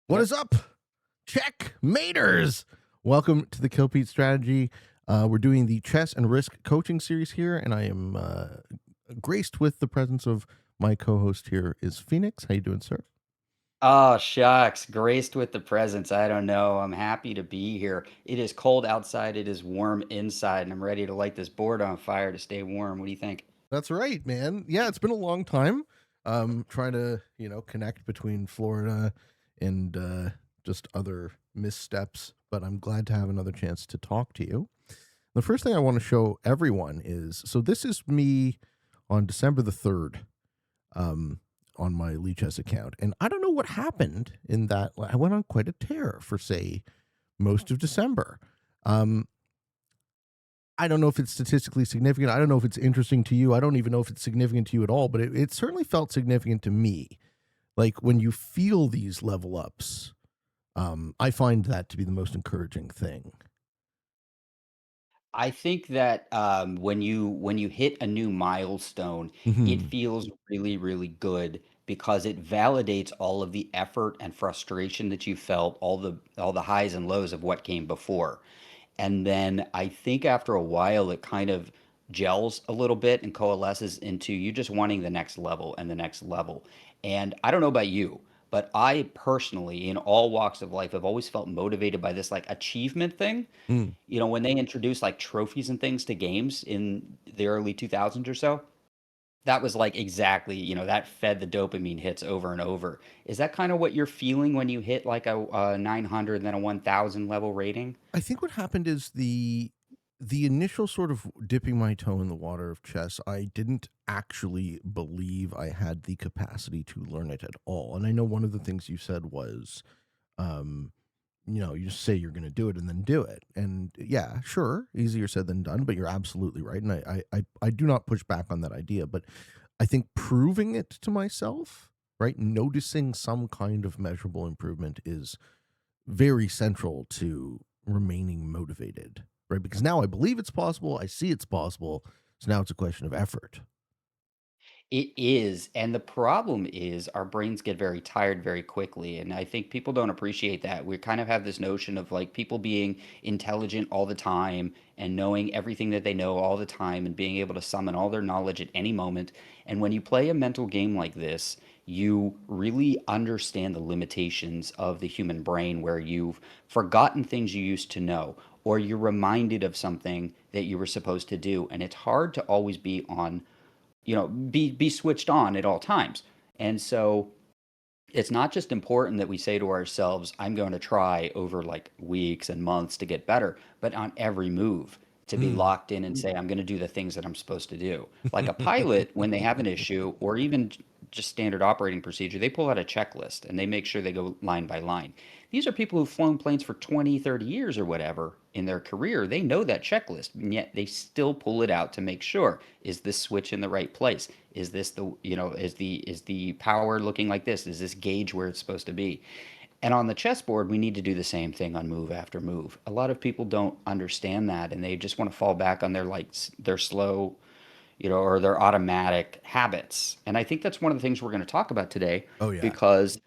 What Yep. is up? Checkmaters! Welcome to the Kill Pete Strategy. We're doing the chess and risk coaching series here, and I am graced with the presence of my co-host here is Phoenix. How you doing, sir? Oh, shucks. Graced with the presence. I don't know. I'm happy to be here. It is cold outside. It is warm inside, and I'm ready to light this board on fire to stay warm. What do you think? That's right, man. Yeah, it's been a long time. Trying to connect between Florida and just other missteps, but I'm glad to have another chance to talk to you. The first thing I want to show everyone is this is me on December the 3rd um, on my Leechess account. And I don't know what happened in that. I went on quite a tear for, say, most of December. Um, I don't know if it's statistically significant. I don't know if it's interesting to you. I don't even know if it's significant to you at all, but it certainly felt significant to me. Like when you feel these level ups, I find that to be the most encouraging thing. I think that when you hit a new milestone, it Hmm. feels really, really good because it validates all of the effort and frustration that you felt, all the highs and lows of what came before. And then I think after a while, it kind of gels a little bit and coalesces into you just wanting the next level and the next level. And I don't know about you, but I personally, in all walks of life, have always felt motivated by this like achievement thing. Mm. When they introduced like trophies and things to games in the early 2000s or so, that was like exactly, that fed the dopamine hits over and over. Is that kind of what you're feeling when you hit like a 900 and then a 1000 level rating? I think what happened is the initial sort of dipping my toe in the water of chess, I didn't actually believe I had the capacity to learn it at all. And I know one of the things you said was, um, you just say you're going to do it and then do it. And yeah, sure, easier said than done, but you're absolutely right. And I do not push back on that idea, but I think proving it to myself, right, noticing some kind of measurable improvement is very central to remaining motivated, right? Because now I believe it's possible, I see it's possible, so now it's a question of effort. It is, and the problem is our brains get very tired very quickly, and I think people don't appreciate that. We kind of have this notion of like people being intelligent all the time and knowing everything that they know all the time and being able to summon all their knowledge at any moment. And when you play a mental game like this, you really understand the limitations of the human brain where you've forgotten things you used to know or you're reminded of something that you were supposed to do, and it's hard to always be on be switched on at all times. And so it's not just important that we say to ourselves, I'm going to try over like weeks and months to get better, but on every move to be Mm. locked in and say, I'm going to do the things that I'm supposed to do. Like a pilot, when they have an issue or even just standard operating procedure, they pull out a checklist and they make sure they go line by line. These are people who've flown planes for 20, 30 years or whatever in their career. They know that checklist, and yet they still pull it out to make sure, is this switch in the right place? Is this is the power looking like this? Is this gauge where it's supposed to be? And on the chessboard, we need to do the same thing on move after move. A lot of people don't understand that, and they just want to fall back on their slow, or their automatic habits. And I think that's one of the things we're going to talk about today, Oh yeah, because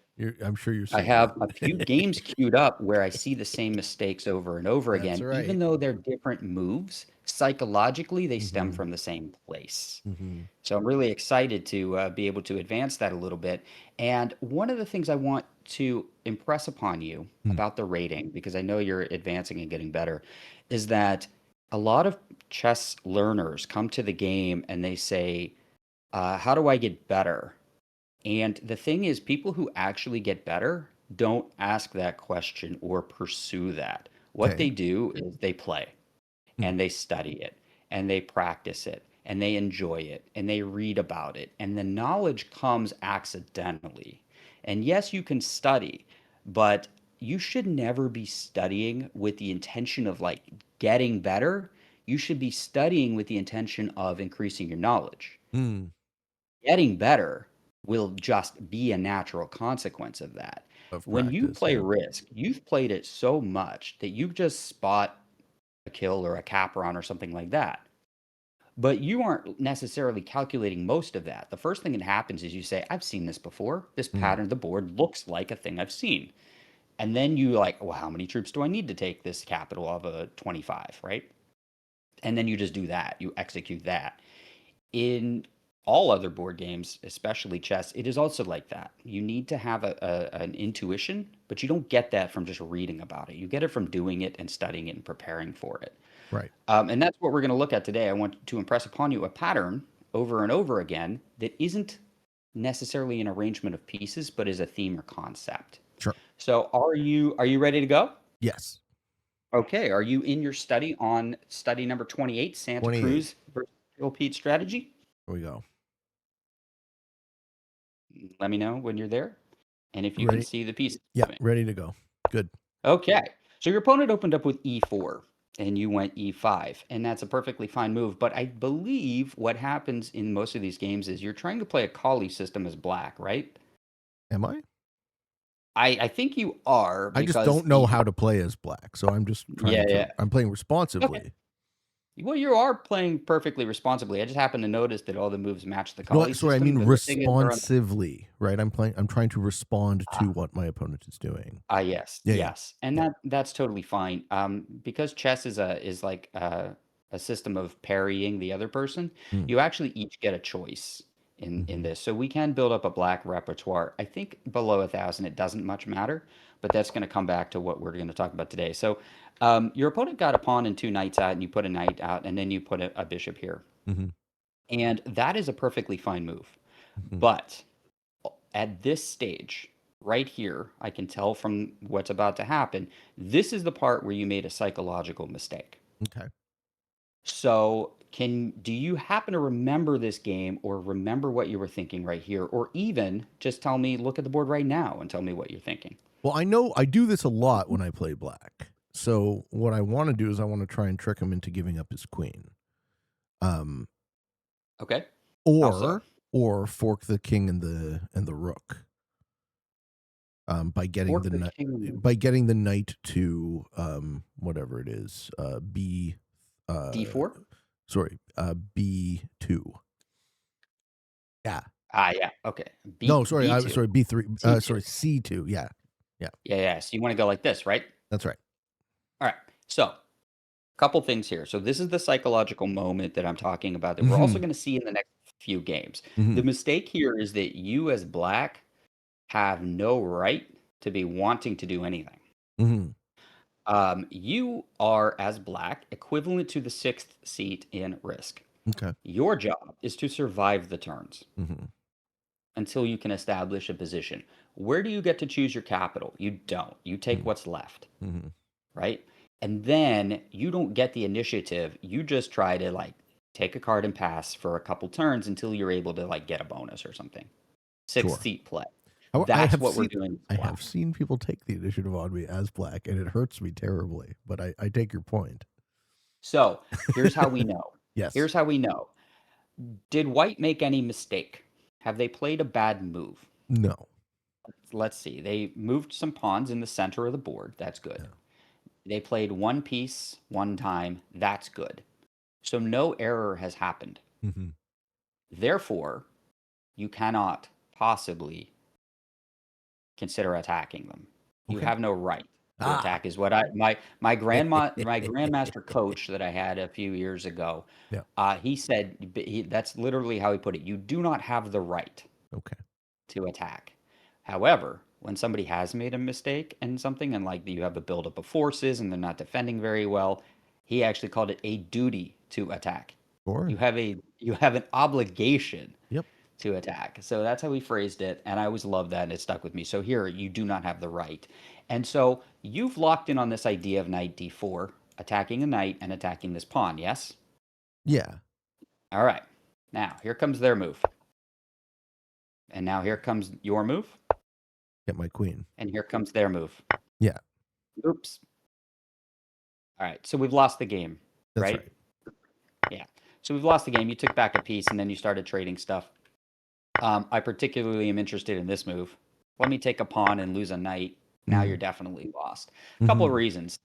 I'm sure you're I seeing have a few it. games queued up where I see the same mistakes over and over That's again, even right. though they're different moves. Psychologically, they stem Hmm. from the same place. Hmm. So I'm really excited to be able to advance that a little bit. And one of the things I want to impress upon you about the rating, because I know you're advancing and getting better, is that a lot of chess learners come to the game and they say, how do I get better? And the thing is, people who actually get better don't ask that question or pursue that. What Okay. they do is they play and they study it and they practice it and they enjoy it and they read about it. And the knowledge comes accidentally. And yes, you can study, but you should never be studying with the intention of like getting better. You should be studying with the intention of increasing your knowledge. Mm. Getting better will just be a natural consequence of that. Of When you practice, play yeah. Risk, you've played it so much that you just spot a kill or a Capron or something like that. But you aren't necessarily calculating most of that. The first thing that happens is you say, I've seen this before. This Mm. pattern of the board looks like a thing I've seen. And then you like, well, how many troops do I need to take this capital of a 25, right? And then you just do that. You execute that. In all other board games, especially chess, it is also like that. You need to have an intuition, but you don't get that from just reading about it. You get it from doing it and studying it and preparing for it. Right. And that's what we're going to look at today. I want to impress upon you a pattern over and over again that isn't necessarily an arrangement of pieces, but is a theme or concept. Sure. So are you ready to go? Yes. Okay. Are you in your study on study number 28, Santa 28. Cruz versus Pete strategy? Here we go. Let me know when you're there and if you can Ready? see the pieces Yeah. moving. Ready to go. Good. Okay. So your opponent opened up with e4 and you went e5, and that's a perfectly fine move. But I believe what happens in most of these games is you're trying to play a Kali system as black, right? Am I? I think you are I just because don't know how to play as black, so I'm just yeah, trying to. yeah. I'm playing Okay. responsively. Well, you are playing perfectly responsibly. I just happened to notice that all the moves match the No, Kali sorry, I system. mean The thing is, they're on. responsively, right? I'm playing. I'm trying to respond to Ah, what my opponent is doing. yes, Yeah, yeah, yes, and yeah. that's totally fine. Because chess is like a system of parrying the other person. Mm, You actually each get a choice in mm-hmm, this, so we can build up a black repertoire. I think below 1,000, it doesn't much matter, but that's going to come back to what we're going to talk about today. So, your opponent got a pawn and two knights out, and you put a knight out, and then you put a bishop here, mm-hmm, and that is a perfectly fine move. mm-hmm. But at this stage, right here, I can tell from what's about to happen, this is the part where you made a psychological mistake. Okay. So, do you happen to remember this game or remember what you were thinking right here? Or even just tell me, look at the board right now and tell me what you're thinking. Well, I know I do this a lot when I play black. So what I want to do is I want to try and trick him into giving up his queen, um, Okay. How so? or fork the king and the rook, by getting Fork the the knight king. to whatever it is, b uh D4? sorry, b2. Yeah. Ah, yeah. Okay. No, sorry, I B2. sorry, b3, C2. sorry, c2. Yeah. Yeah. Yeah, yeah. So you want to go like this, right? That's right. All right. So couple things here. So this is the psychological moment that I'm talking about that we're also Mhm. going to see in the next few games. The Mhm. mistake here is that you as black have no right to be wanting to do anything. Mhm. You are as black equivalent to the sixth seat in Risk. Okay. Your job is to survive the turns Mhm. until you can establish a position. Where do you get to choose your capital? You don't. You take Mhm. what's left. Mhm. Right? And then you don't get the initiative. You just try to like take a card and pass for a couple turns until you're able to like get a bonus or something. Sixth Sure. seat play. I That's have what we're seen doing with I black. have seen people take the initiative on me as black, and it hurts me terribly. But I take your point. So here's how we know. Yes. Here's how we know. Did white make any mistake? Have they played a bad move? No. Let's see. They moved some pawns in the center of the board. That's Yeah. good. They played one piece one time. That's good. So no error has happened. Mhm. Therefore, you cannot possibly consider attacking them. You Okay. have no right to Ah. attack is what my grandmaster coach that I had a few years ago, Yeah. he said that's literally how he put it. You do not have the right Okay. to attack. However, when somebody has made a mistake and something and like you have a buildup of forces and they're not defending very well, he actually called it a duty to attack. Sure. You have an obligation Yep. to attack. So that's how he phrased it, and I always loved that, and it stuck with me. So here, you do not have the right. And so you've locked in on this idea of knight d4, attacking a knight and attacking this pawn, yes? Yeah. All right. Now, here comes their move. And now here comes your move, Get my queen. and here comes their move. Yeah. Oops. All right. So we've lost the game, That's right? right. Yeah. So we've lost the game. You took back a piece, and then you started trading stuff. I particularly am interested in this move. Let me take a pawn and lose a knight. Now you're Mhm. definitely lost. A couple of Mhm. reasons.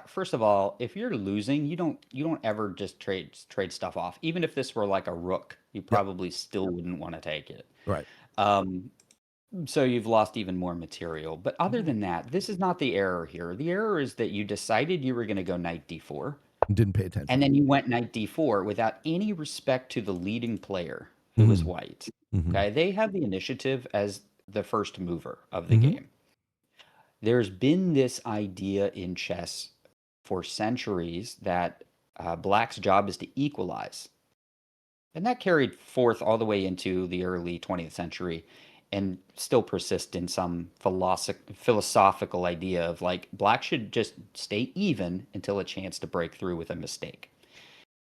First of all, if you're losing, you don't ever just trade stuff off. Even if this were like a rook, you Yep. probably still wouldn't want to take it. Right. Um, So you've lost even more material. But other Mhm. than that, this is not the error here. The error is that you decided you were going to go knight d4, Didn't pay and attention. then you went knight d4 without any respect to the leading player, who is Hmm. white. Hmm. Okay, they have the initiative as the first mover of the Hmm. game. There's been this idea in chess for centuries that black's job is to equalize. And that carried forth all the way into the early 20th century and still persists in some philosophical idea of like black should just stay even until a chance to break through with a mistake.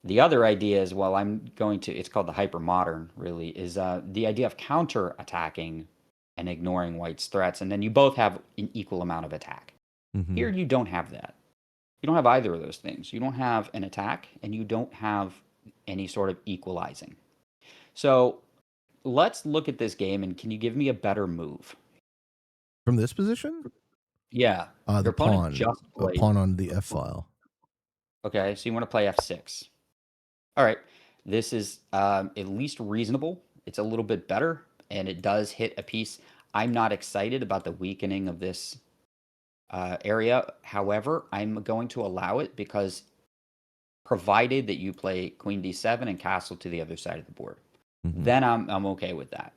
The other idea is, well, it's called the hypermodern, really, is the idea of counter attacking and ignoring white's threats. And then you both have an equal amount of attack. Hmm. Here, you don't have that. You don't have either of those things. You don't have an attack and you don't have any sort of equalizing. So let's look at this game and can you give me a better move? From this position, Yeah. the Your opponent pawn, just played. pawn on the f file. Okay, so you want to play f6. All right. This is at least reasonable. It's a little bit better, and it does hit a piece. I'm not excited about the weakening of this area. However, I'm going to allow it because provided that you play queen d7 and castle to the other side of the board, Hmm. then I'm okay with that.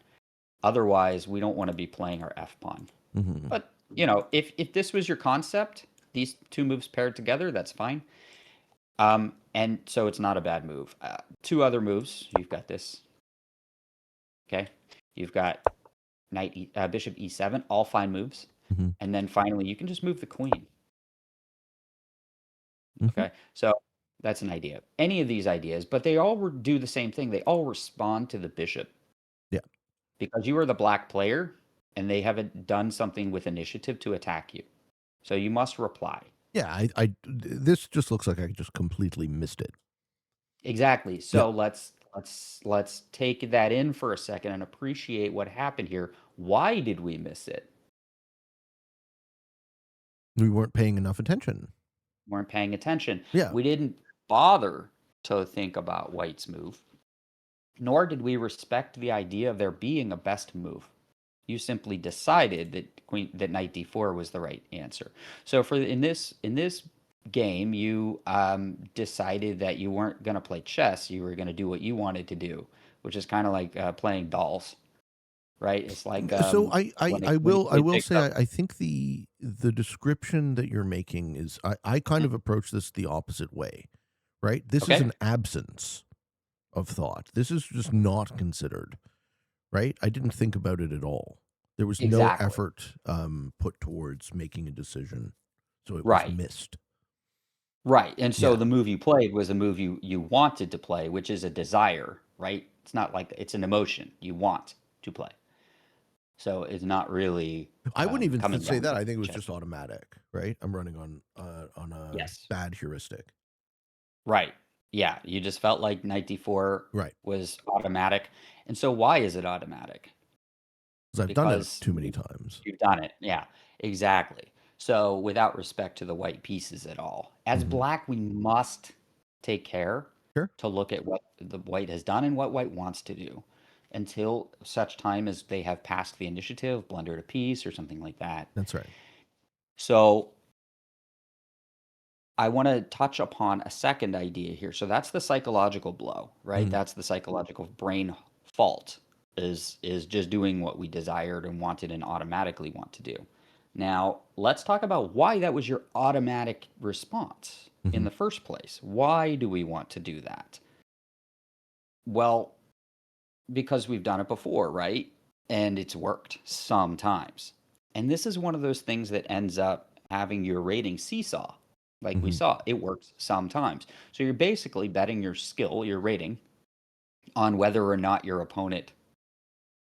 Otherwise, we don't want to be playing our f pawn. Hmm. But if this was your concept, these two moves paired together, that's fine. And so it's not a bad move. Two other moves. You've got this. Okay, you've got bishop e7, all fine moves, Hmm. and then finally you can just move the queen. Hmm. Okay, so that's an idea. Any of these ideas, but they all do the same thing. They all respond to the bishop Yeah. because you are the black player, and they haven't done something with initiative to attack you. So you must reply. Yeah. This just looks like I just completely missed it. Exactly. Yeah. So let's take that in for a second and appreciate what happened here. Why did we miss it? We weren't paying enough attention. Weren't paying attention. Yeah. We didn't bother to think about White's move, nor did we respect the idea of there being a best move. You simply decided that knight d4 was the right answer. So for in this game, you decided that you weren't going to play chess. You were going to do what you wanted to do, which is kind of like playing dolls, right? It's like So when a I kid will picks say up. I think the description that you're making is I kind Mhm. of approach this the opposite way, right? This is Okay, an absence of thought. This is just not considered, right? I didn't think about it at all. There was no exactly. effort put towards making a decision, so it was Right. missed. Right, and so Yeah, the move you played was a move you wanted to play, which is a desire, right? It's not like it's an emotion you want to play. So it's not really I wouldn't even coming say down that. to I think it was chess. just automatic, right? I'm running on a Yes. bad heuristic, Right. Yeah, you just felt like knight d4 right? was automatic. And so why is it automatic? Because I've done it Because too many times. you've done it. Yeah, exactly. So without respect to the white pieces at all. As Hmm. black, we must take care Sure, to look at what the white has done and what white wants to do until such time as they have passed the initiative, blundered a piece or something like that. that's right. So I want to touch upon a second idea here. So that's the psychological blow, right? Mhm. That's the psychological brain fault is just doing what we desired and wanted and automatically want to do. Now, let's talk about why that was your automatic response in Mhm. the first place. Why do we want to do that? Well, because we've done it before, right? And it's worked sometimes. And this is one of those things that ends up having your rating seesaw. Like we Mhm. saw, it works sometimes. So you're basically betting your skill, your rating, on whether or not your opponent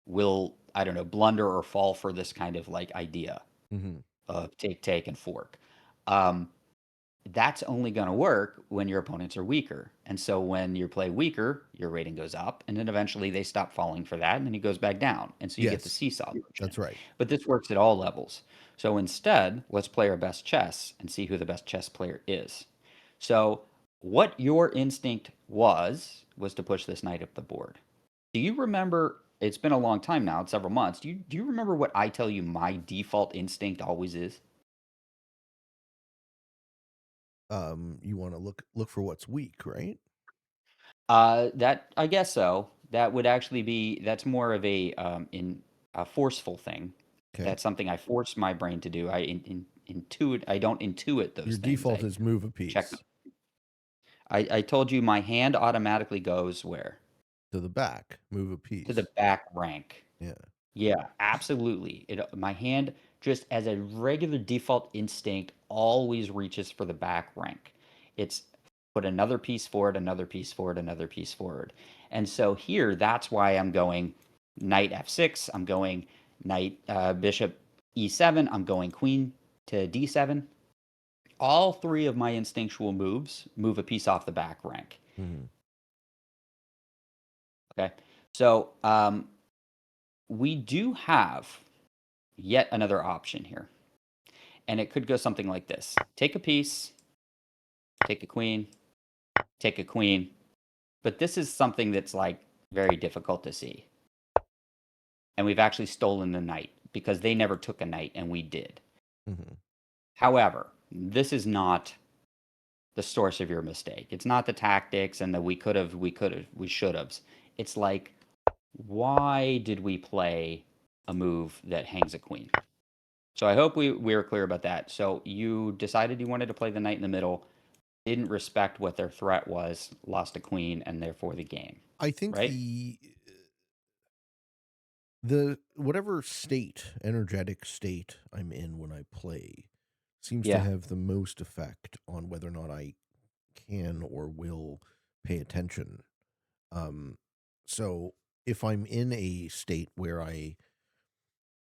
will, I don't know, blunder or fall for this kind of like idea Mhm. of take, and fork. Um, that's only going to work when your opponents are weaker. And so when you play weaker, your rating goes up, and then eventually they stop falling for that, and then he goes back down. And so you get the Yes, seesaw that's motion. right. But this works at all levels. So instead, let's play our best chess and see who the best chess player is. So what your instinct was to push this knight up the board. Do you remember it's been a long time now, it's several months. Do you remember what I tell you my default instinct always is? You want to look for what's weak, right? That I guess so. That would actually be that's more of a forceful thing. Okay. That's something I force my brain to do. Intuit. I don't intuit Your those things. default I is move a check. piece I told you my hand automatically goes where? to the back, move a To the piece. back rank. Yeah. Yeah, absolutely. My hand, just as a regular default instinct, always reaches for the back rank. It's put another piece forward, another piece forward, another piece forward. And so here, that's why I'm going knight f6. I'm going knight bishop e7. I'm going queen to d7. All three of my instinctual moves move a piece off the back rank. Hmm. Okay, so we do have yet another option here. And it could go something like this: take a piece, take a queen, take a queen. But this is something that's like very difficult to see. And we've actually stolen the knight because they never took a knight and we did. Hmm. However, this is not the source of your mistake. It's not the tactics and the we should have. It's like, why did we play a move that hangs a queen? So I hope we were clear about that. So you decided you wanted to play the knight in the middle, didn't respect what their threat was, lost a queen, and therefore the game, I think right? the whatever state, energetic state I'm in when I play seems to Yeah. have the most effect on whether or not I can or will pay attention. Um, so if I'm in a state where I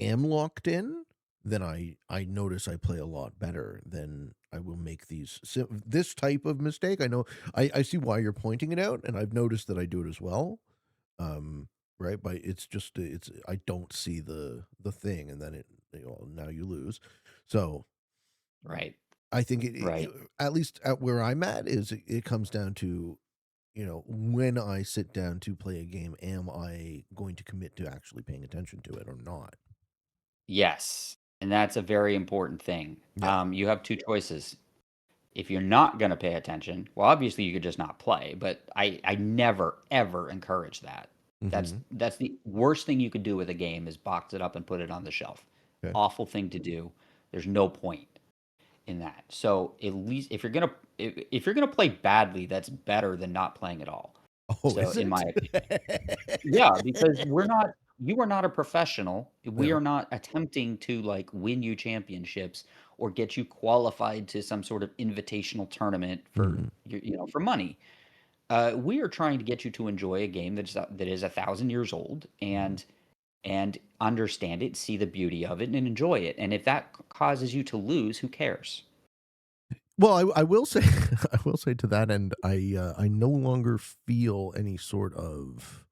am locked in, then I notice I play a lot better. Then I will make this type of mistake. I know I see why you're pointing it out, and I've noticed that I do it as well. Um, right, but it's just it's I don't see the thing, and then now you lose. So Right. I think Right. at least at where I'm at is it comes down to when I sit down to play a game, am I going to commit to actually paying attention to it or not? Yes. And that's a very important thing. Yeah. You have two choices. If you're not going to pay attention, well, obviously you could just not play, but I never, ever encourage that. Mm-hmm. That's the worst thing you could do with a game is box it up and put it on the shelf. Okay. Awful thing to do. There's no point in that. So at least if you're gonna play badly, that's better than not playing at all. Oh, So is in my it? opinion. Yeah, because you are not a professional. We No. are not attempting to like win you championships or get you qualified to some sort of invitational tournament for Mhm. for money. We are trying to get you to enjoy a game that is 1,000 years old Mhm. and understand it, see the beauty of it, and enjoy it. And if that causes you to lose, who cares? Well, I will say I will say to that end, I no longer feel any sort of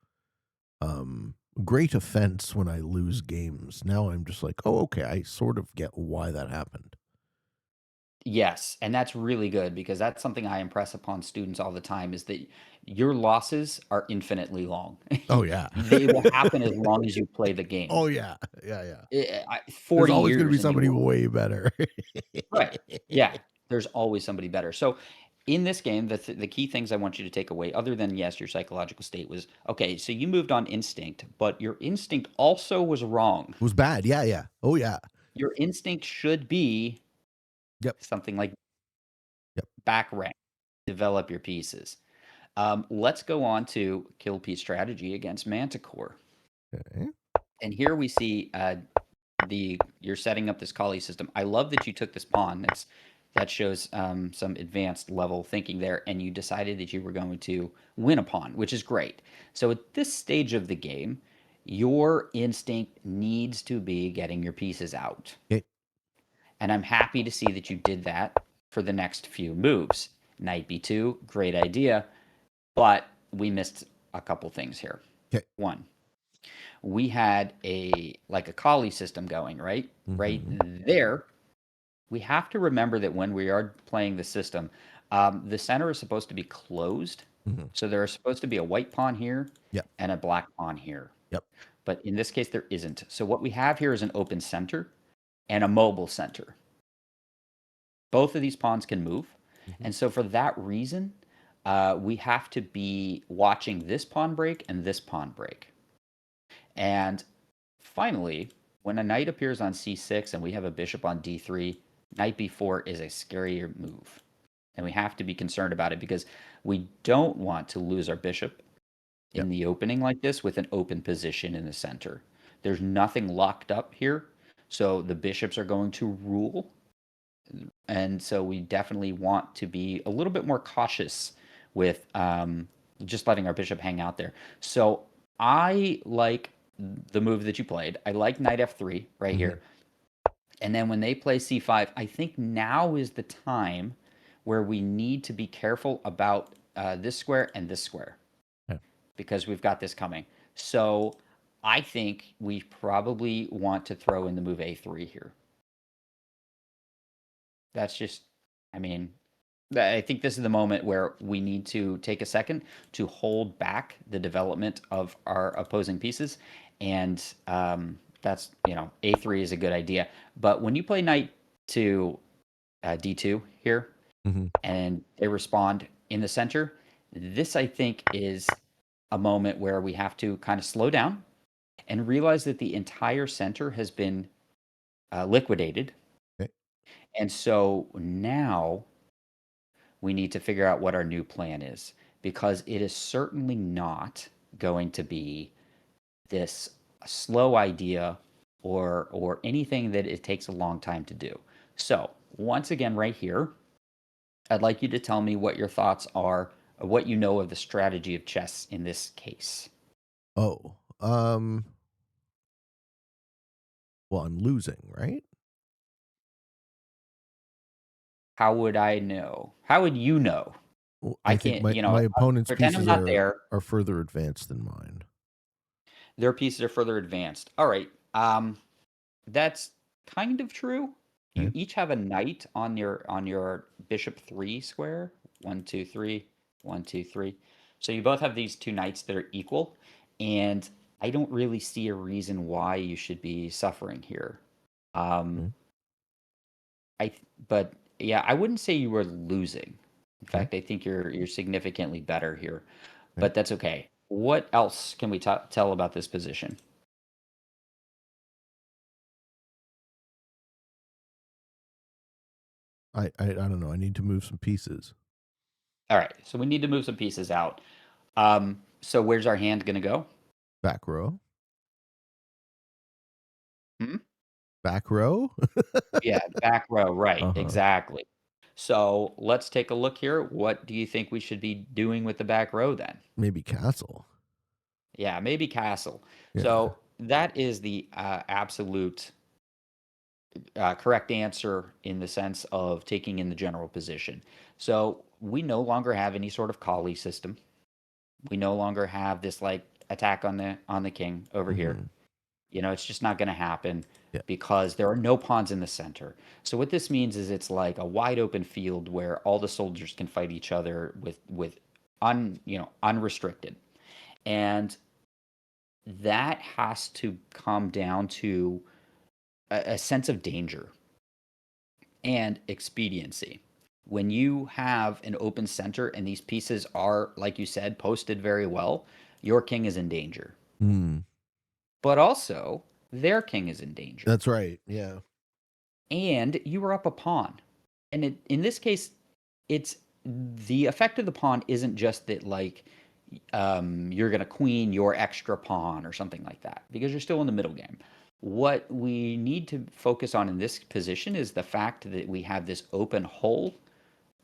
great offense when I lose games. Now I'm just like, oh, okay, I sort of get why that happened. Yes, and that's really good because that's something I impress upon students all the time is that your losses are infinitely long. Oh yeah. They will happen as long as you play the game. Oh yeah. Yeah, yeah. There's 40 always going to be years and you somebody will. way better. Right. Yeah, there's always somebody better. So in this game, the key things I want you to take away, other than yes, your psychological state was okay. So you moved on instinct, but your instinct also was wrong. Was bad. Yeah, yeah. Oh yeah. Your instinct should be Yep. something like Yep. back rank, develop your pieces. Let's go on to kill piece strategy against Manticore. Okay. And here we see the you're setting up this collie system. I love that you took this pawn. That shows some advanced level thinking there, and you decided that you were going to win a pawn, which is great. So at this stage of the game, your instinct needs to be getting your pieces out. Okay. And I'm happy to see that you did that for the next few moves. Knight b2, great idea, but we missed a couple things here. Okay. One, we had a collie system going, right? Right Mm-hmm. there. We have to remember that when we are playing the system, the center is supposed to be closed. Mm-hmm. So there is supposed to be a white pawn here Yep. and a black pawn here. Yep. But in this case, there isn't. So what we have here is an open center and a mobile center. Both of these pawns can move. Hmm. And so for that reason, we have to be watching this pawn break and this pawn break. And finally, when a knight appears on c6 and we have a bishop on d3, knight b4 is a scarier move. And we have to be concerned about it because we don't want to lose our bishop Yep. in the opening like this with an open position in the center. There's nothing locked up here, so the bishops are going to rule. And so we definitely want to be a little bit more cautious with just letting our bishop hang out there. So I like the move that you played. I like knight f3 right Hmm. here. And then when they play c5, I think now is the time where we need to be careful about this square and this square Yeah. because we've got this coming. So I think we probably want to throw in the move a3 here. That's just, I mean, I think this is the moment where we need to take a second to hold back the development of our opposing pieces. And that's, a3 is a good idea. But when you play knight to d2 here Hmm. and they respond in the center, this I think is a moment where we have to kind of slow down and realize that the entire center has been liquidated. Okay. And so now we need to figure out what our new plan is because it is certainly not going to be this slow idea or anything that it takes a long time to do. So, once again right here, I'd like you to tell me what your thoughts are, or what you know of the strategy of chess in this case. Oh, well, I'm losing, right? How would I know? How would you know? Well, I I think can't, my opponent's pretend I'm pieces not there. are further advanced than mine. Their pieces are further advanced. All right. That's kind of true. You Okay. each have a knight on your bishop 3 square. One, two, three, one, two, three. So you both have these two knights that are equal, and I don't really see a reason why you should be suffering here. Um, Okay. I but yeah, I wouldn't say you were losing. In Okay. fact, I think you're significantly better here, Okay. but that's okay. What else can we tell about this position? I don't know. I need to move some pieces. All right, so we need to move some pieces out. So where's our hand gonna go? Back row. Hmm? Back row. Yeah, back row, right, Uh-huh. exactly. So let's take a look here. What do you think we should be doing with the back row then? Maybe castle. Yeah, maybe castle. Yeah. So that is the absolute correct answer in the sense of taking in the general position. So we no longer have any sort of collie system. We no longer have this like attack on the king over here. Hmm. It's just not going to happen Yeah. because there are no pawns in the center. So what this means is it's like a wide open field where all the soldiers can fight each other with unrestricted. And that has to come down to a sense of danger and expediency. When you have an open center and these pieces are, like you said, posted very well, your king is in danger. Hmm. But also, their king is in danger. That's right. Yeah. And you are up a pawn. And in this case, it's the effect of the pawn isn't just that like you're going to queen your extra pawn or something like that because you're still in the middle game. What we need to focus on in this position is the fact that we have this open hole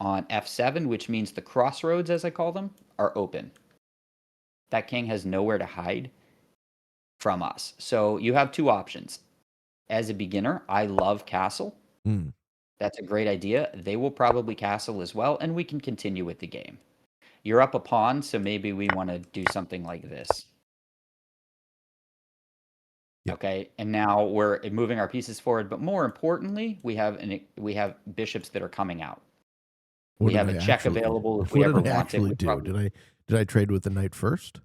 on f7, which means the crossroads, as I call them, are open. That king has nowhere to hide from us. So you have two options. As a beginner, I love castle. Hmm. That's a great idea. They will probably castle as well, and we can continue with the game. You're up a pawn, so maybe we want to do something like this. Yep. Okay, and now we're moving our pieces forward, but more importantly, we have bishops that are coming out. What We did have I a check actually? available if we What ever did I want it. actually We do? probably Did I trade with the knight first?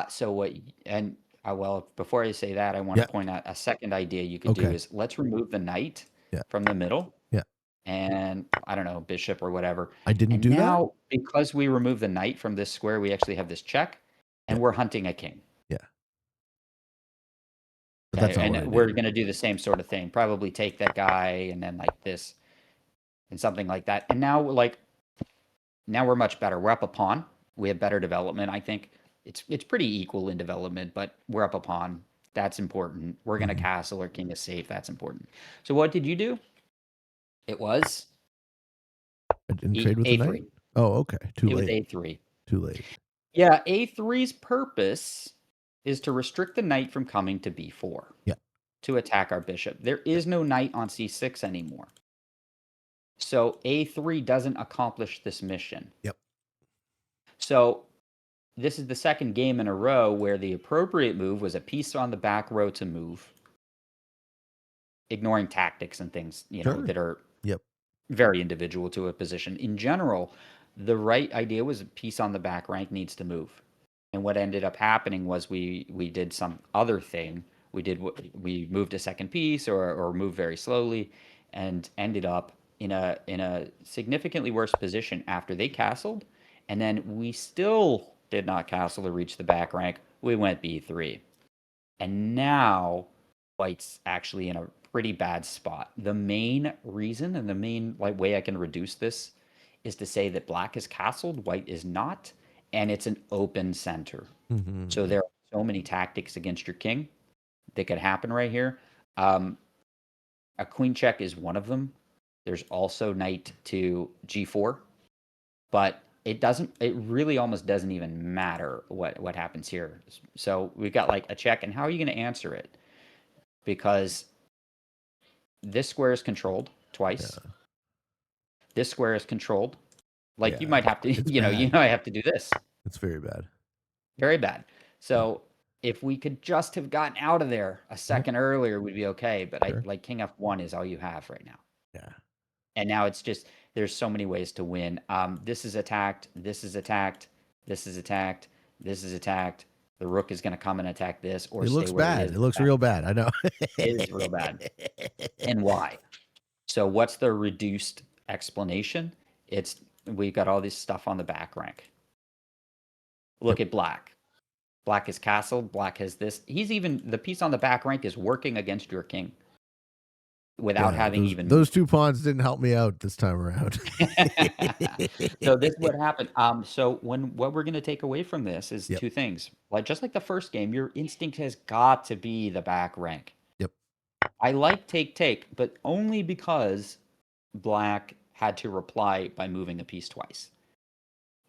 so what and Well, before I say that, I want Yeah. to point out a second idea you could do Okay. is let's remove the knight Yeah. from the middle Yeah. and I don't know, bishop or whatever. I didn't And do that. now, because we remove the knight from this square, we actually have this check, Yeah. and we're hunting a king. Yeah. But that's Okay, not what and I we're did. going to do the same sort of thing. Probably take that guy and then like this and something like that. And now, like, now we're much better. We're up a pawn. We have better development. I think it's pretty equal in development, but we're up a pawn. That's important. We're going to Mhm. castle. Our king is safe. That's important. So what did you do? It was I didn't trade with the knight? A3. Oh, okay. Too It was late. A3. Too late. Yeah, A3's purpose is to restrict the knight from coming to B4 Yeah. to attack our bishop. There Yeah. is no knight on C6 anymore. So A3 doesn't accomplish this mission. Yep. So this is the second game in a row where the appropriate move was a piece on the back row to move, ignoring tactics and things, Sure. that are Yep. very individual to a position. In general, the right idea was a piece on the back rank needs to move. And what ended up happening was we did some other thing. We moved a second piece or moved very slowly and ended up in a significantly worse position after they castled. And then we still did not castle or reach the back rank. We went B3. And now White's actually in a pretty bad spot. The main reason and the main like way I can reduce this is to say that black is castled, white is not, and it's an open center. So Mhm. there are so many tactics against your king that could happen right here. Um, a queen check is one of them. There's also knight to g4, but it really almost doesn't even matter what happens here. So we've got like a check, and how are you going to answer it? Because this square is controlled twice. Yeah. This square is controlled. Like you Yeah. might have to, It's you bad. might have to do this. It's very bad. Very bad. Yeah. So if we could just have gotten out of there a Mhm. second earlier, we'd be okay. But I Sure. like king f1 is all you have right now. Yeah. And now it's just there's so many ways to win. This is attacked. This is attacked. This is attacked. This is attacked. The rook is going to come and attack this or It stay looks where he bad. is. It looks real bad. I know. It is real bad. And why? So what's the reduced explanation? It's we've got all this stuff on the back rank. Yep. Look at black. Black is castled. Black has this. He's even the piece on the back rank is working against your king without Yeah. having Those even those moved. two pawns didn't help me out this time around. So this is what happened. So what we're gonna take away from this is Yep. two things. Like just like the first game, your instinct has got to be the back rank. Yep. I like take, but only because black had to reply by moving a piece twice.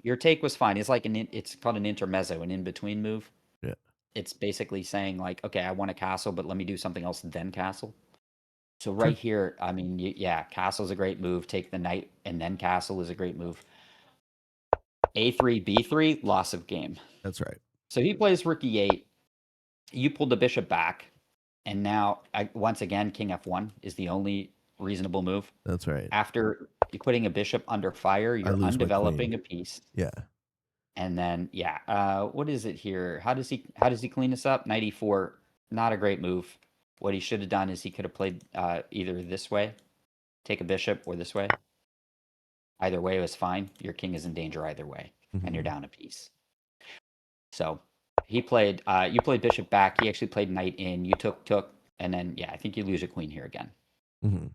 Your take was fine. It's like it's called an intermezzo, an in-between move. Yeah. It's basically saying like, okay, I want a castle, but let me do something else then castle. So Sure. right here, I mean, yeah, castle's a great move. Take the knight and then castle is a great move. A3, B3, loss of game. That's right. So he plays rook e8. You pulled the bishop back, and now once again, king f1 is the only reasonable move. That's right. After you putting a bishop under fire, I you're lose my queen. undeveloping a piece. Yeah. And then yeah, what is it here? How does he clean this up? Knight e4, not a great move. What he should have done is he could have played either this way, take a bishop, or this way. Either way was fine. Your king is in danger either way, and you're Mhm. down a piece. So you played bishop back. He actually played knight in. You took, and then yeah, I think you lose your queen here again. Mhm.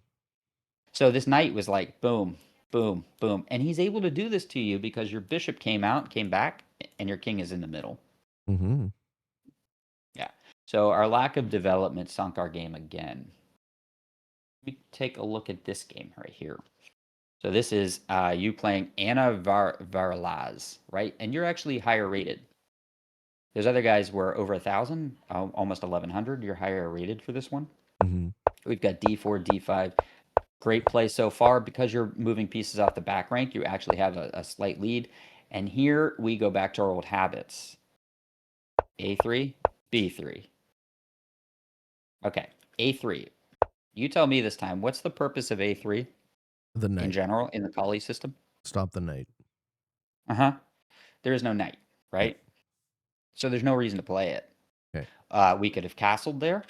So this knight was like boom, boom, boom, and he's able to do this to you because your bishop came back, and your king is in the middle. Mhm. Yeah. So our lack of development sunk our game again. Let me take a look at this game right here. So this is you playing Anna Varlaz, right? And you're actually higher rated. Those other guys were over 1,000, almost 1,100. You're higher rated for this one. Mhm. We've got D4, D5. Great play so far. Because you're moving pieces off the back rank, you actually have a slight lead. And here we go back to our old habits. A3, B3. Okay, A3. You tell me this time, what's the purpose of A3 The in knight. general in the Kali system? Stop the knight. Uh huh. There is no knight, Yep. right? So there's no reason to play it. Okay. We could have castled there.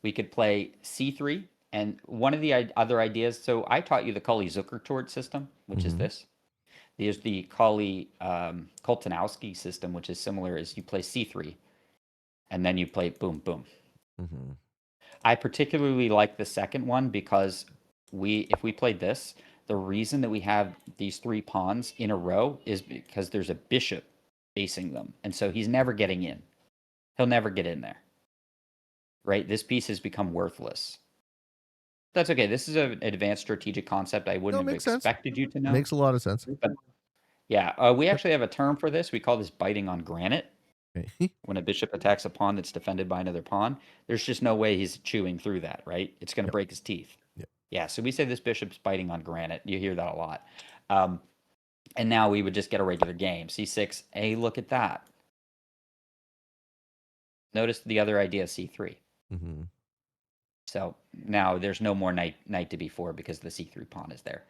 We could play c3. And one of the other ideas, so I taught you the Kali-Zukertort system, which is Mm-hmm. this. There's the Kali Koltanowski system, which is similar, as you play c3, and then you play boom, boom. Mm-hmm. I particularly like the second one because if we played this, the reason that we have these three pawns in a row is because there's a bishop facing them. And so he's never getting in. He'll never get in there. Right? This piece has become worthless. That's okay. This is an advanced strategic concept I No, wouldn't it have makes sense. expected you to know. Makes a lot of sense. But yeah, we Yep. actually have a term for this. We call this biting on granite. Okay. When a bishop attacks a pawn that's defended by another pawn, there's just no way he's chewing through that, right? It's going to Yep. break his teeth. Yep. Yeah, so we say this bishop's biting on granite. You hear that a lot. Um, and now we would just get a regular game. C6, hey, look at that. Notice the other idea, C3. Mm-hmm. So now there's no more knight to b4 because the c3 pawn is there.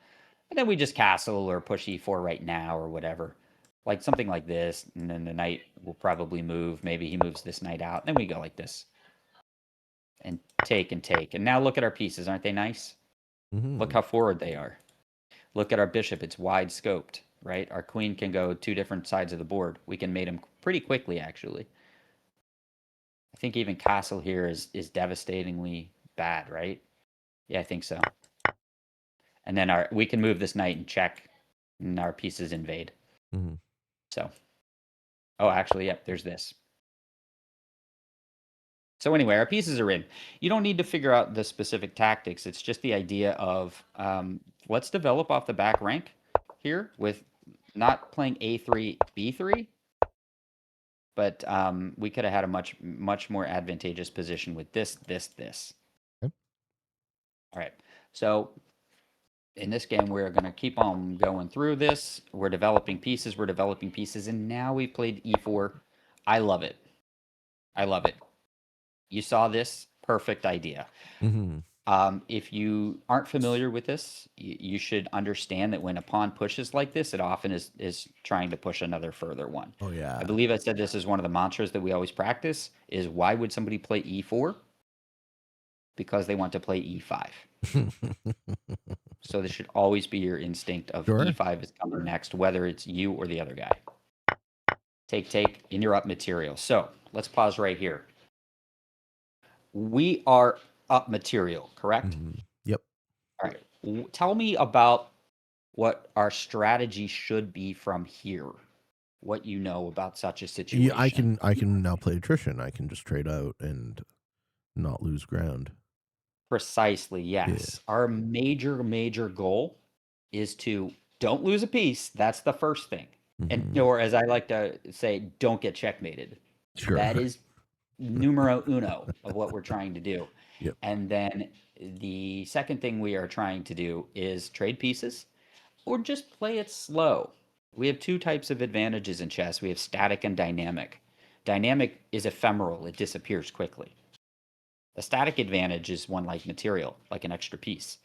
And then we just castle or push e4 right now or whatever. Like something like this, and then the knight will probably move. Maybe he moves this knight out. Then we go like this. And take and take. And now look at our pieces. Aren't they nice? Look Mm-hmm. how forward they are. Look at our bishop. It's wide scoped, right? Our queen can go two different sides of the board. We can mate him pretty quickly, actually. I think even castle here is devastatingly bad, right? Yeah, I think so. And then we can move this knight and check, and our pieces invade. Mm-hmm. So, oh, actually, yep, there's this. So anyway, our pieces are in. You don't need to figure out the specific tactics. It's just the idea of let's develop off the back rank here with not playing A3, B3, but we could have had a much more advantageous position with this, this, this. Okay. All right. So in this game, we're going to keep on going through this. We're developing pieces. We're developing pieces. And now we played E4. I love it. I love it. You saw this. Perfect idea. Mm-hmm. If you aren't familiar with this, you should understand that when a pawn pushes like this, it often is trying to push another further one. Oh I yeah. believe I said this is one of the mantras that we always practice is why would somebody play e4? Because they want to play e5. So this should always be your instinct of Sure. e5 is coming next, whether it's you or the other guy. Take, take, and you're up material. So let's pause right here. We are up material, correct? Mm-hmm. Yep. All right. Tell me about what our strategy should be from here. What you know about such a Yeah, I situation. can now play attrition. I can just trade out and not lose ground. Precisely, Yeah. yes. Our major goal is to don't lose a piece. That's the first thing. And Mm-hmm. or as I like to say, don't get checkmated. Sure. That is numero uno of what we're trying to do. Yep. And then the second thing we are trying to do is trade pieces or just play it slow. We have two types of advantages in chess. We have static and dynamic. Dynamic is ephemeral, it disappears quickly. The static advantage is one like material, like an extra piece.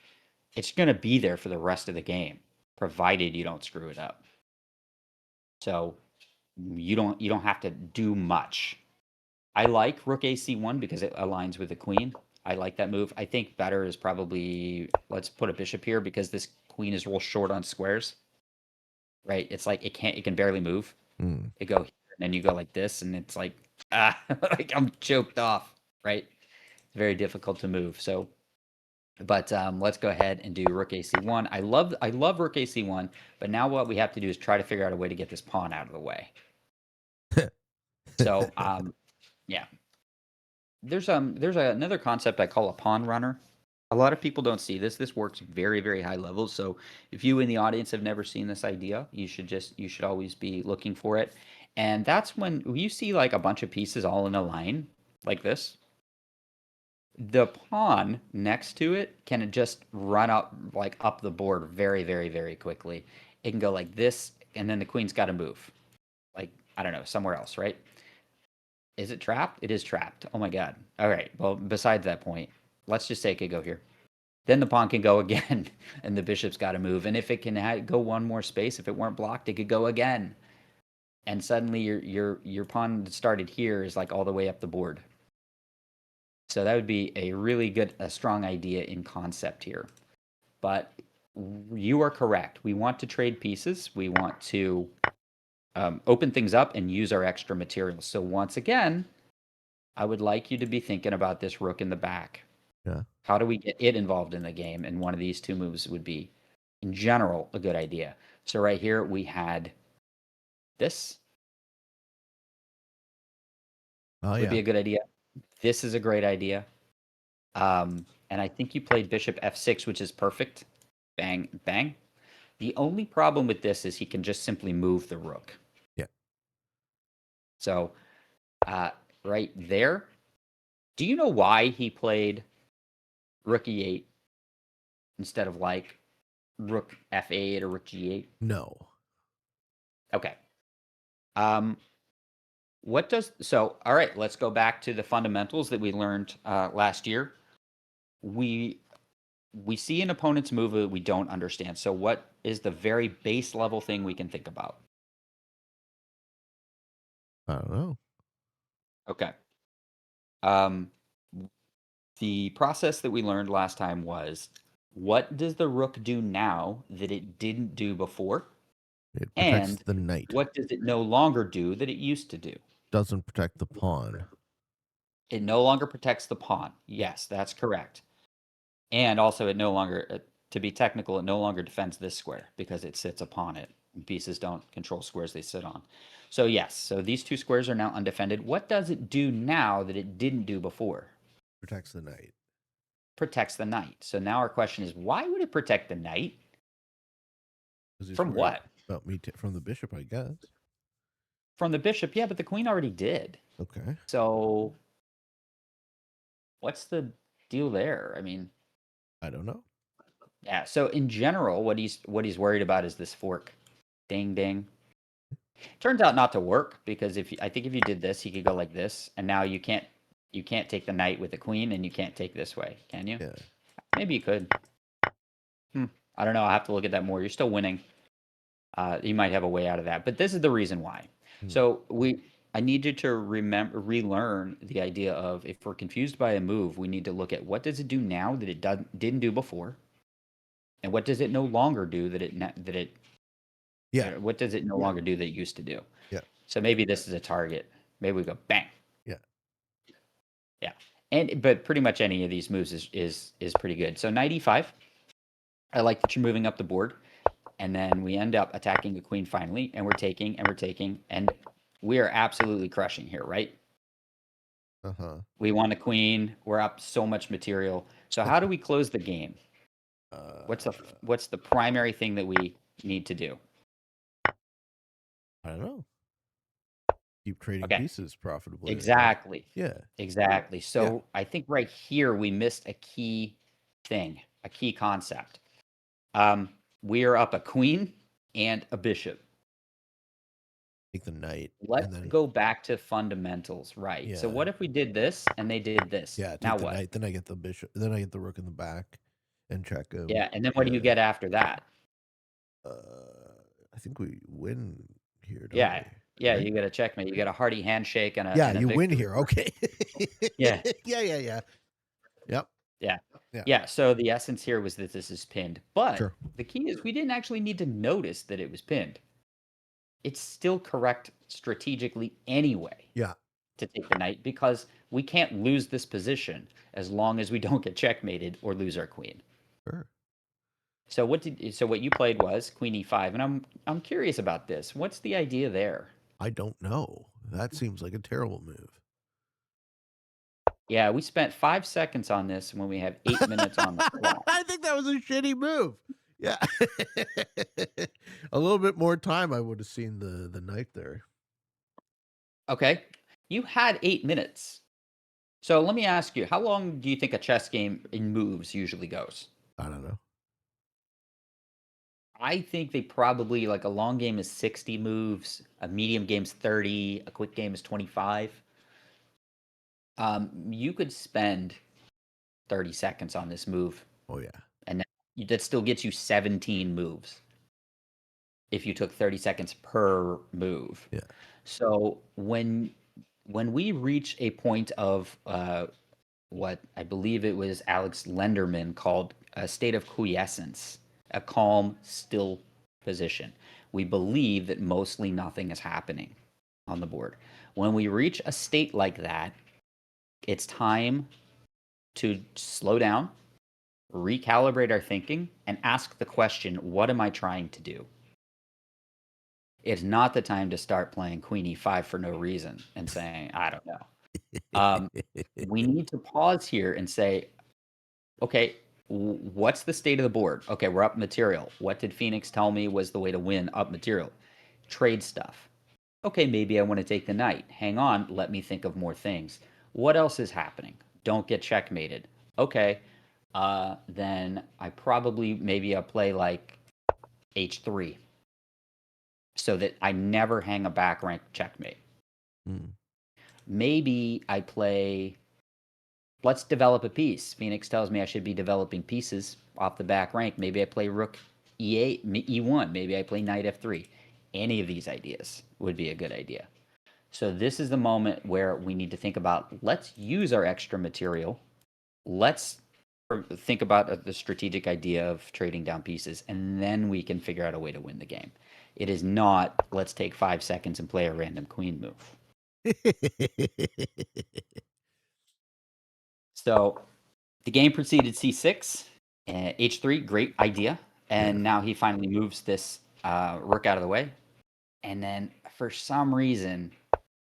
It's going to be there for the rest of the game, provided you don't screw it up. So you don't have to do much. I like rook AC1 because it aligns with the queen. I like that move. I think better is probably let's put a bishop here because this queen is real short on squares. Right? It's like it can barely move. Mm. It go here, and then you go like this, and it's like like I'm choked off. Right? It's very difficult to move. So, but let's go ahead and do rook AC1. I love rook AC1, but now what we have to do is try to figure out a way to get this pawn out of the way. So yeah, there's another concept I call a pawn runner. A lot of people don't see this. This works very high levels. So if you in the audience have never seen this idea, you should always be looking for it. And that's when you see like a bunch of pieces all in a line like this. The pawn next to it can just run up like up the board very quickly. It can go like this, and then the queen's got to move. Like, I don't know, somewhere else, right? Is it trapped? It is trapped. Oh my god. All right. Well, besides that point, let's just say it could go here. Then the pawn can go again, and the bishop's got to move. And if it can go one more space, if it weren't blocked, it could go again. and suddenly your pawn that started here is like all the way up the board. So that would be a really good, a strong idea in concept here. But you are correct. We want to trade pieces. We want to open things up and use our extra materials. So once again, I would like you to be thinking about this rook in the back. Yeah. How do we get it involved in the game? And one of these two moves would be, in general, a good idea. So right here we had this Oh would yeah. be a good idea. This is a great idea. And I think you played bishop f6, which is perfect. Bang, bang. The only problem with this is he can just simply move the rook. Yeah. So right there, do you know why he played rook e8 instead of like rook f8 or rook g8? No. Okay. Um, what does so? All right, let's go back to the fundamentals that we learned last year. We we see an opponent's move that we don't understand. So what is the very base level thing we can think about? I don't know. Okay. Um, the process that we learned last time was, what does the rook do now that it didn't do before? It protects And the knight. what does it no longer do that it used to do? Doesn't protect the pawn. It no longer protects the pawn. Yeah. Yes, that's correct. And also, it no longer, to be technical, it no longer defends this square because it sits upon it. Pieces don't control squares they sit on. So yes, so these two squares are now undefended. What does it do now that it didn't do before? Protects the knight. Protects the knight. So now our question is, why would it protect the knight? Because he's From worried what? about me from the bishop, I guess. From the bishop? Yeah, but the queen already did. Okay. So what's the deal there? I mean, I don't know. yeah. So in general, what he's worried about is this fork. Ding ding. Turns out not to work because I think if you did this, he could go like this, and now you can't take the knight with the queen, and you can't take this way, can you? Yeah. Maybe you could. I don't know. I'll have to look at that more. You're still winning. You might have a way out of that, but this is the reason why. Hmm. So I need you to relearn the idea of, if we're confused by a move, we need to look at what does it do now that it didn't do before, and what does it no longer do Yeah. what does it no longer do that it used to do. Yeah. So maybe this is a target. Maybe we go bang. Yeah. Yeah. But pretty much any of these moves is pretty good. So knight e5. I like that you're moving up the board. And then we end up attacking the queen finally, and we're taking and we're taking, and we are absolutely crushing here, right? Uh-huh. We want a queen. We're up so much material. So how do we close the game? Uh, What's the primary thing that we need to do? I don't know. Keep trading Okay. pieces profitably, I guess. Exactly. Yeah. Exactly. Yeah. So I think right here we missed a key thing, a key concept. Um, we are up a queen and a bishop. Take the knight and Let's then go back to fundamentals, right? So yeah. what if we did this and they did this? Yeah, Now take the what? knight, then I get the bishop, then I get the rook in the back and check him. Yeah, and then what do you Yeah. get after that? I think we win here, don't Yeah, we? yeah, Right? you get a checkmate. You get a hearty handshake and a Yeah, and a you win victory. here. Okay. Yeah, Yeah, yeah, yeah. Yep. yeah, Yeah. yeah. So the essence here was that this is pinned, but Sure. the key is we didn't actually need to notice that it was pinned. It's still correct strategically anyway Yeah. to take the knight because we can't lose this position as long as we don't get checkmated or lose our queen. Sure. So what you played was queen e5, and I'm curious about this. What's the idea there? I don't know. That seems like a terrible move. Yeah, we spent 5 seconds on this when we have 8 minutes on the clock. I think that was a shitty move. Yeah. A little bit more time, I would have seen the knight there. Okay, you had 8 minutes. So let me ask you, how long do you think a chess game in moves usually goes? I don't know. I think they probably, like, a long game is 60 moves, a medium game's 30, a quick game is 25. You could spend 30 seconds on this move, Oh yeah. and that still gets you 17 moves. if you took 30 seconds per move. Yeah. So when we reach a point of what I believe it was Alex Lenderman called a state of quiescence, a calm, still position, we believe that mostly nothing is happening on the board. When we reach a state like that, it's time to slow down, recalibrate our thinking, and ask the question, what am I trying to do? It's not the time to start playing Queen E5 for no reason and saying, I don't know. Um, we need to pause here and say, okay, what's the state of the board? Okay, we're up material. What did Phoenix tell me was the way to win up material? Trade stuff. Okay, maybe I want to take the knight. Hang on, let me think of more things. What else is happening? Don't get checkmated. Okay, then I probably maybe I'll play like h3 so that I never hang a back rank checkmate. Mm. Maybe I play, let's develop a piece. Phoenix tells me I should be developing pieces off the back rank. Maybe I play rook e8, e1. Maybe I play knight f3. Any of these ideas would be a good idea. So this is the moment where we need to think about, let's use our extra material. Let's think about the strategic idea of trading down pieces, and then we can figure out a way to win the game. It is not, let's take 5 seconds and play a random queen move. So the game proceeded c6, h3, great idea. And Yeah. now he finally moves this rook out of the way. And then for some reason,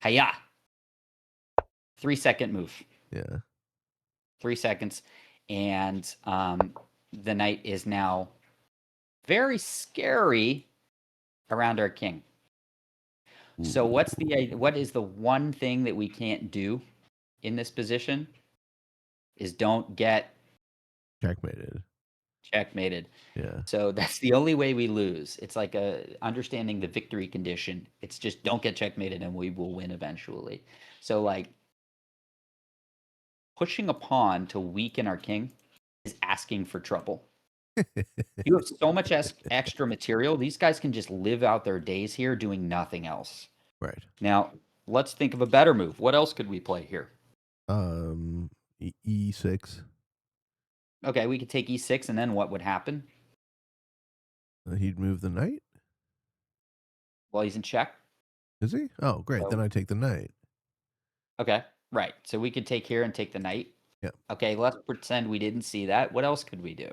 hiya, 3-second move. Yeah. 3 seconds. And the knight is now very scary around our king. So what is the one thing that we can't do in this position is don't get Checkmated. checkmated. Yeah. So that's the only way we lose. It's like understanding the victory condition. It's just don't get checkmated and we will win eventually. So like pushing a pawn to weaken our king is asking for trouble. You have so much extra material. These guys can just live out their days here doing nothing else. Right. Now, let's think of a better move. What else could we play here? E6. Okay, we could take e6, and then what would happen? He'd move the knight. Well, he's in check. Is he? Oh, great. So, Then I take the knight. okay, right. So we could take here and take the knight. Yeah. Okay, let's pretend we didn't see that. What else could we do?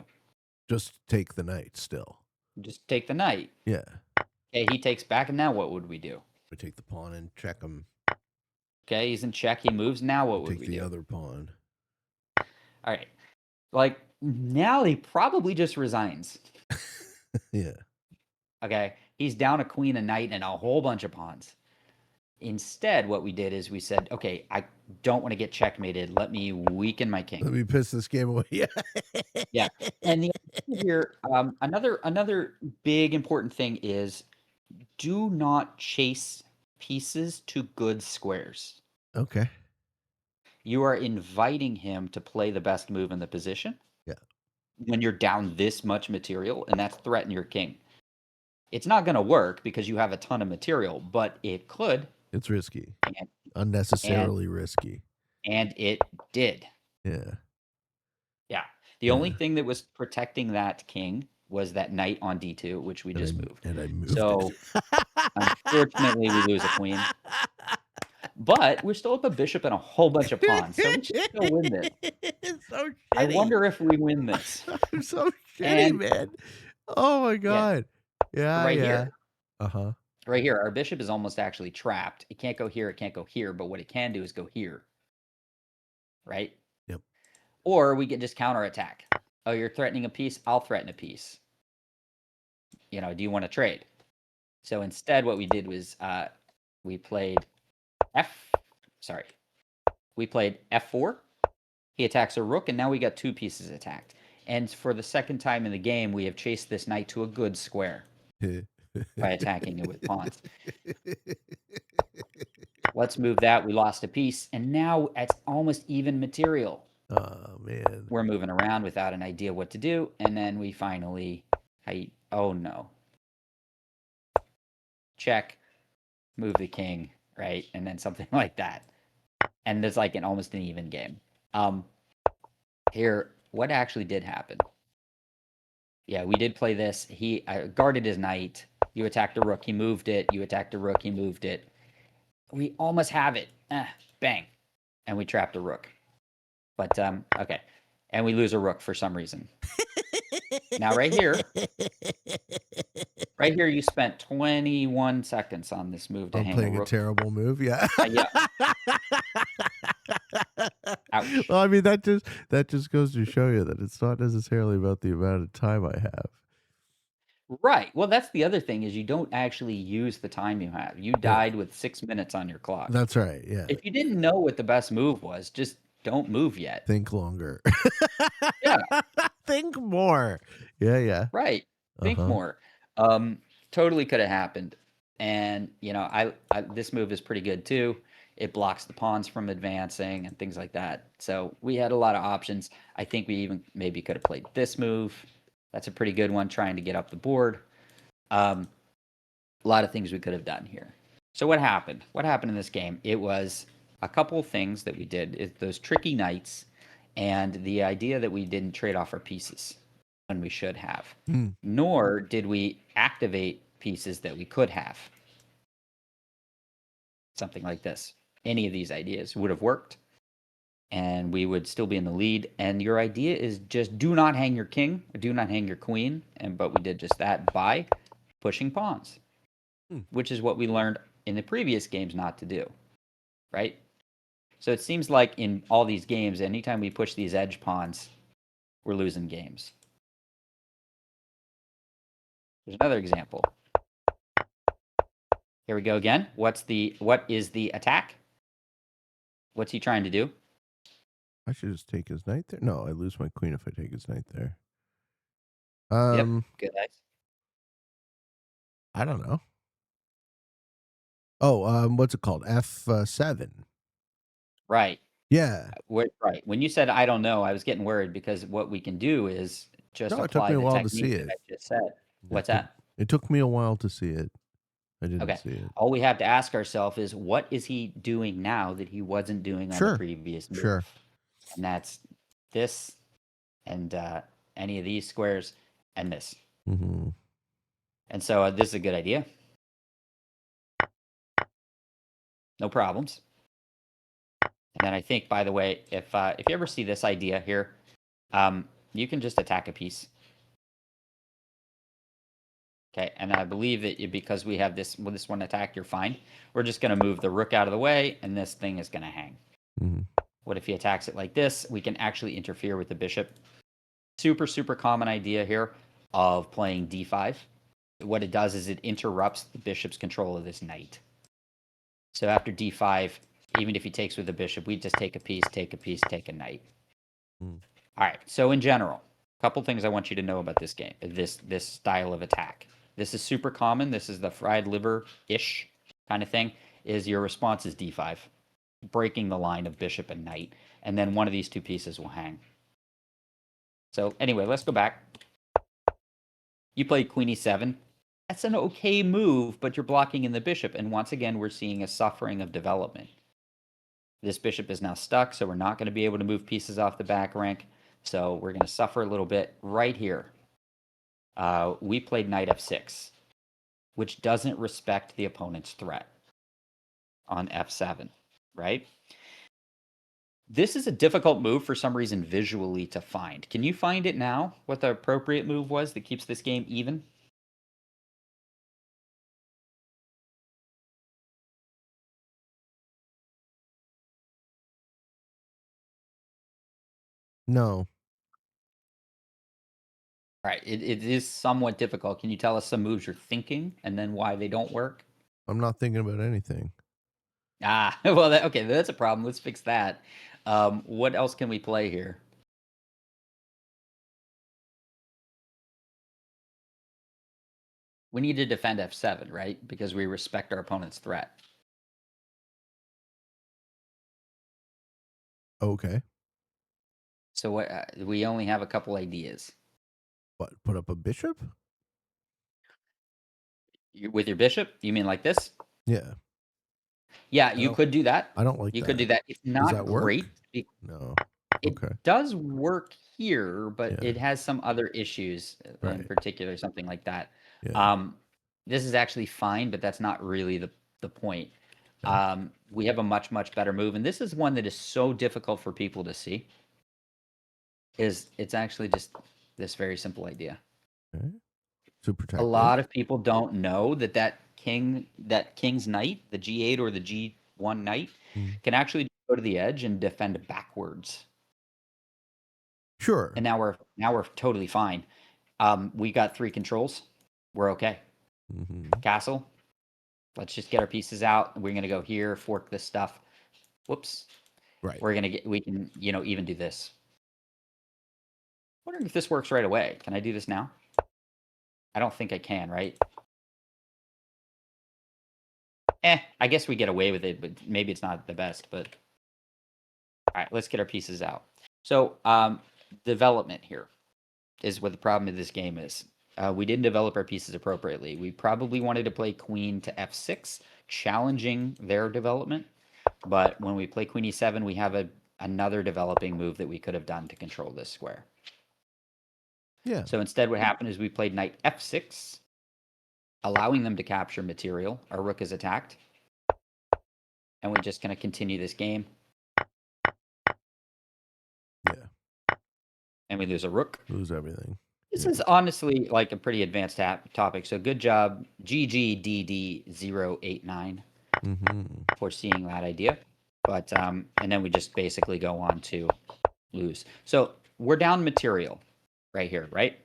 Just take the knight still. Just take the knight. Yeah. Okay, he takes back, and now what would we do? We take the pawn and check him. Okay, he's in check. He moves. Now what would Take we the do? other pawn. All right. Like, now he probably just resigns. Yeah. Okay, he's down a queen, a knight, and a whole bunch of pawns. Instead, what we did is we said, okay, I don't want to get checkmated. Let me weaken my king. Let me piss this game away. Yeah. Yeah. And the idea here, another big important thing is do not chase pieces to good squares. Okay. You are inviting him to play the best move in the position. Yeah. When you're down this much material, and that's threaten your king. It's not going to work because you have a ton of material, but it could. It's risky. And, Unnecessarily risky. and it did. Yeah. Yeah. The only thing that was protecting that king was that knight on d2, which we just moved. And I moved So, unfortunately, we lose a queen. But we're still up a bishop and a whole bunch of pawns, so we should still win this. It's so shitty. I wonder if we win this. I'm so shitty, man. Oh my god. Yeah. Right yeah. here. Uh-huh. Right here, our bishop is almost actually trapped. It can't go here, it can't go here, but what it can do is go here. Right? Yep. Or we can just counterattack. Oh, you're threatening a piece? I'll threaten a piece. You know, do you want to trade? So instead, what we did was we played we played f4. He attacks a rook, and now we got 2 pieces attacked. And for the second time in the game, we have chased this knight to a good square by attacking it with pawns. Let's move that. We lost a piece, and now it's almost even material. Oh, man. We're moving around without an idea what to do, and then we finally... oh, no. check, move the king, right? And then something like that. And there's like an almost an even game. Um, Here, what actually did happen? Yeah, we did play this. He guarded his knight. You attacked a rook. He moved it. You attacked a rook. He moved it. We almost have it. Bang. And we trapped a rook. But, okay. And we lose a rook for some reason. Now, right here, you spent 21 seconds on this move to I'm hang a playing a rook. terrible move. Yeah. Yeah. Ouch. Well, I mean that just goes to show you that it's not necessarily about the amount of time I have. Right. Well, that's the other thing is you don't actually use the time you have. You Yeah, died with 6 minutes on your clock. that's right. Yeah. If you didn't know what the best move was, just don't move yet. Think longer. Yeah, Think more. Yeah, yeah. right. Think Uh-huh. more. Totally could have happened. And I this move is pretty good too. It blocks the pawns from advancing and things like that. So we had a lot of options. I think we even maybe could have played this move. That's a pretty good one, trying to get up the board. Um, a lot of things we could have done here. So what happened? What happened in this game? It was a couple of things that we did. Those tricky knights, and the idea that we didn't trade off our pieces when we should have, Hmm. nor did we activate pieces that we could have. Something like this. Any of these ideas would have worked, and we would still be in the lead. And your idea is just do not hang your king, do not hang your queen, but we did just that by pushing pawns, Hmm. which is what we learned in the previous games not to do, right? So it seems like in all these games, anytime we push these edge pawns, we're losing games. There's another example. Here we go again. What is the attack? What's he trying to do? I should just take his knight there. No, I lose my queen if I take his knight there. Yep. Um, Good. Nice. I don't know. Oh, what's it called? F7. Right. Yeah. Right. When you said I don't know, I was getting worried because what we can do is just No, it took apply me a the while to technique see that it. I just said. It What's took that? it took me a while to see it. I didn't Okay. see it. All we have to ask ourselves is what is he doing now that he wasn't doing on the Sure. previous move? Sure. And that's this and any of these squares and this. Mm-hmm. And so this is a good idea. No problems. And then I think, by the way, if you ever see this idea here, you can just attack a piece. Okay, and I believe that because we have this one attack, you're fine. We're just going to move the rook out of the way, and this thing is going to hang. Mm-hmm. What if he attacks it like this? We can actually interfere with the bishop. Super, super common idea here of playing d5. What it does is it interrupts the bishop's control of this knight. So after d5, even if he takes with the bishop, we just take a piece, take a knight. Mm. All right. So in general, a couple things I want you to know about this game, this style of attack. This is super common. This is the fried liver-ish kind of thing. Is your response is d5, breaking the line of bishop and knight, and then one of these two pieces will hang. So anyway, let's go back. You played queen e7. That's an okay move, but you're blocking in the bishop, and once again, we're seeing a suffering of development. This bishop is now stuck, so we're not going to be able to move pieces off the back rank. So we're going to suffer a little bit right here. We played knight f6, which doesn't respect the opponent's threat on f7, right? This is a difficult move for some reason visually to find. Can you find it now, what the appropriate move was that keeps this game even? No, All right, it is somewhat difficult. Can you tell us some moves you're thinking and then why they don't work? I'm not thinking about anything. Ah, well, okay, that's a problem. Let's fix that. What else can we play here? We need to defend f7, right? Because we respect our opponent's threat. Okay. So what? We only have a couple ideas. What? Put up a bishop? With your bishop, you mean like this? Yeah. Yeah, I you don't could do that. I don't like You could do that. that. It's Does not that work? great. No. It Okay. does work here, but Yeah. it has some other issues, in Right. particular, something like that. Yeah. Um, this is actually fine, but that's not really the point. Okay. We have a much, much better move, and this is one that is so difficult for people to see. Is it's actually just this very simple idea. Okay. To A protect it. lot of people don't know that king's knight, the G8 or the G1 knight, Mm. can actually go to the edge and defend backwards. Sure. And now we're totally fine. We got 3 controls. We're okay. Hmm. Castle. Let's just get our pieces out. We're gonna go here, fork this stuff. Whoops. Right. We can, even do this. Wondering if this works right away. Can I do this now? I don't think I can, right? I guess we get away with it, but maybe it's not the best, but all right, let's get our pieces out. So, development here is what the problem of this game is. We didn't develop our pieces appropriately. We probably wanted to play queen to f6, challenging their development. But when we play queen e7, we have another developing move that we could have done to control this square. Yeah. So instead, what happened is we played knight f6, allowing them to capture material. Our rook is attacked. And we're just going to continue this game. Yeah. And we lose a rook. Lose everything. This Yeah. is honestly like a pretty advanced topic. So good job, GGDD089, Hmm. for seeing that idea. But and then we just basically go on to lose. So we're down material right here, right?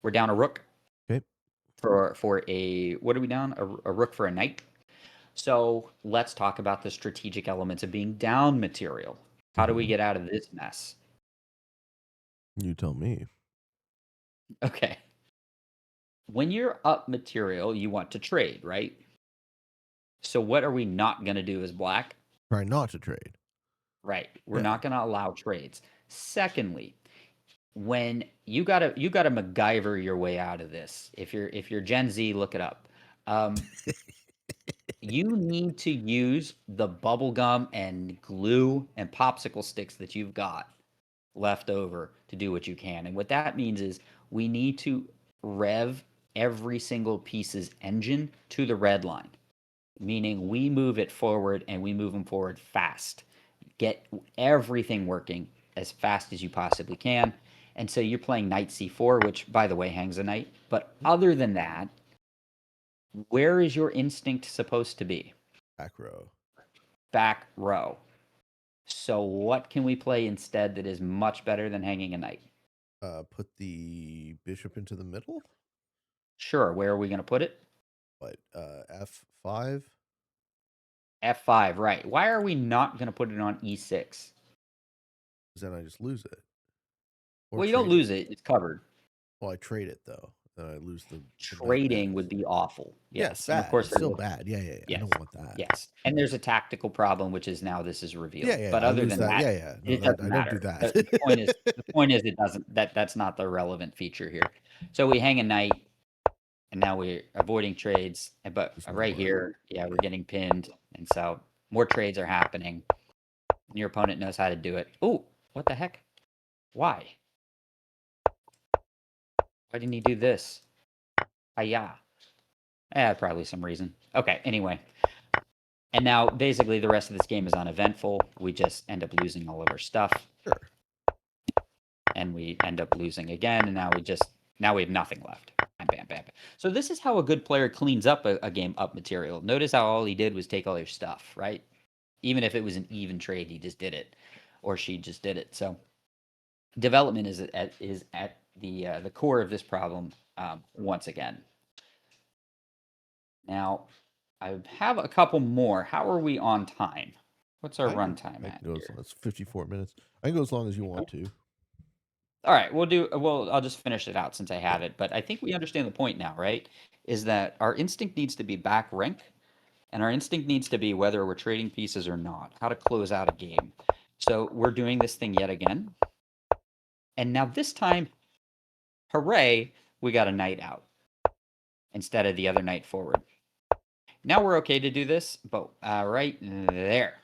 We're down a rook Okay. for a what are we down? A rook for a knight. So let's talk about the strategic elements of being down material. How do we Hmm. get out of this mess? You tell me. Okay. When you're up material, you want to trade, right? So what are we not going to do as black? Try not to trade. Right. We're Yeah. not going to allow trades. Secondly, when you gotta MacGyver your way out of this. If you're Gen Z, look it up. Um, you need to use the bubble gum and glue and popsicle sticks that you've got left over to do what you can. And what that means is we need to rev every single piece's engine to the red line, meaning we move it forward and we move them forward fast. Get everything working as fast as you possibly can. And so you're playing knight c4, which, by the way, hangs a knight. But other than that, where is your instinct supposed to be? Back row. Back row. So what can we play instead that is much better than hanging a knight? Put the bishop into the middle. Sure. Where are we going to put it? What? F5. F5, right. Why are we not going to put it on e6? Then I just lose it or Well, you don't trade it. lose it. It's covered. Well, I trade it though. Then I lose the knight Trading path. would be awful. Yeah, it's Yes. And of bad. course, It's there's still a bad. Yeah, yeah, yeah. I yes. don't want that. Yes. And there's a tactical problem, which is now this is Yeah, revealed. yeah. But I other lose than that. that, Yeah, yeah. No, it that doesn't I don't do matter. that. The point is it doesn't that's not the relevant feature here. So we hang a knight, and now we're avoiding trades. But Just right more. here, yeah, we're Yeah. getting pinned, and so more trades are happening. And your opponent knows how to do it. Oh, what the heck? Why? Why didn't he do this? Yeah. Probably some reason. Okay, anyway. And now basically the rest of this game is uneventful. We just end up losing all of our stuff, Sure. and we end up losing again, and now we have nothing left. Bam, bam, bam. So this is how a good player cleans up a game up material. Notice how all he did was take all your stuff, right? Even if it was an even trade, he just did it, or she just did it. So development is at the core of this problem, once again. Now, I have a couple more. How are we on time? What's our runtime I at can go as long here? as 54 minutes. I can go as long as you want to. All right, I'll just finish it out since I Yeah. have it. But I think we understand the point now, right? Is that our instinct needs to be back rank, and our instinct needs to be whether we're trading pieces or not, how to close out a game. So we're doing this thing yet again. And now this time, hooray, we got a knight out. instead of the other knight forward. Now we're okay to do this, but right there,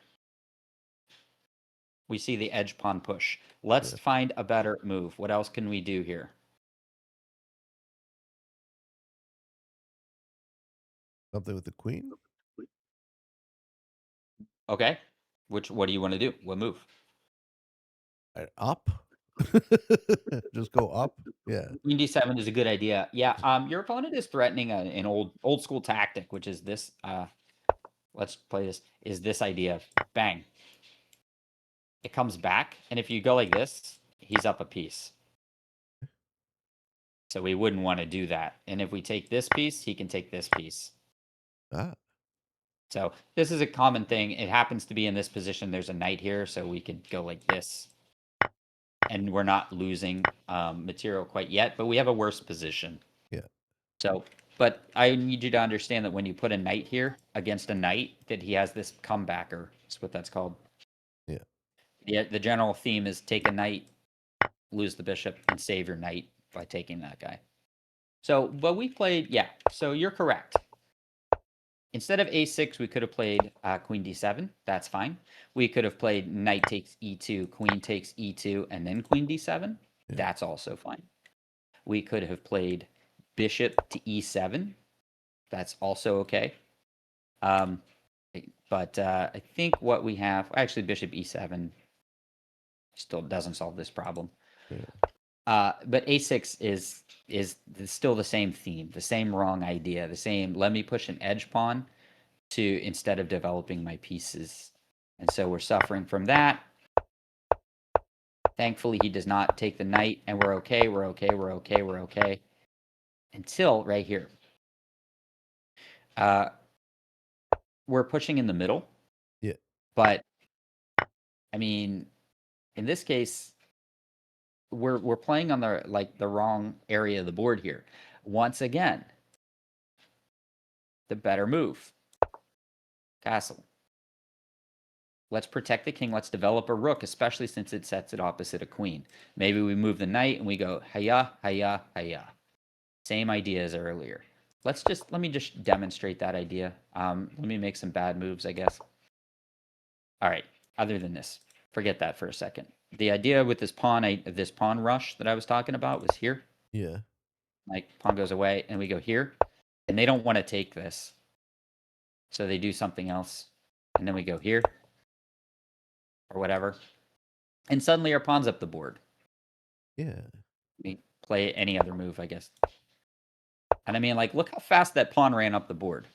we see the edge pawn push. Let's Yeah. find a better move. What else can we do here? Something with the queen? Okay. What do you want to do? What move? Up? Just go up? Yeah. Queen d7 is a good idea. Yeah, your opponent is threatening an old school tactic, which is this. Let's play this. Is this idea? Bang! It comes back, and if you go like this, he's up a piece. So we wouldn't want to do that. And if we take this piece, he can take this piece. Ah, So this is a common thing. It happens to be in this position. There's a knight here, so we could go like this. And we're not losing material quite yet, but we have a worse position. yeah. So, but I need you to understand that when you put a knight here against a knight, that he has this comebacker. That's what that's called. Yeah. Yeah, the general theme is take a knight, lose the bishop, and save your knight by taking that guy. So, but we played, yeah. So you're correct. Instead of a6, we could have played queen d7. That's fine. We could have played knight takes e2, queen takes e2, and then queen d7. Yeah. That's also fine. We could have played bishop to e7. That's also okay. But I think what we have, actually, bishop e7 still doesn't solve this problem. Yeah. But a6 is still the same theme, the same wrong idea, the same. Let me push an edge pawn to instead of developing my pieces, and so we're suffering from that. Thankfully, he does not take the knight, and we're okay. We're okay. We're okay. We're okay. Until right here. We're pushing in the middle. Yeah. But I mean, in this case, we're playing on the wrong area of the board here. Once again, the better move. Castle. Let's protect the king. Let's develop a rook, especially since it sets it opposite a queen. Maybe we move the knight and we go hiya, hiya, hiya. Same idea as earlier. Let me just demonstrate that idea. Let me make some bad moves, I guess. All right. Other than this, forget that for a second. The idea with this pawn rush that I was talking about was here. Yeah. Like pawn goes away, and we go here, and they don't want to take this, so they do something else, and then we go here or whatever, and suddenly our pawn's up the board. Yeah. We play any other move, I guess. And I mean, like, look how fast that pawn ran up the board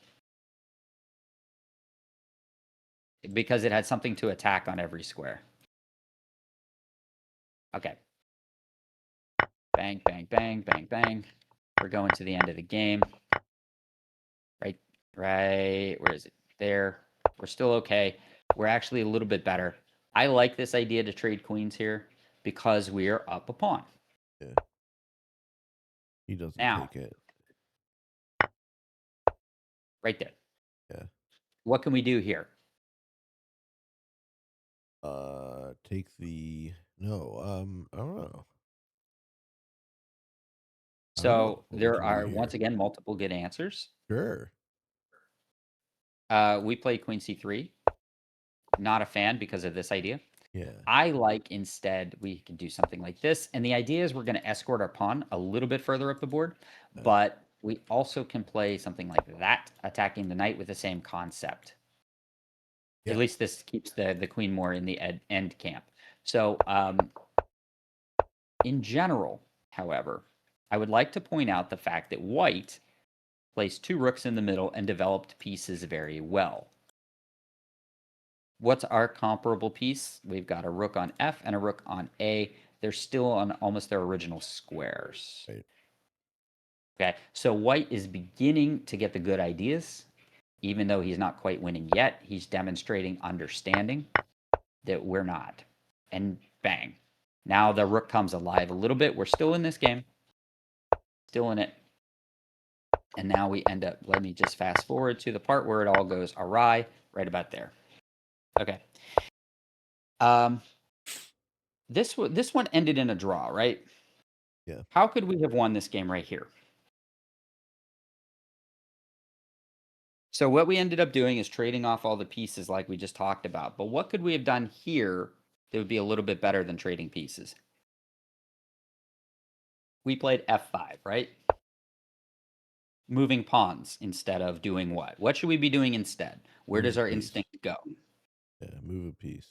because it had something to attack on every square. Okay. Bang, bang, bang, bang, bang. We're going to the end of the game. Right. Where is it? There. We're still okay. We're actually a little bit better. I like this idea to trade queens here because we are up a pawn. Yeah. He doesn't Now, take it. right there. Yeah. What can we do here? Take the no. I don't know. I don't know So what we there can do are, once here. again, multiple good answers. Sure. We play queen c3. Not a fan because of this idea. Yeah. I like instead we can do something like this. And the idea is we're going to escort our pawn a little bit further up the board, but we also can play something like that, attacking the knight with the same concept. Yeah. At least this keeps the queen more in the end camp. So in general, however, I would like to point out the fact that white placed two rooks in the middle and developed pieces very well. What's our comparable piece? We've got a rook on F and a rook on A. They're still on almost their original squares. Right. Okay, so white is beginning to get the good ideas. Even though he's not quite winning yet, he's demonstrating understanding that we're not. And bang. Now the rook comes alive a little bit. We're still in this game. Still in it. And now we end up, let me just fast forward to the part where it all goes awry, right about there. Okay. This one ended in a draw, right? Yeah. How could we have won this game right here? So what we ended up doing is trading off all the pieces like we just talked about. But what could we have done here that would be a little bit better than trading pieces? We played f5, right? Moving pawns instead of doing what? What should we be doing instead? Where Move does a our piece. instinct go? Yeah, move a piece.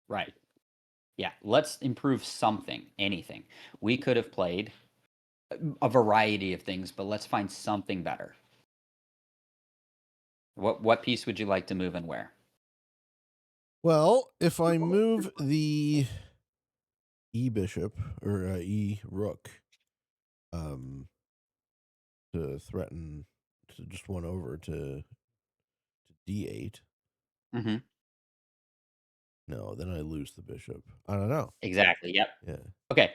Right. Yeah, let's improve something, anything. We could have played a variety of things, but let's find something better. What piece would you like to move and where? Well, if I move the E bishop or E rook, um, to threaten to just one over to D8, Hmm. no, then I lose the bishop. I don't know. Exactly. Yep. Yeah, Okay.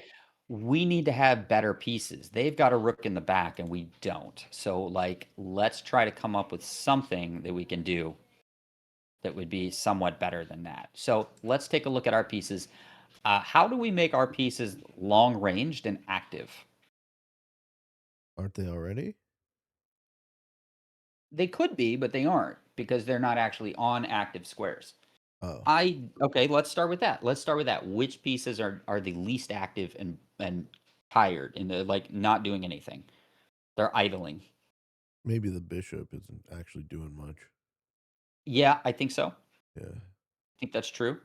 We need to have better pieces. They've got a rook in the back and we don't. So like let's try to come up with something that we can do that would be somewhat better than that. So let's take a look at our pieces. How do we make our pieces long ranged and active? aren't they already? They could be, but they aren't because they're not actually on active squares. Oh, I okay, let's start with that. Let's start with that. Which pieces are the least active and tired and they're like not doing anything? They're idling. maybe the bishop isn't actually doing much. Yeah, I think so. I Yeah, think that's true.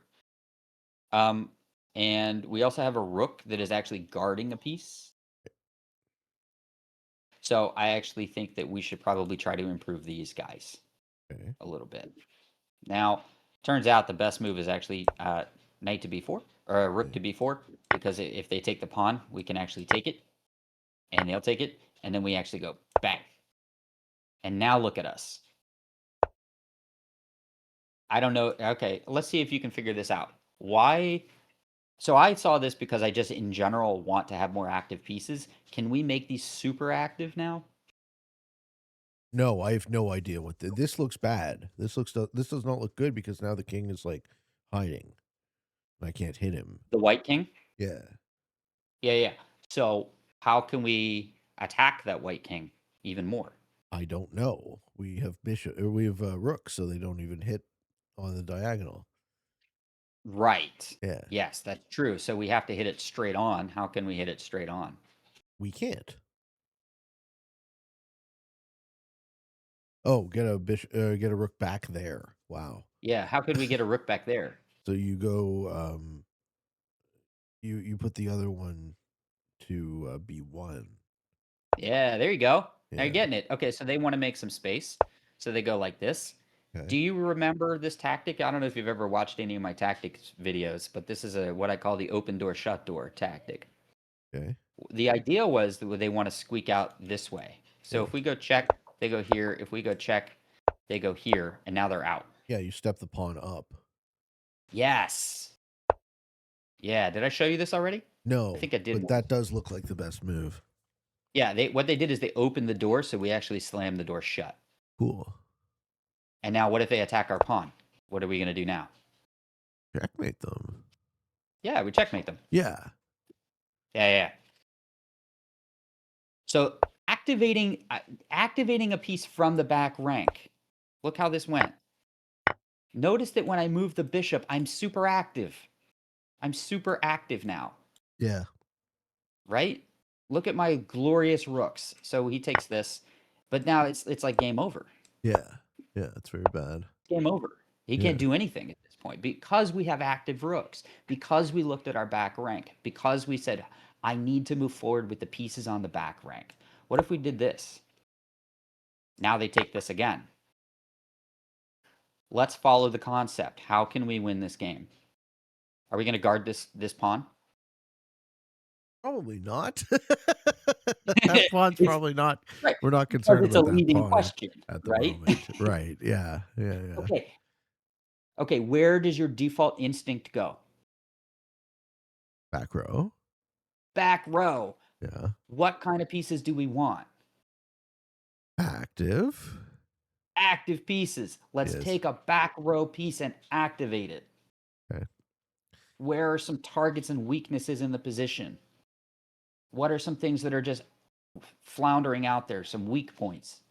Um, and we also have a rook that is actually guarding a piece. So I actually think that we should probably try to improve these guys okay. a little bit. Now, turns out the best move is actually knight to b4 or rook Yeah. to b4 because if they take the pawn, we can actually take it and they'll take it and then we actually go bang. And now look at us. I don't know. Okay, let's see if you can figure this out. Why? So I saw this because I just in general want to have more active pieces. Can we make these super active now? No, I have no idea what this looks bad. This does not look good because now the king is like hiding. And I can't hit him. The white king? Yeah, Yeah, yeah. So how can we attack that white king even more? I don't know. We have bishop or we have rook, so they don't even hit on the diagonal. Right. Yeah, Yes, that's true. So we have to hit it straight on. How can we hit it straight on? we can't. Oh, get a bishop, get a rook back there. Wow. Yeah, how could we get a rook back there? So you go, you put the other one to B1. Yeah, there you go. Now you're Yeah. getting it. Okay, so they want to make some space. So they go like this. Okay. Do you remember this tactic? I don't know if you've ever watched any of my tactics videos, but this is a what I call the open door shut door tactic. Okay. The idea was that they want to squeak out this way. So Yeah. if we go check, they go here. If we go check, they go here, and now they're out. Yeah. You step the pawn up. Yes. Yeah. Did I show you this already? I No, think I did but once. that does look like the best move. Yeah. They what they did is they opened the door, so we actually slammed the door shut. Cool. And now, what if they attack our pawn? What are we gonna do now? Checkmate them. Yeah, we checkmate them. Yeah. Yeah, yeah. Yeah. So activating a piece from the back rank. Look how this went. Notice that when I move the bishop, I'm super active. I'm super active now, Yeah. right? Look at my glorious rooks. So he takes this, but now it's like game over. Yeah. Yeah. It's very bad. Game over. He can't Yeah. do anything at this point because we have active rooks, because we looked at our back rank, because we said, I need to move forward with the pieces on the back rank. What if we did this? Now they take this again. Let's follow the concept. How can we win this game? Are we going to guard this pawn? Probably not. That pawn's It's probably not. right We're not because concerned it's a about that leading pawn question, at the right? moment. Right. Yeah. Yeah. Yeah. Okay. Okay, where does your default instinct go? Back row. Back row. Yeah. What kind of pieces do we want? Active. Active pieces. Let's Yes. take a back row piece and activate it. Okay. Where are some targets and weaknesses in the position? What are some things that are just floundering out there, some weak points?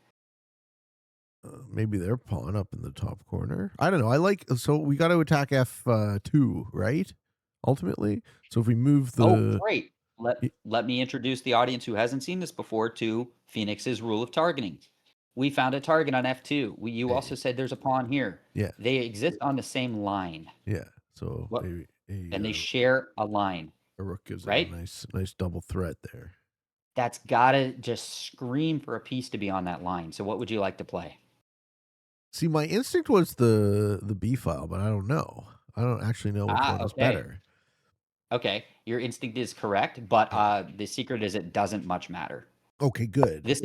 Maybe their pawn up in the top corner. I don't know. I like so we got to attack F2, right? Ultimately. So if we move Oh, the great. Let me introduce the audience who hasn't seen this before to Phoenix's rule of targeting. We found a target on F2. You also a said there's a pawn here. yeah, They exist on the same line. yeah. So What? maybe And they share a line, a rook gives it a right? nice double threat there. That's gotta just scream for a piece to be on that line. So what would you like to play? See, my instinct was the B file, but I don't know. I don't actually know which Ah, one is okay. better. Okay. Your instinct is correct, but Okay. the secret is it doesn't much matter. Okay, good. This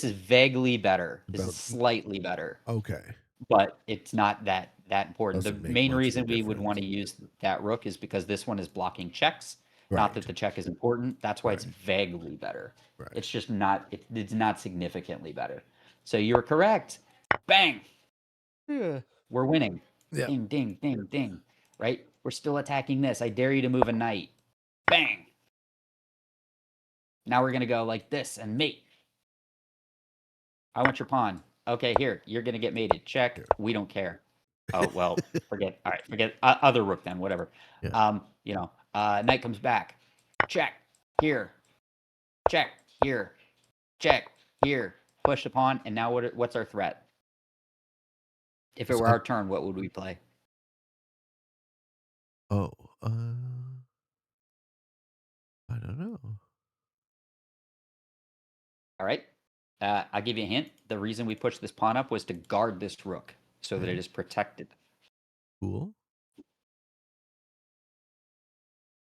is vaguely better. This is About slightly better, okay. but it's not that important. The Doesn't make main much of a reason we would want difference. to use that rook is because this one is blocking checks. Not that Right. the check is important. That's why it's Right. vaguely better. Right. It's just not. It's not significantly better. So you're correct. Bang. Yeah. We're winning. Yeah. Ding, ding, ding, ding. Right? We're still attacking this. I dare you to move a knight. Bang. Now we're gonna go like this and mate. I want your pawn. Okay, here. You're gonna get mated. Check. Here. We don't care. Oh well. Forget. All right. Forget other rook then. Whatever. Yeah. Knight comes back. Check. Here. Check. Here. Check. Here. Push the pawn. And now what's our threat? If it were So, our turn, what would we play? oh, I don't know. All right. I'll give you a hint. The reason we pushed this pawn up was to guard this rook so that it Okay. is protected. Cool.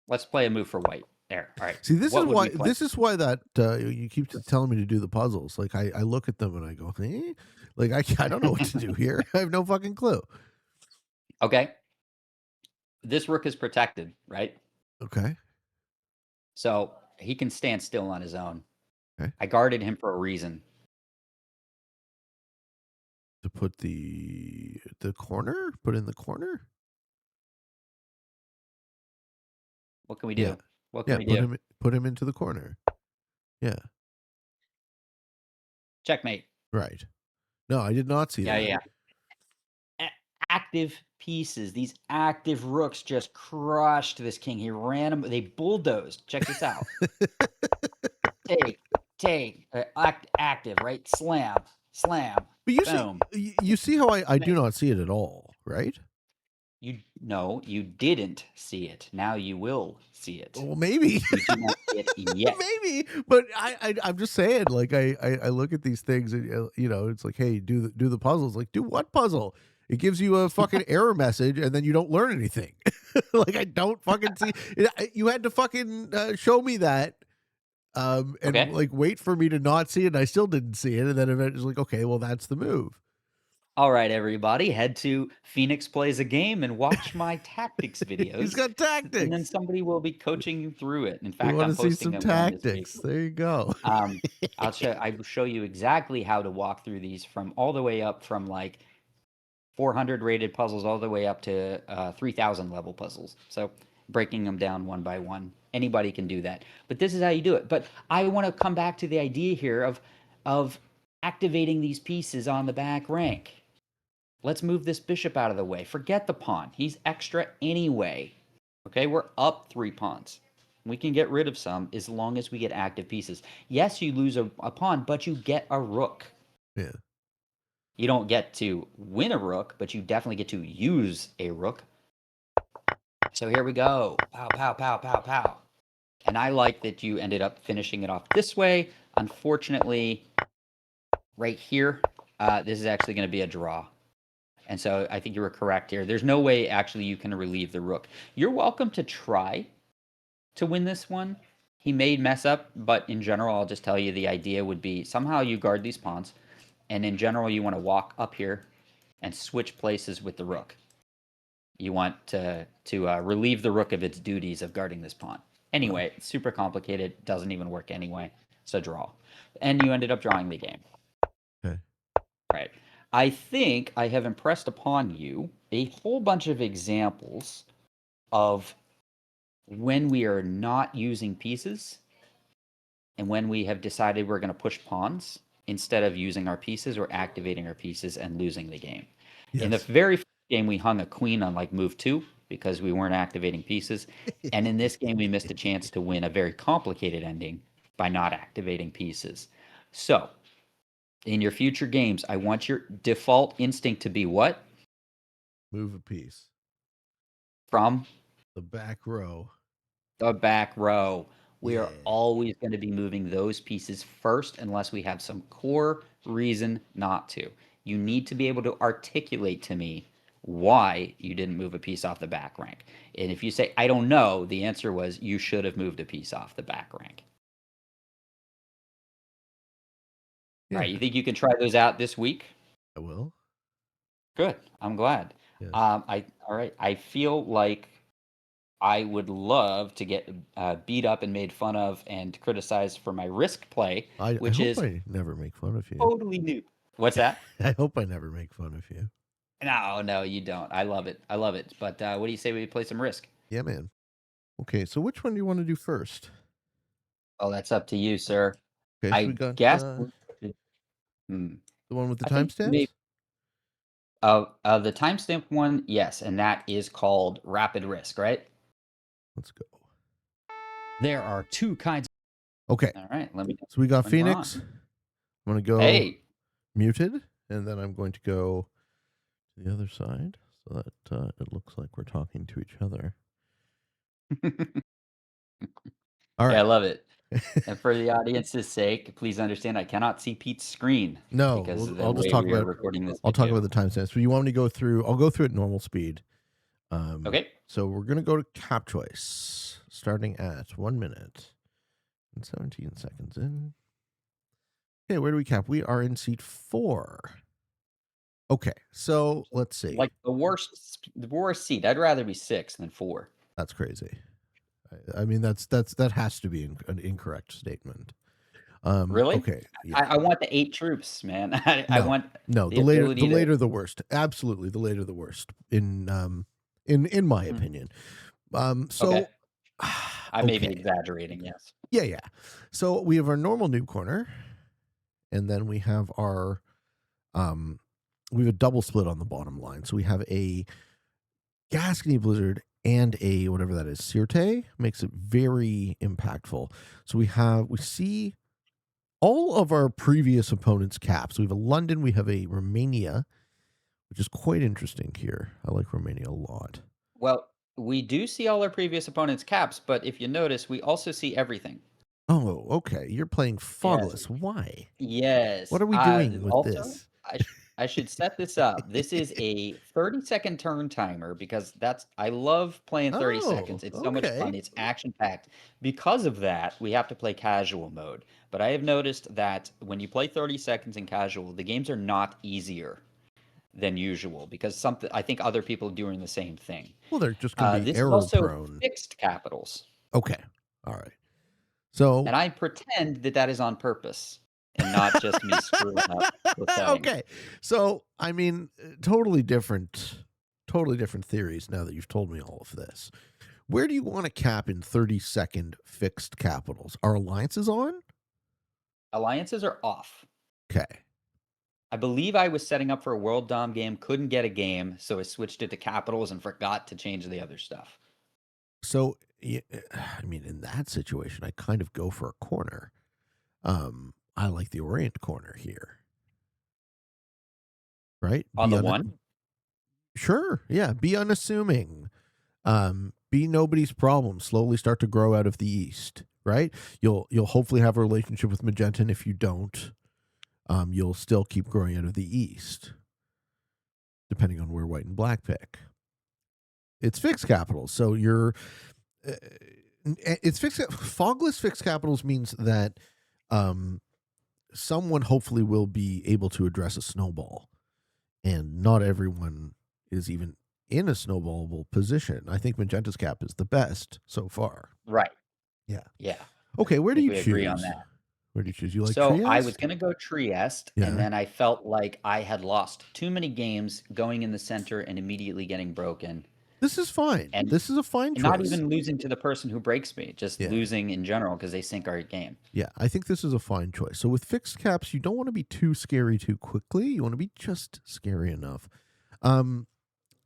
Let's play a move for white. There. All right. See, What would we play? this is why that you keep telling me to do the puzzles. Like I look at them and I go, eh? Like I don't know what to do here. I have no fucking clue. Okay. This rook is protected, right? Okay. So he can stand still on his own. Okay. I guarded him for a reason. To put corner, put in the corner. What can we Yeah. do? What can Yeah, we do? put him into the corner. Yeah. Checkmate. Right. No, I did not see Yeah, that. yeah. Active pieces. These active rooks just crushed this king. He ran him. They bulldozed. Check this out. Take, take. Active, right? Slam, slam. But you see Boom. you see how I do not see it at all, right? You no, you didn't see it. Now you will see it. Well, maybe. You do not see it yet. Maybe, but I'm just saying. Like I look at these things, and it's like, hey, do the puzzles. Like, do what puzzle? It gives you a fucking error message, and then you don't learn anything. Like I don't fucking see. You had to fucking show me that, and Okay. like wait for me to not see it. And I still didn't see it, and then eventually, like, okay, well, that's the move. All right, everybody, head to Phoenix Plays a Game and watch my tactics He's videos, got and then tactics. somebody will be coaching you through it. In We fact, want I'm to see posting some one this week. tactics. There you go. I will show you exactly how to walk through these from all the way up from like 400 rated puzzles all the way up to 3,000 level puzzles. So breaking them down one by one. Anybody can do that. But this is how you do it. But I want to come back to the idea here of activating these pieces on the back rank. Let's move this bishop out of the way. Forget the pawn. He's extra anyway. Okay, we're up 3 pawns. We can get rid of some as long as we get active pieces. Yes, you lose a pawn, but you get a rook. Yeah. You don't get to win a rook, but you definitely get to use a rook. So here we go. Pow, pow, pow, pow, pow. And I like that you ended up finishing it off this way. Unfortunately, right here, this is actually going to be a draw. And so I think you were correct here. There's no way actually you can relieve the rook. You're welcome to try to win this one. He may mess up, but in general, I'll just tell you the idea would be somehow you guard these pawns. And in general, you want to walk up here and switch places with the rook. You want to relieve the rook of its duties of guarding this pawn. Well, Anyway, it's super complicated. Doesn't even work anyway. So draw. And you ended up drawing the game. okay. Right. I think I have impressed upon you a whole bunch of examples of when we are not using pieces and when we have decided we're going to push pawns. instead of using our pieces or activating our pieces and losing the game. In the Yes. very first game, we hung a queen on like move 2 because we weren't activating pieces. And in this game, we missed a chance to win a very complicated ending by not activating pieces. So, in your future games, I want your default instinct to be what? Move a piece. From The back row. the back row. We are Yeah. always going to be moving those pieces first unless we have some core reason not to. You need to be able to articulate to me why you didn't move a piece off the back rank. And if you say, I don't know, the answer was you should have moved a piece off the back rank. All Yeah. right, you think you can try those out this week? I will. Good. I'm glad. Yes. All right. I feel like I would love to get beat up and made fun of and criticized for my risk play, I which hope is I never make fun of you. totally new. What's that? I hope I never make fun of you. No, no, you don't. I love it. I love it. But what do you say we play some Risk? Yeah, man. Okay, so which one do you want to do first? Oh, that's up to you, sir. Okay, so we I got guess. Hmm, the one with the I think maybe timestamps. the timestamp one, yes, and that is called Rapid Risk, right? Let's go. There are two kinds. Okay, All right, let me know so we got when we're Phoenix. on. I'm going to go Hey. muted, and then I'm going to go to the other side so that it looks like we're talking to each other. All Yeah, I right. love it. And for the audience's sake, please understand I cannot see Pete's screen No, because of the I'll just way talk we are about. recording this I'll talk video. about the timestamps. But you want me to go through? I'll go through at normal speed. Okay. So we're gonna go to cap choice, starting at 1 minute and 17 seconds in. Okay, where do we cap? We are in seat 4. Okay, so let's see. Like the worst seat. I'd rather be 6 than 4. That's crazy. I mean, that has to be an incorrect statement. Really? Okay, yeah. I want the 8 troops, man. I No, want no. the The ability to. later the worst. Absolutely, the later the worst. In my Hmm, opinion. okay. So I may be okay, exaggerating, yes. yeah. So we have our normal noob corner, and then we have our um, we have a double split on the bottom line. So we have a Gascony Blizzard and a whatever that is, Sirte, makes it very impactful. So we see all of our previous opponents' caps. We have a London, we have a Romania, which is quite interesting here. I like Romania a lot. Well, we do see all our previous opponents' caps, but if you notice, we also see everything. Oh, okay. You're playing Yes. Fogless. Why? What Yes. are we doing with Also, this? I should set this up. This is a 30-second turn timer because I love playing 30 Oh, seconds. It's so much fun. okay. It's action-packed. Because of that, we have to play casual mode. But I have noticed that when you play 30 seconds in casual, the games are not easier than usual because something I think other people are doing the same thing. Well, they're just going to be This is error also prone. fixed capitals, Okay. All right. So and I pretend that that is on purpose and not just me screwing up the setting. okay. So, I mean, totally different theories now that you've told me all of this. Where do you want to cap in 30-second fixed capitals? Are alliances on? Alliances are off. Okay. I believe I was setting up for a World Dom game, couldn't get a game, so I switched it to capitals and forgot to change the other stuff. So, I mean, in that situation, I kind of go for a corner. I like the Orient corner here. Right? On the one? Sure. Yeah. Be unassuming. Be nobody's problem. Slowly start to grow out of the East. Right? You'll hopefully have a relationship with Magenta, and if you don't, you'll still keep growing out of the East, depending on where White and Black pick. It's fixed capitals, so you're. It's fixed. Fogless fixed capitals means that someone hopefully will be able to address a snowball, and not everyone is even in a snowballable position. I think Magenta's cap is the best so far. Right. Yeah. Yeah. Okay, I where do think you we agree on choose? that. Where do you choose? You like So I was Trieste? going to go Trieste, and Yeah. then I felt like I had lost too many games going in the center and immediately getting broken. This is fine. and This is a fine and not choice. even losing to the person who breaks me, just Yeah. losing in general because they sink our game. Yeah, I think this is a fine choice. So with fixed caps, you don't want to be too scary too quickly. You want to be just scary enough. Um,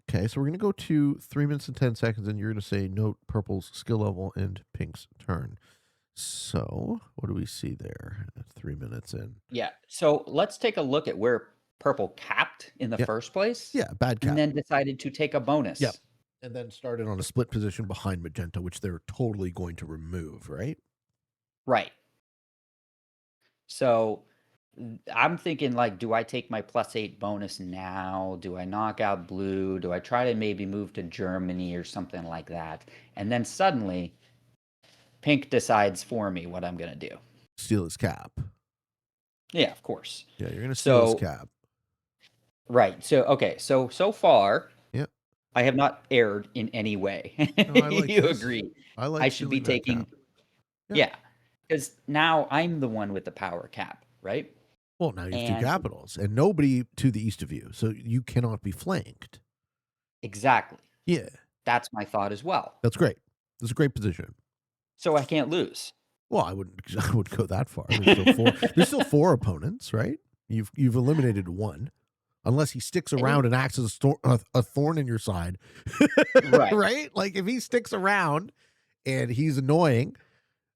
okay, so we're going to go to 3 minutes and 10 seconds, and you're going to say note purple's skill level and pink's turn. So what do we see there at 3 minutes in? Yeah. So let's take a look at where purple capped in the Yeah. first place Yeah, bad cap. and then decided to take a bonus. Yep. And then started on a split position behind magenta, which they're totally going to remove, right? Right. So I'm thinking like, do I take my +8 bonus now? Do I knock out blue? Do I try to maybe move to Germany or something like that? And then suddenly pink decides for me what I'm going to do. Steal his cap. Yeah, of course. Yeah, you're going to steal his So, cap. right. So, okay. So far, Yeah. I have not erred in any way. No, I like You this. agree. I like I should be stealing that taking, cap. Yeah. yeah, because now I'm the one with the power cap, right? Well, now you have two And capitals and nobody to the east of you, so you cannot be flanked. exactly. Yeah, That's my thought as well. that's great. That's a great position. So I can't lose. Well, I wouldn't. I wouldn't go that far. There's still four. There's still four opponents, right? You've eliminated one, unless he sticks around and acts as a thorn in your side, Right. right? Like if he sticks around and he's annoying,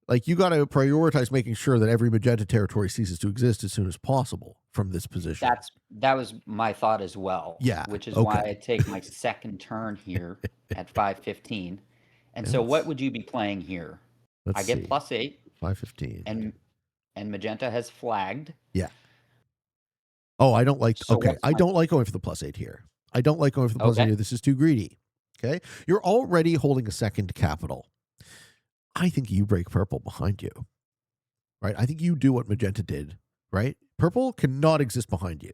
like you got to prioritize making sure that every magenta territory ceases to exist as soon as possible from this position. That was my thought as well. Yeah, Which is why okay. I take my second turn here at 515. And Yeah, so what would you be playing here? let's I get see. +8 515. and magenta has flagged. Yeah. Oh, I don't like. So Okay, what's I my don't like going for the +8 here. I don't like going for the +8 Okay. here. This is too greedy. Okay, you're already holding a second capital. I think you break purple behind you, right? I think you do what magenta did, right? Purple cannot exist behind you,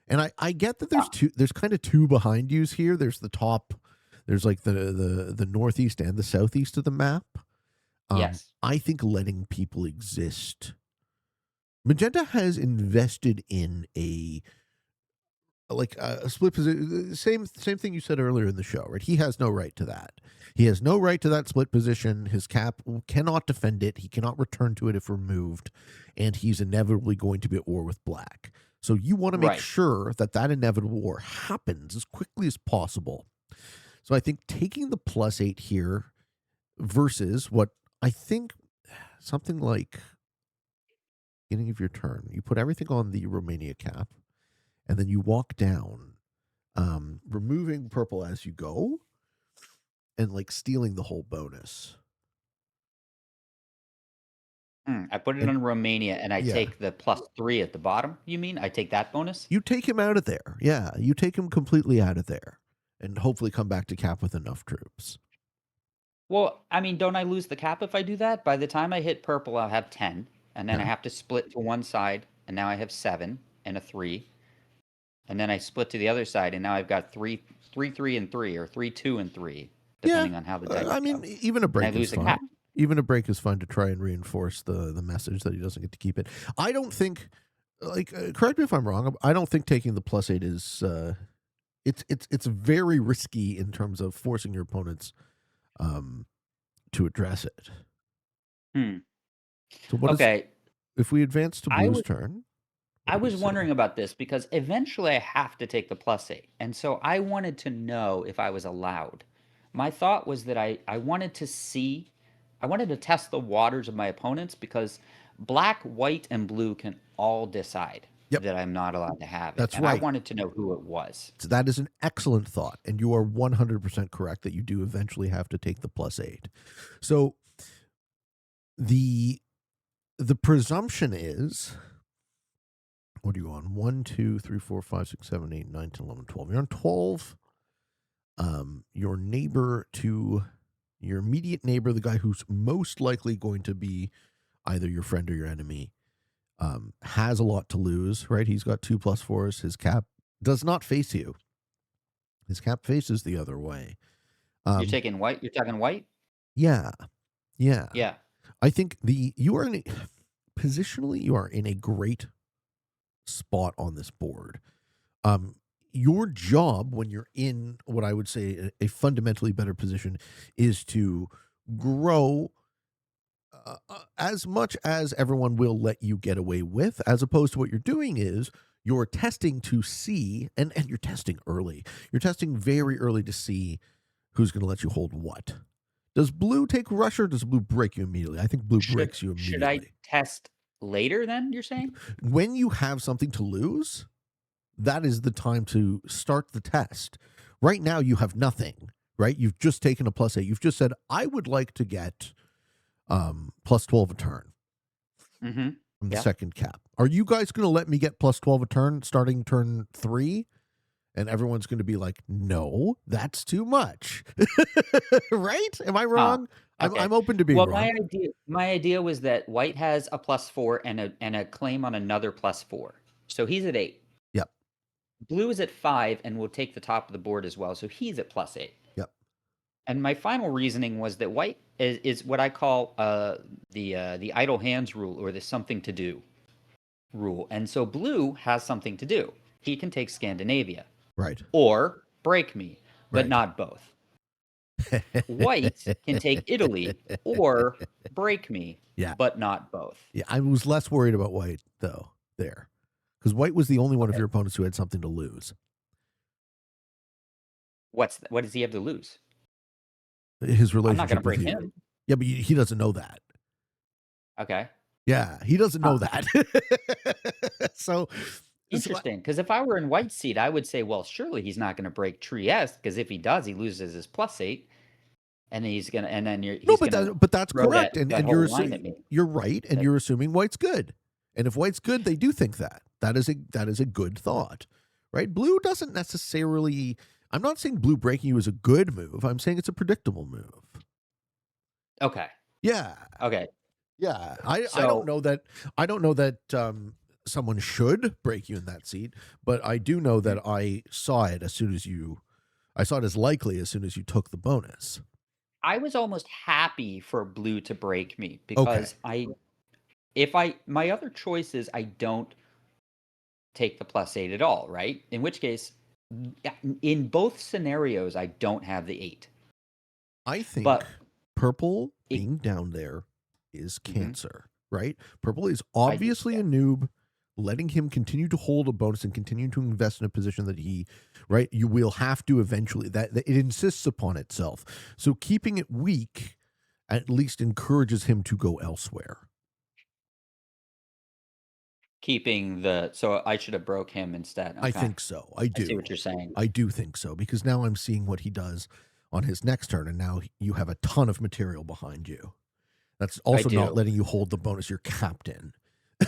and I get that there's two. There's kind of two behind yous here. There's the top. There's like the northeast and the southeast of the map. Yes. I think letting people exist. Magenta has invested in a split position. Same thing you said earlier in the show, right? He has no right to that. He has no right to that split position. His cap cannot defend it. He cannot return to it if removed, and he's inevitably going to be at war with black. So you want to make Right. sure that inevitable war happens as quickly as possible. So I think taking the +8 here versus what I think something like beginning of your turn, you put everything on the Romania cap, and then you walk down, removing purple as you go, and like stealing the whole bonus. I put it And on Romania and I yeah, take the +3 at the bottom. You mean I take that bonus? you take him out of there. Yeah, you take him completely out of there, and hopefully come back to cap with enough troops. Well, I mean, don't I lose the cap if I do that? By the time I hit purple, I'll have 10, and then I Yeah, have to split to one side, and now I have 7 and a 3, and then I split to the other side, and now I've got 3, and 3, or 3, 2, and 3, yeah. depending on how the dice I mean, go. even a And I break is lose the cap. fine. Even a break is fine to try and reinforce the message that he doesn't get to keep it. I don't think, like, correct me if I'm wrong. I don't think taking the +8 is. It's very risky in terms of forcing your opponents um, to address it. Hmm. So what is Okay. if we advance to I blue's was turn? What I do we was say? wondering about this because eventually I have to take the +8. And so I wanted to know if I was allowed. My thought was that I wanted to see, I wanted to test the waters of my opponents because black, white, and blue can all decide Yep, that I'm not allowed to have it. that's And I right. wanted to know who it was. So that is an excellent thought, and you are 100% correct that you do eventually have to take the +8. So the presumption is, what are you on? 1, 2, 3, 4, 5, 6, 7, 8, 9, 10, 11, 12. You're on 12. Your neighbor to your immediate neighbor, the guy who's most likely going to be either your friend or your enemy, has a lot to lose, right? He's got 2+4s. His cap does not face you. His cap faces the other way. You're taking white? You're talking white? Yeah, yeah. Yeah. I think you are positionally, you are in a great spot on this board. your job when you're in what I would say a fundamentally better position is to grow as much as everyone will let you get away with, as opposed to what you're doing is you're testing to see, and you're testing early. You're testing very early to see who's going to let you hold what. Does blue take rush or does blue break you immediately? I think blue breaks you Should I immediately. test later then, you're saying? When you have something to lose, that is the time to start the test. Right now, you have nothing, right? You've just taken a +8. You've just said, I would like to get +12 a turn Mhm. from the Yeah. second cap. Are you guys going to let me get +12 a turn starting turn 3? And everyone's going to be like, no, that's too much. Right? Am I Huh. wrong? Okay. I'm open to being Well, wrong. my idea was that white has a +4 and a claim on another +4. So he's at 8. Yep. Blue is at 5 and will take the top of the board as well, so he's at +8. Yep. And my final reasoning was that white is what I call the idle hands rule, or the something to do rule. And so blue has something to do. He can take Scandinavia Right. or break me, but Right. not both. White can take Italy or break me, Yeah. but not both. Yeah. I was less worried about white, though, there. Because white was the only one of Okay. your opponents who had something to lose. What does he have to lose? His I'm not going to relationship with break you. him. Yeah, but he doesn't know that. Okay. Yeah, he doesn't know Huh. that. so, so Interesting. Because if I were in white seat, I would say, well, surely he's not going to break Trieste, because if he does, he loses his +8, and then no, he's gonna but that's throw correct, and that whole line at me. you're right, and That you're assuming white's good, and if white's good, they do think that that is a good thought, right? Blue doesn't necessarily. I'm not saying blue breaking you is a good move. I'm saying it's a predictable move. Okay. Yeah, Okay. yeah. So I don't know that someone should break you in that seat, but I do know mhm. that I saw it as soon as you. I saw it as likely as soon as you took the bonus. I was almost happy for blue to break me, Okay. because if I my other choice is I don't take the +8 at all, right? In which case, yeah, in both scenarios, I don't have the 8. I think But purple it being down there is mhm, cancer, right? Purple is I do, obviously yeah. a noob. Letting him continue to hold a bonus and continue to invest in a position that right, you will have to eventually, that it insists upon itself. So keeping it weak at least encourages him to go elsewhere. So I should have broke him instead, I okay. think so. I I see do. what you're saying. I do think so because now I'm seeing what he does on his next turn, and now you have a ton of material behind you. That's I also not do. letting you hold the bonus you're captain.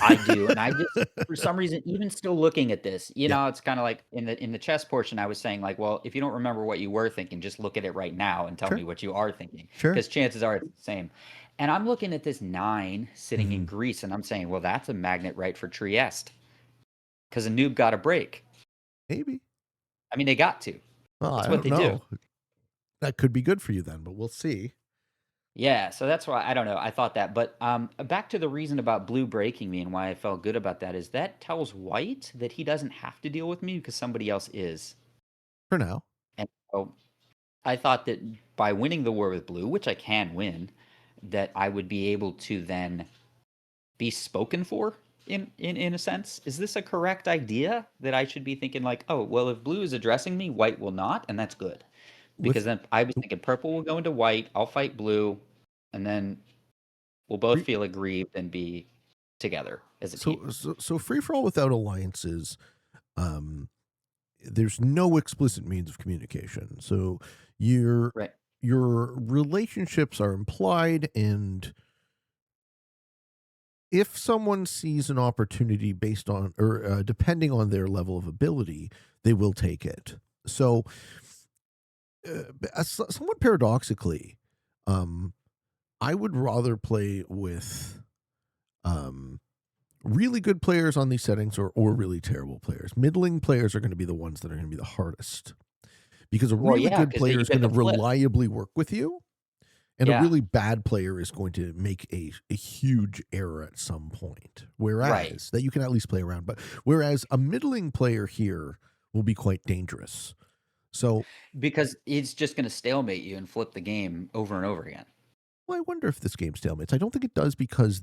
I do, and I just for some reason, even still looking at this, Yep. it's kinda like in the chess portion, I was saying like, "Well, if you don't remember what you were thinking, just look at it right now and tell Sure. me what you are thinking, Sure. because chances are it's the same." And I'm looking at this 9 sitting in Mhm. Greece, and I'm saying, "Well, that's a magnet right for Trieste, because a noob got a break." Maybe. I mean, they got to. Well, That's I what don't they do. know. That could be good for you then, but we'll see. Yeah, so that's why I don't know, I thought that, but, back to the reason about blue breaking me and why I felt good about that is that tells white that he doesn't have to deal with me because somebody else is. For now. And so I thought that by winning the war with blue, which I can win, that I would be able to then be spoken for in a sense. Is this a correct idea that I should be thinking like, oh, well, if blue is addressing me, white will not, and that's good. Because With then I was thinking purple will go into white, I'll fight blue, and then we'll both feel aggrieved and be together as a team. so free for all without alliances, um, there's no explicit means of communication. So your Right. your relationships are implied, and if someone sees an opportunity based on or depending on their level of ability, they will take it. So, somewhat paradoxically, um, I would rather play with um, really good players on these settings or really terrible players. Middling players are going to be the ones that are going to be the hardest because a Well, really yeah, good because player you is going get to the flip. reliably work with you, and a Yeah. really bad player is going to make a huge error at some point. Right. Whereas that you can at least play around, but whereas a middling player here will be quite dangerous. So, Because it's just gonna stalemate you and flip the game over and over again. well, I wonder if this game stalemates. I don't think it does because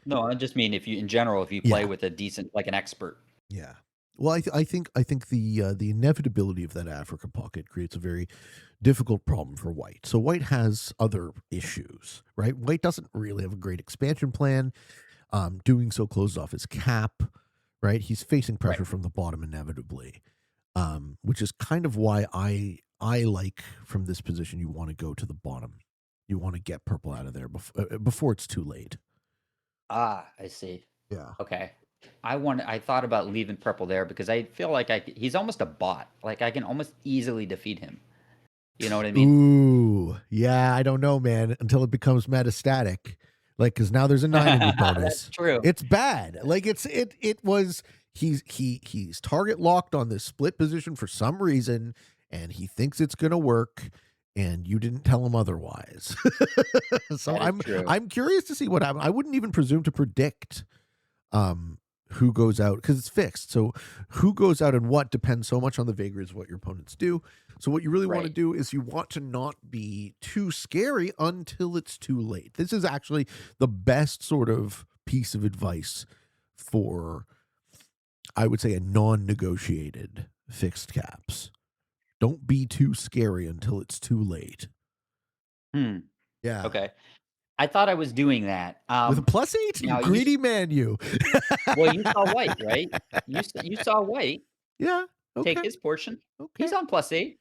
No, I just mean if you in general, if you play yeah, with a decent like an expert. yeah. Well, I think the inevitability of that Africa pocket creates a very difficult problem for White. So White has other issues, right? White doesn't really have a great expansion plan. Doing so closes off his cap, right? He's facing Right. pressure from the bottom inevitably, which is kind of why I like from this position you want to go to the bottom. You want to get purple out of there before it's too late. Ah, I see. Yeah. Okay. I thought about leaving purple there because I feel like he's almost a bot. Like I can almost easily defeat him. You know what I mean? Ooh, yeah. I don't know, man. Until it becomes metastatic, like because now there's a 9 in your That's bonus. true. It's bad. Like it was. He's target locked on this split position for some reason, and he thinks it's gonna work. And you didn't tell him otherwise. So That is true. I'm curious to see what happens. I wouldn't even presume to predict um, who goes out because it's fixed. So who goes out and what depends so much on the vagaries of what your opponents do. So what you really want to Right. do is you want to not be too scary until it's too late. This is actually the best sort of piece of advice for, I would say, a non-negotiated fixed caps. Don't be too scary until it's too late. Hmm. Yeah. Okay. I thought I was doing that. With a +8, you Now you greedy man, you. well, you saw White, right? You saw White Yeah. take Okay. his portion. He's Okay. on +8.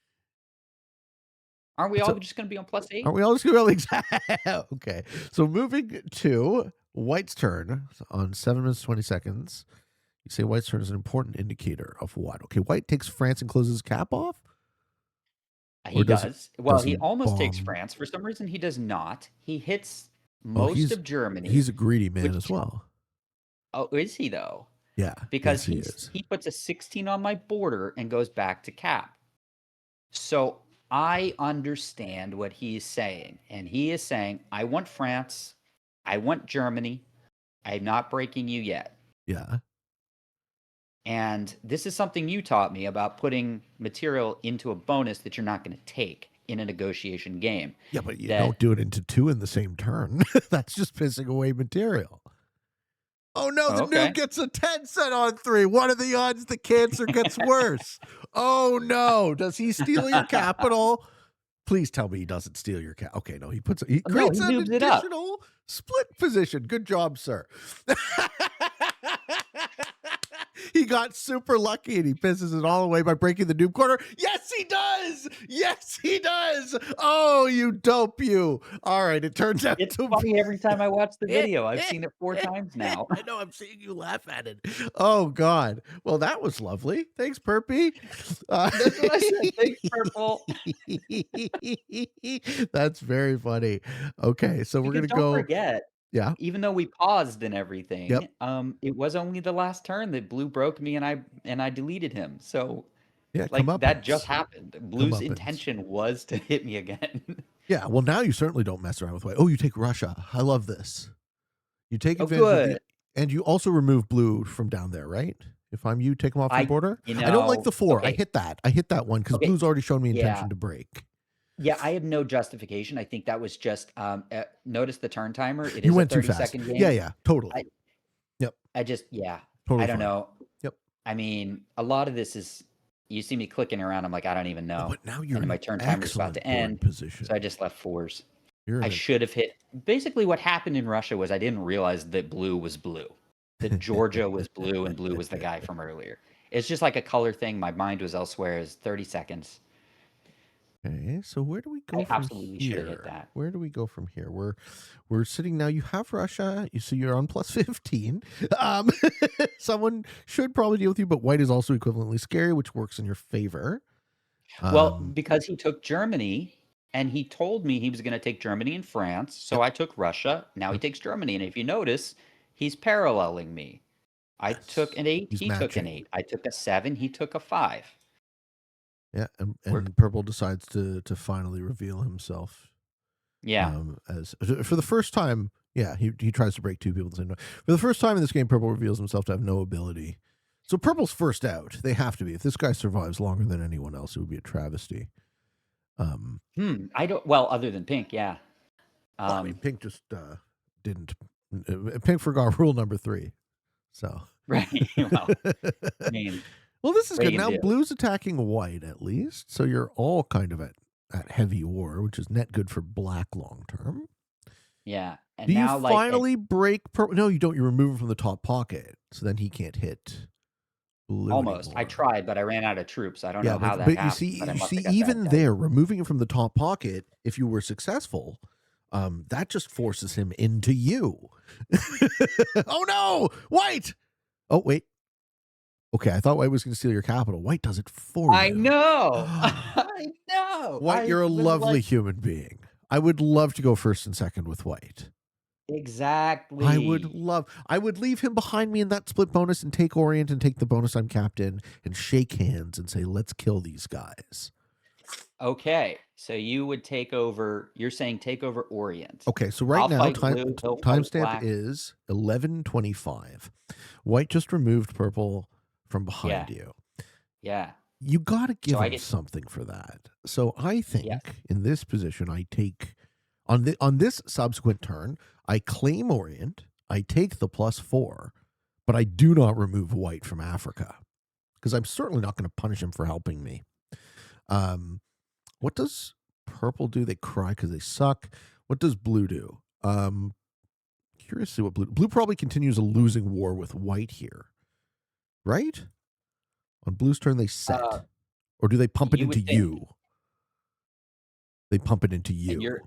Aren't we It's all a, just gonna be on +8? aren't we all just going to okay. So moving to White's turn on 7 minutes 20 seconds. You say White's turn is an important indicator of what? Okay, White takes France and closes his cap off, He or does. Well, does he he almost takes bomb? France. For some reason, he does not. He hits Oh, most of he's Germany, a greedy man as which well. oh, is he though? Yeah. Because Yes, he is. he puts a 16 on my border and goes back to cap. So I understand what he's saying, and he is saying, "I want France, I want Germany. I'm not breaking you yet." Yeah. And this is something you taught me about putting material into a bonus that you're not going to take in a negotiation game. Yeah, but you don't That do it into two in the same turn. That's just pissing away material. Oh no, the noob okay. gets a 10 set on 3. What are the odds the cancer gets worse? Oh no, does he steal your capital? Please tell me he doesn't steal your cap. Okay, no, he No, creates he an moves it up. additional split position. Good job, sir. He got super lucky and he pisses it all away by breaking the noob corner. Yes, he does. Yes, he does. Oh, you dope, you. All right, it turns out It's to funny every time I watch the be. video. I've seen it 4 times now. I know. I'm seeing you laugh at it. Oh God. Well, that was lovely. Thanks, Perpy. That's what I said. Thanks, purple. That's very funny. Okay, so we're Because gonna don't go. forget, Yeah. even though we paused and Yep. everything, it was only the last turn that blue broke me and I deleted him. So Yeah. like that just Comeuppance. happened. Blue's Comeuppance. intention was to hit me again. Yeah. Well, now you certainly don't mess around with white. Oh, you take Russia. I love this. You take Oh, advantage of the, good. and you also remove blue from down there, right? If I'm you, take them off your I border. I don't like the 4. I okay, hit that. I hit that one because okay, blue's already shown me yeah. intention to break. Yeah, I have no justification. I think that was just, notice the turn timer. It You is a went too fast. 30-second Yeah, game. yeah, totally. I Yep, I just yeah, I totally don't fine. know. Yep. I mean, a lot of this is you see me clicking around, I'm like, "I don't even Oh, know." but now you're And in then my an turn timer's about to excellent board end, so I position. just left 4s. You're I in an should have hit basically what happened in Russia was I didn't realize that blue was blue. That Georgia was blue and blue was the guy from earlier. It's just like a color thing. My mind was elsewhere. It's 30 seconds. Okay, so where do we go I from absolutely should have hit here? that. Where do we go from here? We're sitting now. You have Russia, so you're on +15. Um, someone should probably deal with you, but white is also equivalently scary, which works in your favor. Well, Um, because he took Germany and he told me he was going to take Germany and France, so yep, I took Russia. Now he yep, takes Germany, and if you notice, he's paralleling me. I took yes. an 8, He's he took an matching. 8. I took a 7, he took a 5. Yeah, We're and purple decides to finally reveal himself yeah. as for the first time. Yeah, he tries to break two people at the same time. For the first time in this game, purple reveals himself to have no ability So purple's first out. They have to be. If this guy survives longer than anyone else, it would be a travesty. I don't. Well, other than pink, yeah. Well, I mean, pink just didn't. Pink forgot rule number 3. So Right. Well, I mean, well, this is what are good. you Now gonna do? blue's attacking white at least, so you're all kind of at heavy war, which is net good for black long term. Yeah. And Do you now, like, finally break purple? No, you don't. You remove him from the top pocket, so then he can't hit blue almost. I anymore. tried, but I ran out of troops. I don't Yeah, know how that but you happened, see, but I you must see, have got bad even dice. there, removing him from the top pocket, if you were successful, that just forces him into you. Oh no, white! Oh wait. Okay, I thought white was going to steal your capital. White does it for I you. know. I know. White, I you're a was lovely like, human being. I would love to go first and second with white. I would exactly. leave him behind me in that split bonus and take Orient and take the bonus I'm captain and shake hands and say, let's kill these guys. Okay. So you would take over. You're saying take over Orient. Okay, so right I'll now, fight blue. He'll fight timestamp black. is 11:25. White just removed purple from Yeah. behind you. Yeah. You got to So give I him get, something for that. So I yes. think in this position, I take on this subsequent turn, I claim Orient, I take the +4, but I do not remove white from Africa because I'm certainly not going to punish him for helping me. What does purple do? They cry because they suck. What does blue do? Curious to see what blue probably continues a losing war with white here, right? On blue's turn, they Uh, set, or do they pump it you into would think, you? They pump it into and you.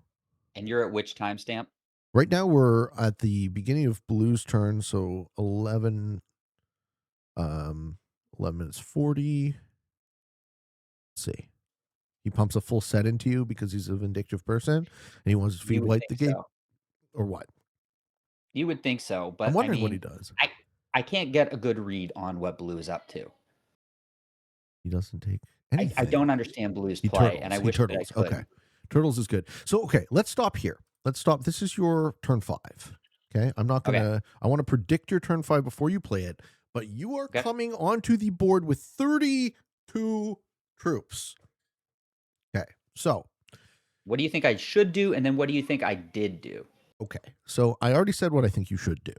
you're at which timestamp? Right now, we're at the beginning of blue's turn, so 11 minutes 40. Let's see. He pumps a full set into you because he's a vindictive person, and he wants to You feed would white the think gate, so. or what? You would think so, I'm but I wondering what he mean, does. I can't get a good read on what blue is up to. He doesn't take I don't anything. understand blue's He play, and turtles. I He wish that I turtles. could. Okay. Turtles is good. So, okay, let's stop here. Let's stop. This is your turn 5. Okay. I'm not going Okay. to, I want to predict your turn 5 before you play it, but you are Okay. coming onto the board with 32 troops. Okay. So, What do you think I should do? And then what do you think I did do? okay. So, I already said what I think you should do.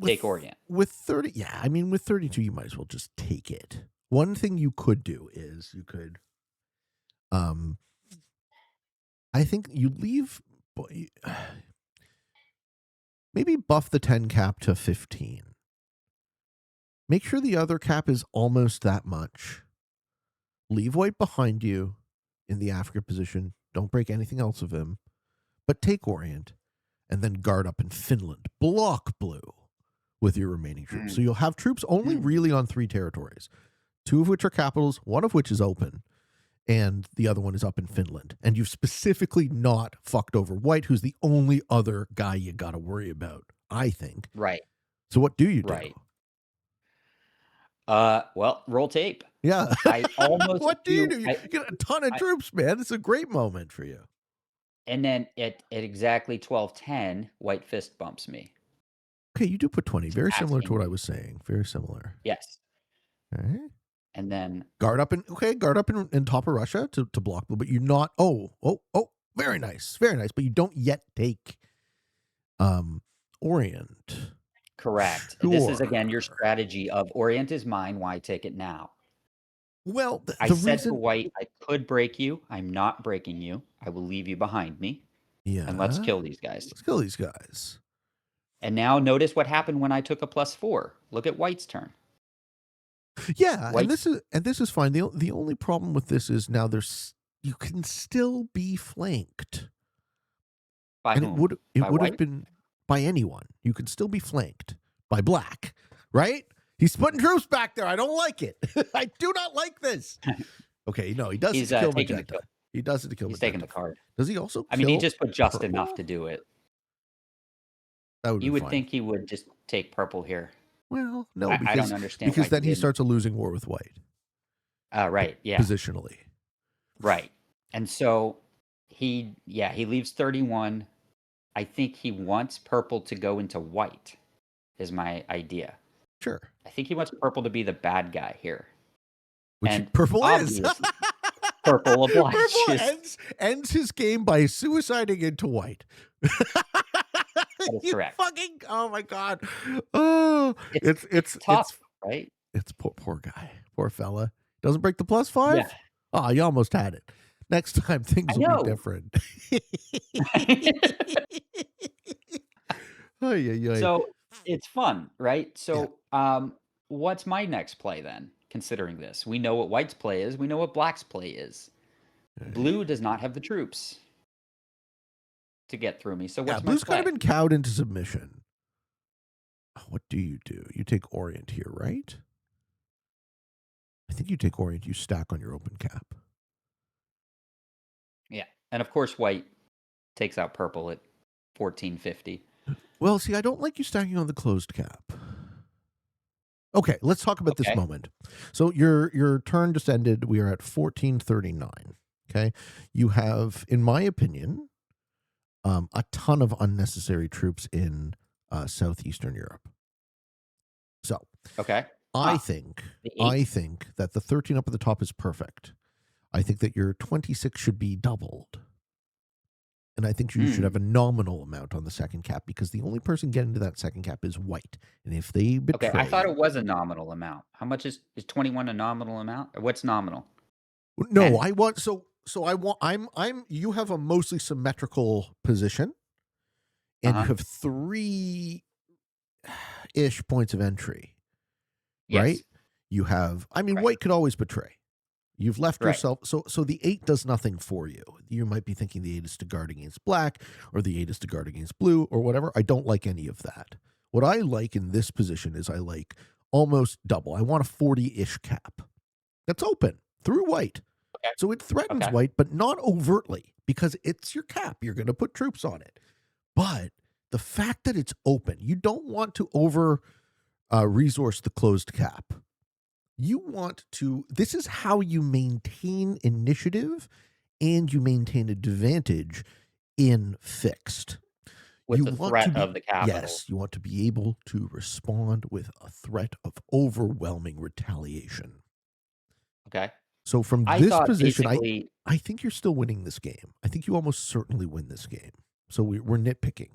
Take Orient. With 30, yeah, I mean, with 32, you might as well just take it. One thing you could do is you could, I think you leave, maybe buff the 10 cap to 15. Make sure the other cap is almost that much. Leave white behind you in the Africa position. Don't break anything else of him, but take Orient and then guard up in Finland. Block blue with your remaining troops. So you'll have troops only really on 3 territories, 2 of which are capitals, 1 of which is open, and the other one is up in Finland. And you've specifically not fucked over white, who's the only other guy you got to worry about, I think. Right. So what do you do? Right. Well, roll tape. Yeah. I almost What do you do. do? You get a ton of troops, man. It's a great moment for you. And then at exactly 12:10, white fist bumps me. Okay, you do put 20. It's Very similar to asking what I me. was saying. Very similar. Yes. All right. And then Guard up in top of Russia to block blue, but you're not. Very nice. Very nice. But you don't yet take Orient. correct. Sure. This is again your strategy of Orient is mine. Why take it now? Well, I the said to reason. white, I could break you. I'm not breaking you. I will leave you behind me. Yeah. And let's kill these guys. Let's kill these guys. And now notice what happened when I took a +4. Look at white's turn. Yeah, White, and this is fine. The only problem with this is now you can still be flanked. by And whom? it By would have white? been by anyone. You could still be flanked by black, right? He's putting troops back there. I don't like it. I do not like this. Okay, no, he does it He's to kill taking the Magenta. kill. He does it to kill He's Magenta. taking the card. Does he also I mean, he kill just put just purple? enough to do it. That would You be would fine. think he would just take purple here. Well, no, I don't understand because why then he didn't. starts a losing war with white. Right, yeah. Positionally. Right. And so he leaves 31. I think he wants purple to go into white, is my idea. Sure. I think he wants purple to be the bad guy here. Which And purple is. obviously, purple Purple obliges. ends his game by suiciding into white. That is You correct. fucking, oh my god. Oh, It's tough, right? it's poor guy, poor fella. Doesn't break the +5. Yeah. Oh, you almost had it. Next time I things will be know. different. Ay, ay, ay. So, it's fun, right? Yeah. So, what's my next play then, considering this? We know what white's play is, we know what black's play is. Blue does not have the troops to get through me, so Yeah, what's my blue's kind of play? been cowed into submission. What do? You take Orient here, right? I think you take Orient, you stack on your open cap. Yeah, and of course, white takes out purple at 1450. Well, see, I don't like you stacking on the closed cap. Okay, let's talk about this Okay, moment. So your turn descended. We are at 1439. Okay, you have, in my opinion, a ton of unnecessary troops in southeastern Europe. So okay. I Huh, think the I 8? think that the 13 up at the top is perfect. I think that your 26 should be doubled. And I think you should have Hmm, a nominal amount on the second cap because the only person getting to that second cap is white. And if they okay, I thought betray, it was a nominal amount. How much is 21 a nominal amount? Or what's nominal? no, 10? I want so I want I'm you have a mostly symmetrical position and you Uh-huh. have 3 ish points of entry, right? Yes. You have, I mean, Right, white could always betray. You've left right. yourself, so the 8 does nothing for you. You might be thinking the 8 is to guard against black or the 8 is to guard against blue or whatever. I don't like any of that. What I like in this position is I like almost double. I want a 40-ish cap that's open through white. Okay, So it threatens okay. white, but not overtly because it's your cap. You're going to put troops on it. But the fact that it's open, you don't want to over resource the closed cap. You want to, this is how you maintain initiative and you maintain advantage in fixed. With You the want to threat be, of the capital. yes, you want to be able to respond with a threat of overwhelming retaliation. Okay. So from I this thought position, basically I think you're still winning this game. I think you almost certainly win this game. So we're nitpicking.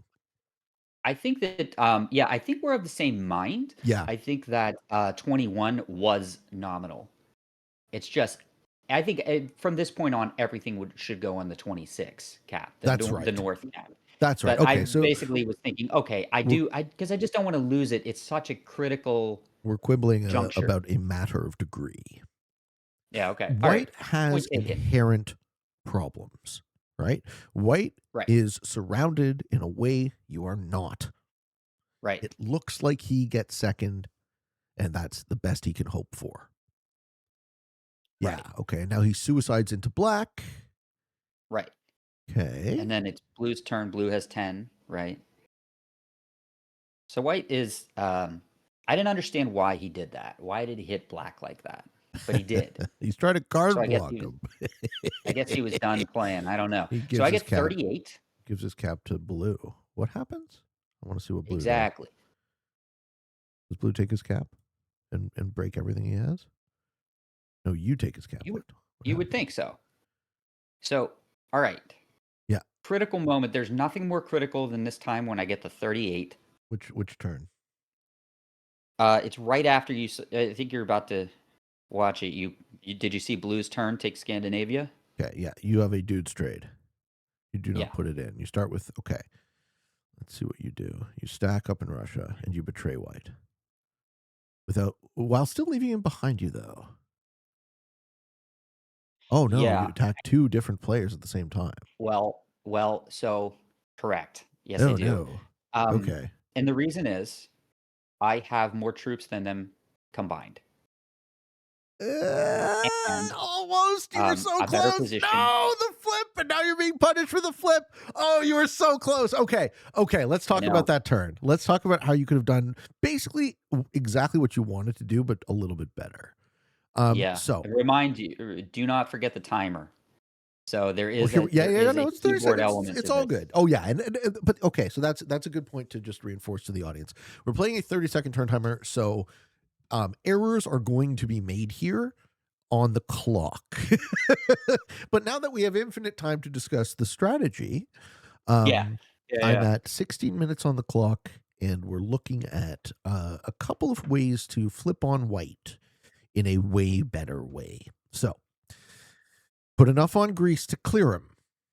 I think that, yeah, I think we're of the same mind. Yeah, I think that 21 was nominal. It's just, I think from this point on, everything should go on the 26 cap, that's the right. north cap. That's right. But I Okay, so basically was thinking, okay, we're because I just don't want to lose it. It's such a critical we're quibbling juncture. about a matter of degree. Yeah. Okay. All right. White has Point taken. inherent problems, right? White Right. is surrounded in a way you are not. Right. It looks like he gets second, and that's the best he can hope for. Yeah, Right. okay. Now he suicides into black. Right. Okay. And then it's blue's turn. Blue has 10. Right. So white is. I didn't understand why he did that. Why did he hit black like that? But he did. He's trying to So card I guess block he was. him. I guess he was done playing. I don't know. He So I gives his get cap 38. to blue. What happens? I want to see what blue does. Exactly. Does blue take his cap and break everything he has? No, you take his cap. You would. What You would happens? think so. So all right. Yeah. Critical moment. There's nothing more critical than this time when I get the 38. Which turn? It's right after you. I think you're about to watch it. You did you see Blue's turn take Scandinavia? Okay, yeah. You have a dude's trade. You do not Yeah. put it in. You start with, okay, let's see what you do. You stack up in Russia and you betray white. While still leaving him behind you, though. Oh no, you Yeah. attack 2 different players at the same time. Well. So correct. Yes, I Oh do. no. Um, Okay. and the reason is I have more troops than them combined, and Almost. You were so a better close. position. No, the flip, and now you're being punished for the flip. Oh, you were so close. Okay. Okay. Let's I talk about know. that turn. Let's talk about how you could have done basically exactly what you wanted to do, but a little bit better. Yeah. So Remind you. Do not forget the timer. So there Well, is here, a yeah, there yeah, is no, a it's 30 keyboard seconds. element It's to all this. good. Oh yeah, but okay, so that's a good point to just reinforce to the audience. We're playing a 30-second turn timer, so errors are going to be made here on the clock. But now that we have infinite time to discuss the strategy, Yeah. Yeah, I'm yeah. at 16 minutes on the clock, and we're looking at a couple of ways to flip on white in a way better way. So put enough on Greece to clear him.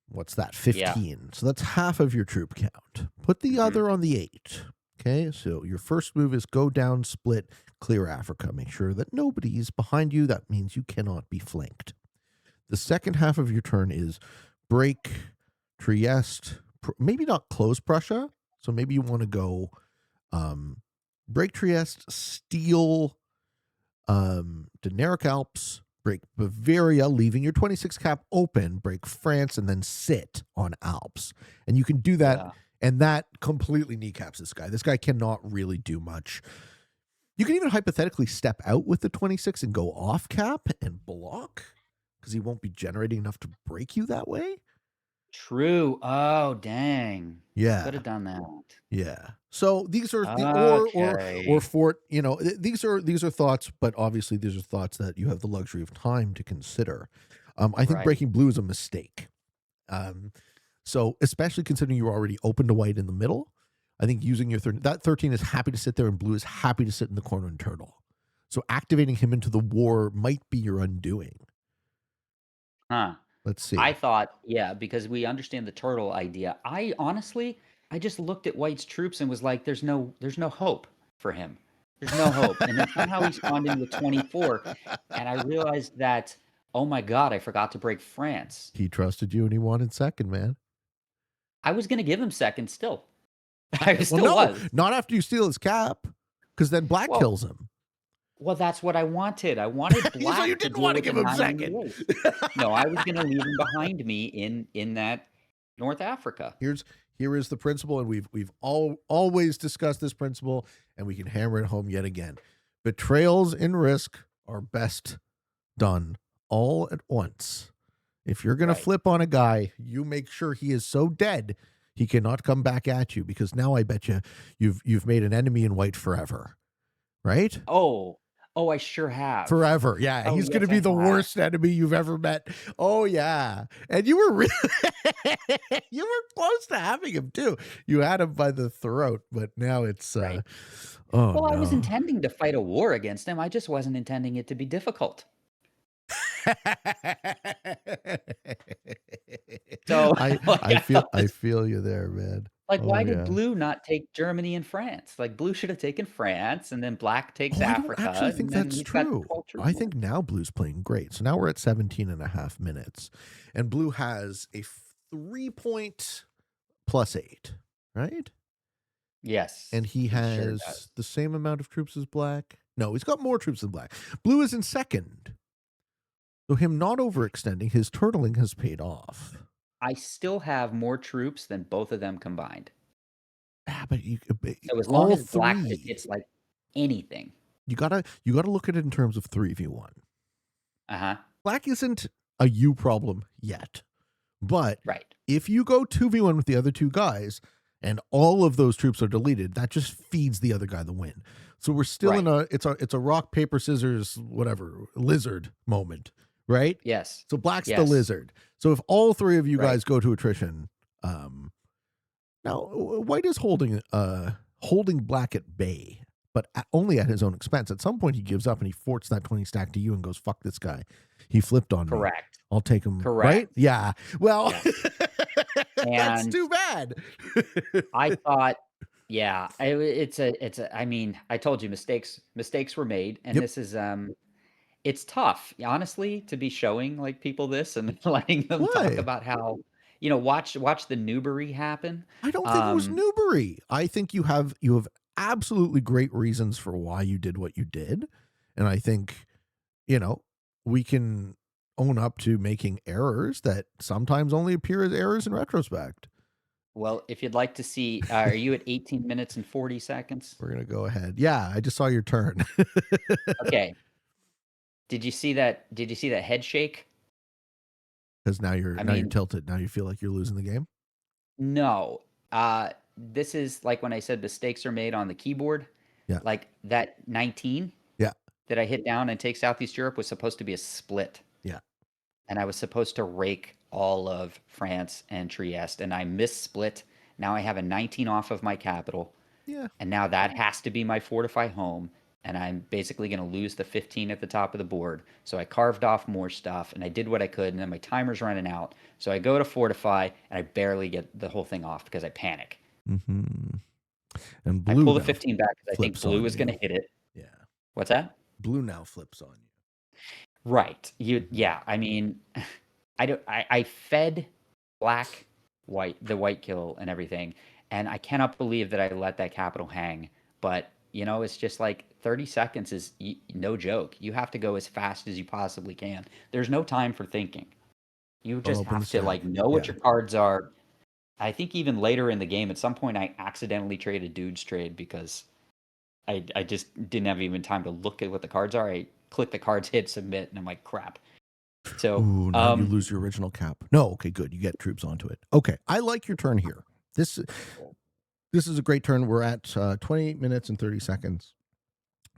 What's that? Yeah. 15. So that's half of your troop count. Put the Mhm. other on the 8. Okay, so your first move is go down, split, clear Africa. Make sure that nobody's behind you. That means you cannot be flanked. The second half of your turn is break Trieste, maybe not close Prussia. So maybe you want to go break Trieste, steal Dinaric Alps, break Bavaria, leaving your 26 cap open, break France, and then sit on Alps. And you can do that, Yeah. and that completely kneecaps this guy. This guy cannot really do much. You can even hypothetically step out with the 26 and go off cap and block because he won't be generating enough to break you that way. True. Oh, dang. Could Yeah. have done that. Yeah. So these are the or Okay. fort, these are thoughts, but obviously these are thoughts that you have the luxury of time to consider. I think Right. breaking blue is a mistake. So especially considering you're already open to white in the middle, I think using your 13, that 13 is happy to sit there and blue is happy to sit in the corner and turtle. So activating him into the war might be your undoing. Huh. Let's I see. thought, yeah, because we understand the turtle idea. I honestly, I just looked at White's troops and was like, there's no hope for him. There's no hope. And then somehow he spawned in with 24, and I realized that, oh my God, I forgot to break France. He trusted you and he wanted second, man. I was gonna give him second still. I Well, still no, was. not after you steal his cap, because then black Well, kills him. well, that's what I wanted. I wanted So you black to didn't deal want to with the give him 9 in the second. race. No, I was gonna leave him behind me in that North Africa. Here is the principle, and we've always discussed this principle, and we can hammer it home yet again. Betrayals in risk are best done all at once. If you're gonna Right. flip on a guy, you make sure he is so dead he cannot come back at you, because now I bet you've made an enemy in white forever, right? Oh. Oh, I sure have. Forever. Yeah, Oh, he's going yes, to I be the have. worst enemy you've ever met. Oh yeah. And you were really you were close to having him too. You had him by the throat, but now it's Right. oh Well, I was no. intending to fight a war against him, I just wasn't intending it to be difficult. So, like, I feel I was you there, man. like, Oh why did yeah. Blue not take Germany and France? Like, Blue should have taken France, and then Black takes Oh, I don't actually Africa, think and then that's he's got true. 12 troops I more. think now Blue's playing great. So now we're at 17 and a half minutes. And Blue has a 3 point plus 8, right? Yes, And he he sure has does. the same amount of troops as black. No, he's got more troops than black. Blue is in second. So him not overextending, his turtling has paid off. I still have more troops than both of them combined. Ah, but So as long all as Black just three. gets, like, anything. You gotta look at it in terms of 3v1. Uh-huh. Black isn't a you problem yet. But Right. if you go 2v1 with the other two guys and all of those troops are deleted, that just feeds the other guy the win. So we're still in Right. it's a rock, paper, scissors, whatever, lizard moment, right? Yes. So black's the Yes. lizard. So if all three of you Right. guys go to attrition, now white is holding black at bay, but only at his own expense. At some point he gives up and he forts that 20 stack to you and goes, fuck this guy. He flipped on me. Correct. I'll take him, right? Correct. Yeah. Well, Yes. that's And too bad. I thought, yeah, I mean, I told you mistakes were made, and Yep. this is, it's tough, honestly, to be showing, like, people this and letting them talk Why? about how, watch the Newbery happen. I don't think it was Um, Newbury. I think you have absolutely great reasons for why you did what you did. And I think, you know, we can own up to making errors that sometimes only appear as errors in retrospect. well, if you'd like to see, are you at 18 minutes and 40 seconds? We're gonna go ahead. Yeah, I just saw your turn. Okay. Did you see that head shake? Because I now you're mean, tilted. Now you feel like you're losing the game. no. This is like when I said mistakes are made on the keyboard. Yeah. Like that 19 Yeah. that I hit down and take Southeast Europe was supposed to be a split. Yeah. And I was supposed to rake all of France and Trieste, and I missplit. Now I have a 19 off of my capital, Yeah. and now that has to be my fortify home, and I'm basically going to lose the 15 at the top of the board. So I carved off more stuff, and I did what I could, and then my timer's running out. So I go to fortify, and I barely get the whole thing off because I panic. Mm-hmm. And I blue pull the now 15 back because I think flips blue on is going you. to hit it. Yeah. What's that? Blue now flips on you. Right. Mhm. Yeah, I mean, I fed black, white, the white kill and everything, and I cannot believe that I let that capital hang. But, it's just like 30 seconds is no joke. You have to go as fast as you possibly can. There's no time for thinking. You Don't just open the have to stack. like know what Yeah. your cards are. I think even later in the game, at some point, I accidentally traded dude's trade because I just didn't have even time to look at what the cards are. I click the cards, hit submit, and I'm like, crap. So, Ooh, now you lose your original cap. No, okay, good. You get troops onto it. Okay, I like your turn here. This this is a great turn. We're at 28 minutes and 30 seconds.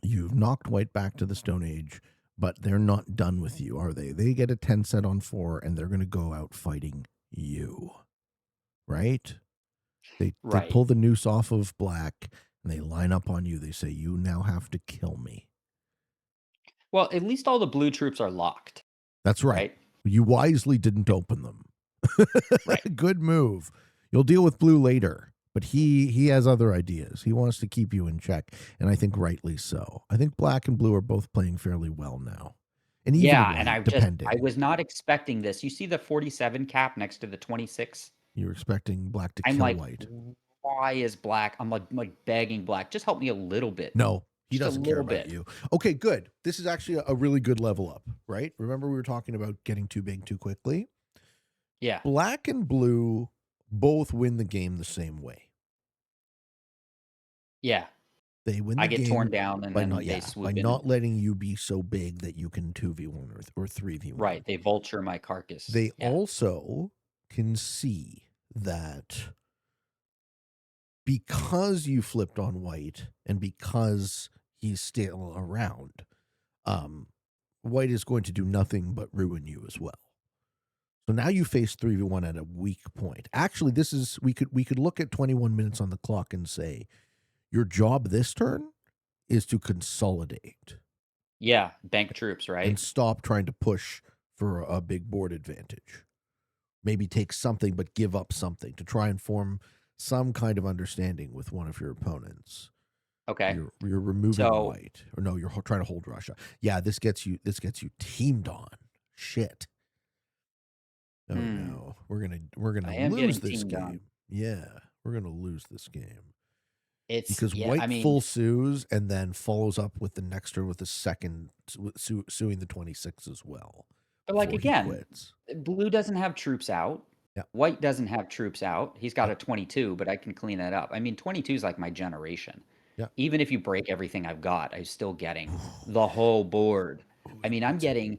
You've knocked white back to the Stone Age, but they're not done with you, are they? They get a 10 set on 4, and they're going to go out fighting you, right? They right. pull the noose off of black, and they line up on you. They say, you now have to kill me. Well, at least all the blue troops are locked, That's right. right? You wisely didn't open them. Right. Good move. You'll deal with blue later, but he has other ideas. He wants to keep you in check, and I think rightly so. I think black and blue are both playing fairly well now, and even Yeah, and white, I depending. was not expecting this. You see the 47 cap next to the 26? You're expecting black to I'm kill like, white. why is black? I'm like begging black, just help me a little bit. No, he Just a doesn't care little about bit. you. Okay, good. This is actually a really good level up, right? Remember we were talking about getting too big too quickly? Yeah. Black and blue both win the game the same way. Yeah. They win I the get torn game down and then they by swoop in and not letting you be so big that you can 2v1 or 3v1. right, they vulture my carcass. They Yeah. also can see that because you flipped on white and because he's still around, white is going to do nothing but ruin you as well. So now you face 3v1 at a weak point. Actually, this is we could look at 21 minutes on the clock and say your job this turn is to consolidate Yeah, bank troops, and right? stop trying to push for a big board advantage. Maybe take something but give up something to try and form some kind of understanding with one of your opponents. Okay. You're removing So, white, or no, you're trying to hold Russia. Yeah, this gets you teamed on. Shit. Oh hmm, no, we're gonna I am lose getting this teamed on. game. Yeah, we're gonna lose this game It's because yeah, I white mean, full sues and then follows up with the next turn with the second suing the 26 as well but like before he again, quits. blue doesn't have troops out. Yeah, White doesn't have troops out. He's got yeah, a 22, but I can clean that up. I mean, 22 is like my generation. yeah. Even if you break everything I've got, I'm still getting the whole board. Oh, I he mean, I'm gets it.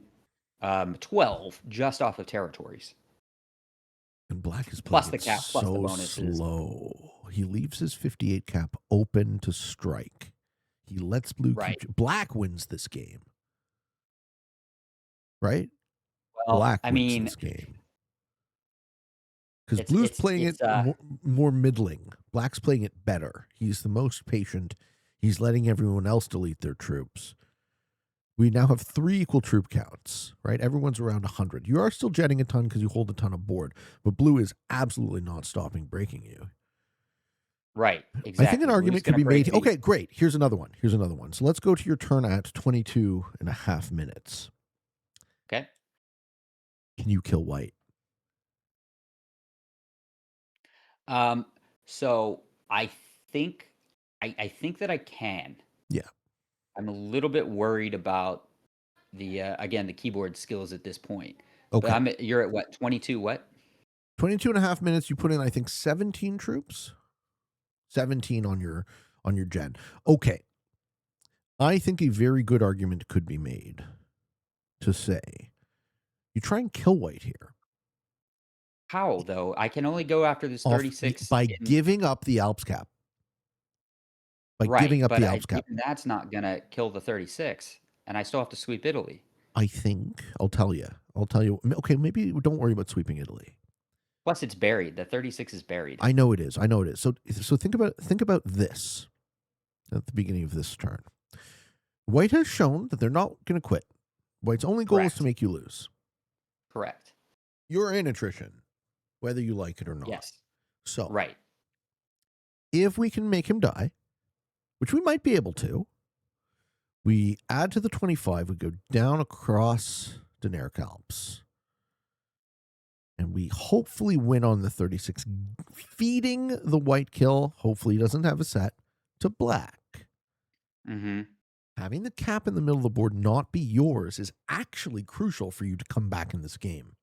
getting 12 just off of territories, And black is playing plus the it cap, plus the so bonuses. slow. He leaves his 58 cap open to strike. He lets blue keep. Right. Black wins this game, right? Well, Black I wins mean, this game because it's blue's it's playing it it's uh more middling. Black's playing it better. He's the most patient. He's letting everyone else delete their troops. We now have 3 equal troop counts, right? Everyone's around 100. You are still jetting a ton because you hold a ton of board, but blue is absolutely not stopping breaking you. right, I think an exactly. Blue's argument could gonna be break made. me. Okay, great. Here's another one. Here's another one. So let's go to your turn at 22 and a half minutes. Okay. Can you kill white? Um, so I think I think that I can. Yeah. I'm a little bit worried about the again the keyboard skills at this point. But Okay. you're at what, 22 what? 22 and a half minutes. You put in, I think, 17 troops. 17 on your gen. Okay. I think a very good argument could be made to say you try and kill white here. How, though? I can only go after this Off 36 by in giving up the Alps cap. By giving right, up but the I Alps cap. even that's not gonna kill the 36, and I still have to sweep Italy. I think I'll tell you. I'll tell you. Okay, maybe don't worry about sweeping Italy. Plus, it's buried. The 36 is buried. I know it is. I know it is. So think about this at the beginning of this turn. White has shown that they're not going to quit. White's only goal is to Correct. make you lose. Correct. You're in attrition, whether you like it or not. Yes. So Right. if we can make him die, which we might be able to, we add to the 25. We go down across Daenerys Alps. And we hopefully win on the 36, feeding the white kill. Hopefully he doesn't have a set to black. Mhm. Having the cap in the middle of the board not be yours is actually crucial for you to come back in this game.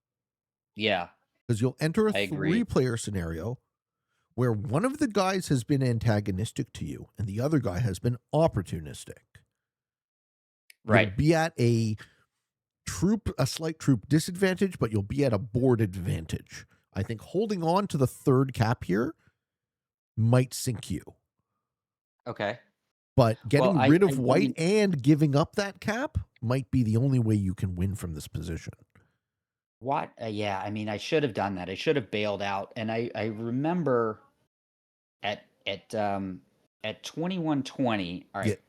Yeah, Because you'll enter a I agree. 3-player scenario where one of the guys has been antagonistic to you and the other guy has been opportunistic. You'll Right. be at a slight troop disadvantage, but you'll be at a board advantage. I think holding on to the third cap here might sink you. Okay. But Well, getting I rid I of I white mean and giving up that cap might be the only way you can win from this position. what yeah, I mean, I should have done that. I should have bailed out, and I remember at at, um, at 21:20 Yeah, alright,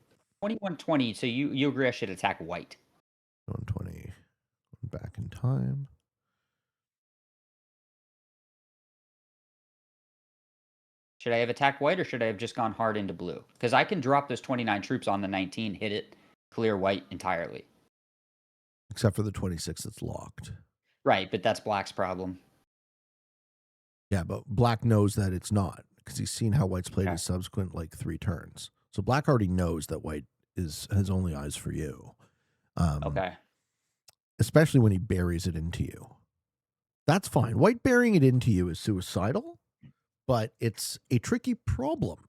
21:20, so you agree I should attack white. 120 back in time. Should I have attacked white, or should I have just gone hard into blue? Because I can drop those 29 troops on the 19, hit it, clear white entirely. Except for the 26 that's locked. Right, but that's black's problem. Yeah, but black knows that it's not because he's seen how white's played Okay. his subsequent 3 turns. So black already knows that white has only eyes for you. Okay. Especially when he buries it into you. That's fine. White burying it into you is suicidal, but it's a tricky problem.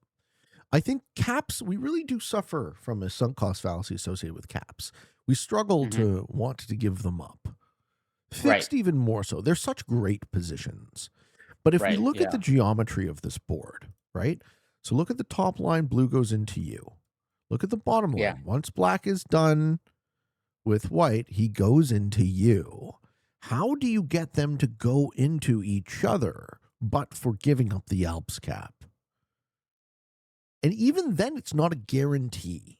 I think caps, we really do suffer from a sunk cost fallacy associated with caps. We struggle Mhm. to want to give them up. Right. Fixed even more so. They're such great positions. But if we Right, look at the yeah. geometry of this board, right? So look at the top line, blue goes into you. Look at the bottom Yeah. line. Once black is done with white, he goes into you. How do you get them to go into each other but for giving up the Alps cap? And even then, it's not a guarantee.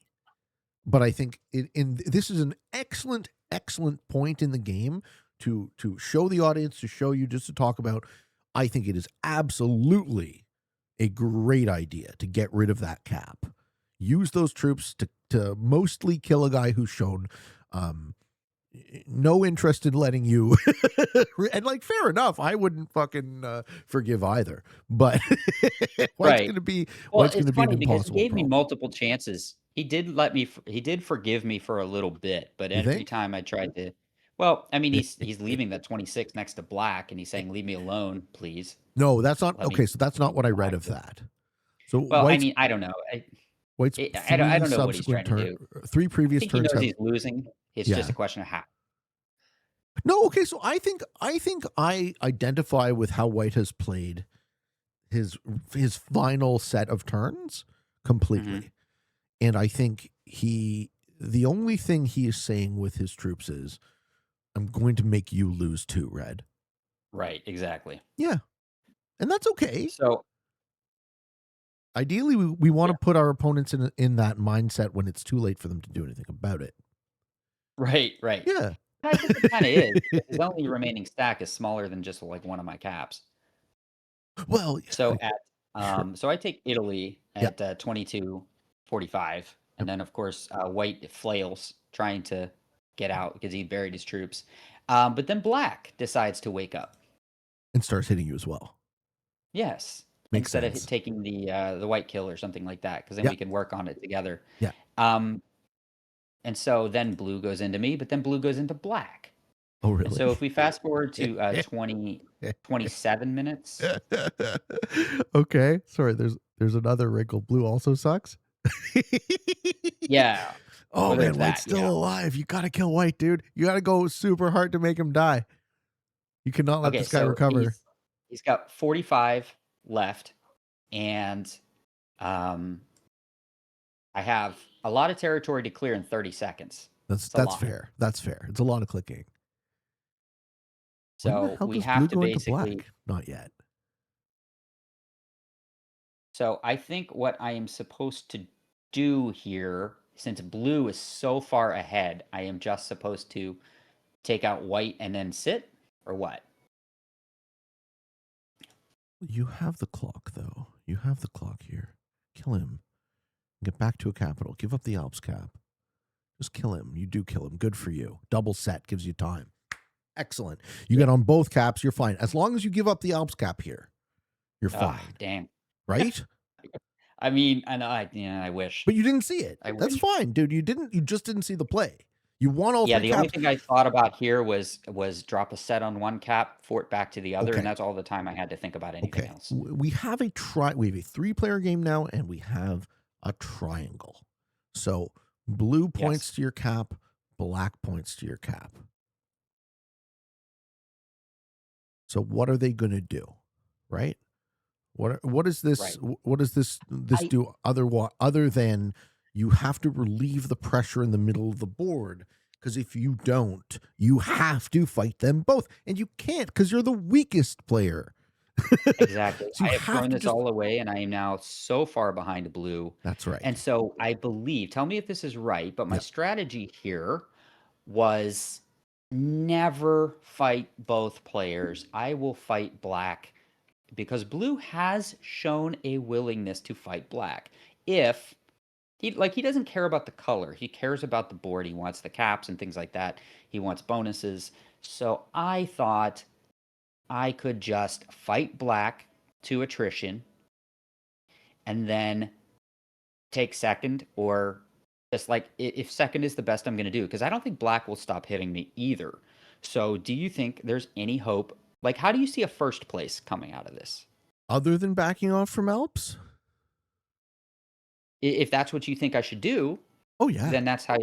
But I think this is an excellent, excellent point in the game to show the audience, to show you, just to talk about. I think it is absolutely a great idea to get rid of that cap. Use those troops to mostly kill a guy who's shown no interest in letting you and fair enough, I wouldn't fucking forgive either, but what's Right. gonna be Well, what's it's gonna be an funny because he impossible gave me problem. multiple chances. He did let me he did forgive me for a little bit, but You every think? time I tried to well, I mean, he's leaving that 26 next to black, and he's saying, "Leave me alone, please. No, that's not Let me okay. So that's not keep what I read black." of that. So Well, I mean, I don't know. White's I three don't know what he's subsequent trying to turn, do. three I previous think he turns knows have he's losing. It's just yeah. a question of how. No, okay. So I think I identify with how White has played his final set of turns Mhm. completely. And I think the only thing he is saying with his troops is, I'm going to make you lose too, Red. Right, exactly. Yeah. And that's okay. So Ideally, we want yeah. to put our opponents in that mindset when it's too late for them to do anything about it. Right, right. Yeah. I guess it kinda is, because his only remaining stack is smaller than just, like, one of my caps. Well, So sure. so I take Italy Yeah. at 22:45, and Yep. then of course White flails trying to get out because he buried his troops. But then Black decides to wake up. And starts hitting you as well. Yes, Makes instead of sense. taking the White kill or something like that, because then Yeah. we can work on it together. Yeah. Um, and so then Blue goes into me, but then Blue goes into Black. Oh, And really? so if we fast forward to 27 minutes. Okay. Sorry, there's another wrinkle. Blue also sucks. Yeah. Oh Well, man, there's White's that. still Yeah. alive. You gotta kill White, dude. You gotta go super hard to make him die. You cannot let Okay. this guy So recover. He's got 45 left, and um, I have a lot of territory to clear in 30 seconds. It's a That's lot. fair. That's fair. It's a lot of clicking. When the So hell we does have blue to go into basically. black? Not yet. So I think what I am supposed to do here, since blue is so far ahead, I am just supposed to take out white and then sit, or what? You have the clock, though. You have the clock here. Kill him. Get back to a capital. Give up the Alps cap. Just kill him. You do kill him. Good for you. Double set gives you time. Excellent. You Yeah. get on both caps, you're fine. As long as you give up the Alps cap here, you're Ah, fine. damn. Right? I mean, I know, I wish. But you didn't see it. I That's wish. fine, dude. You just didn't see the play. You won all Yeah, three the only caps. thing I thought about here was drop a set on one cap, fort back to the other, and Okay. that's all the time I had to think about anything Okay. else. We have a 3-player game now, and we have a triangle. So blue Yes. points to your cap, black points to your cap. So what are they going to do? Right? What is this? Right. What does this I do other than you have to relieve the pressure in the middle of the board? Because if you don't, you have to fight them both, and you can't because you're the weakest player. Exactly. So you I have have thrown to this just. all away, and I am now so far behind blue. That's right. And so I believe, tell me if this is right, but my Yeah. strategy here was never fight both players. I will fight black because blue has shown a willingness to fight black. If he doesn't care about the color, he cares about the board. He wants the caps and things like that. He wants bonuses. So I thought I could just fight black to attrition and then take second, or just like if second is the best I'm going to do, because I don't think black will stop hitting me either. So do you think there's any hope? Like, how do you see a first place coming out of this? Other than backing off from Alps? If that's what you think I should do, Oh yeah. then that's how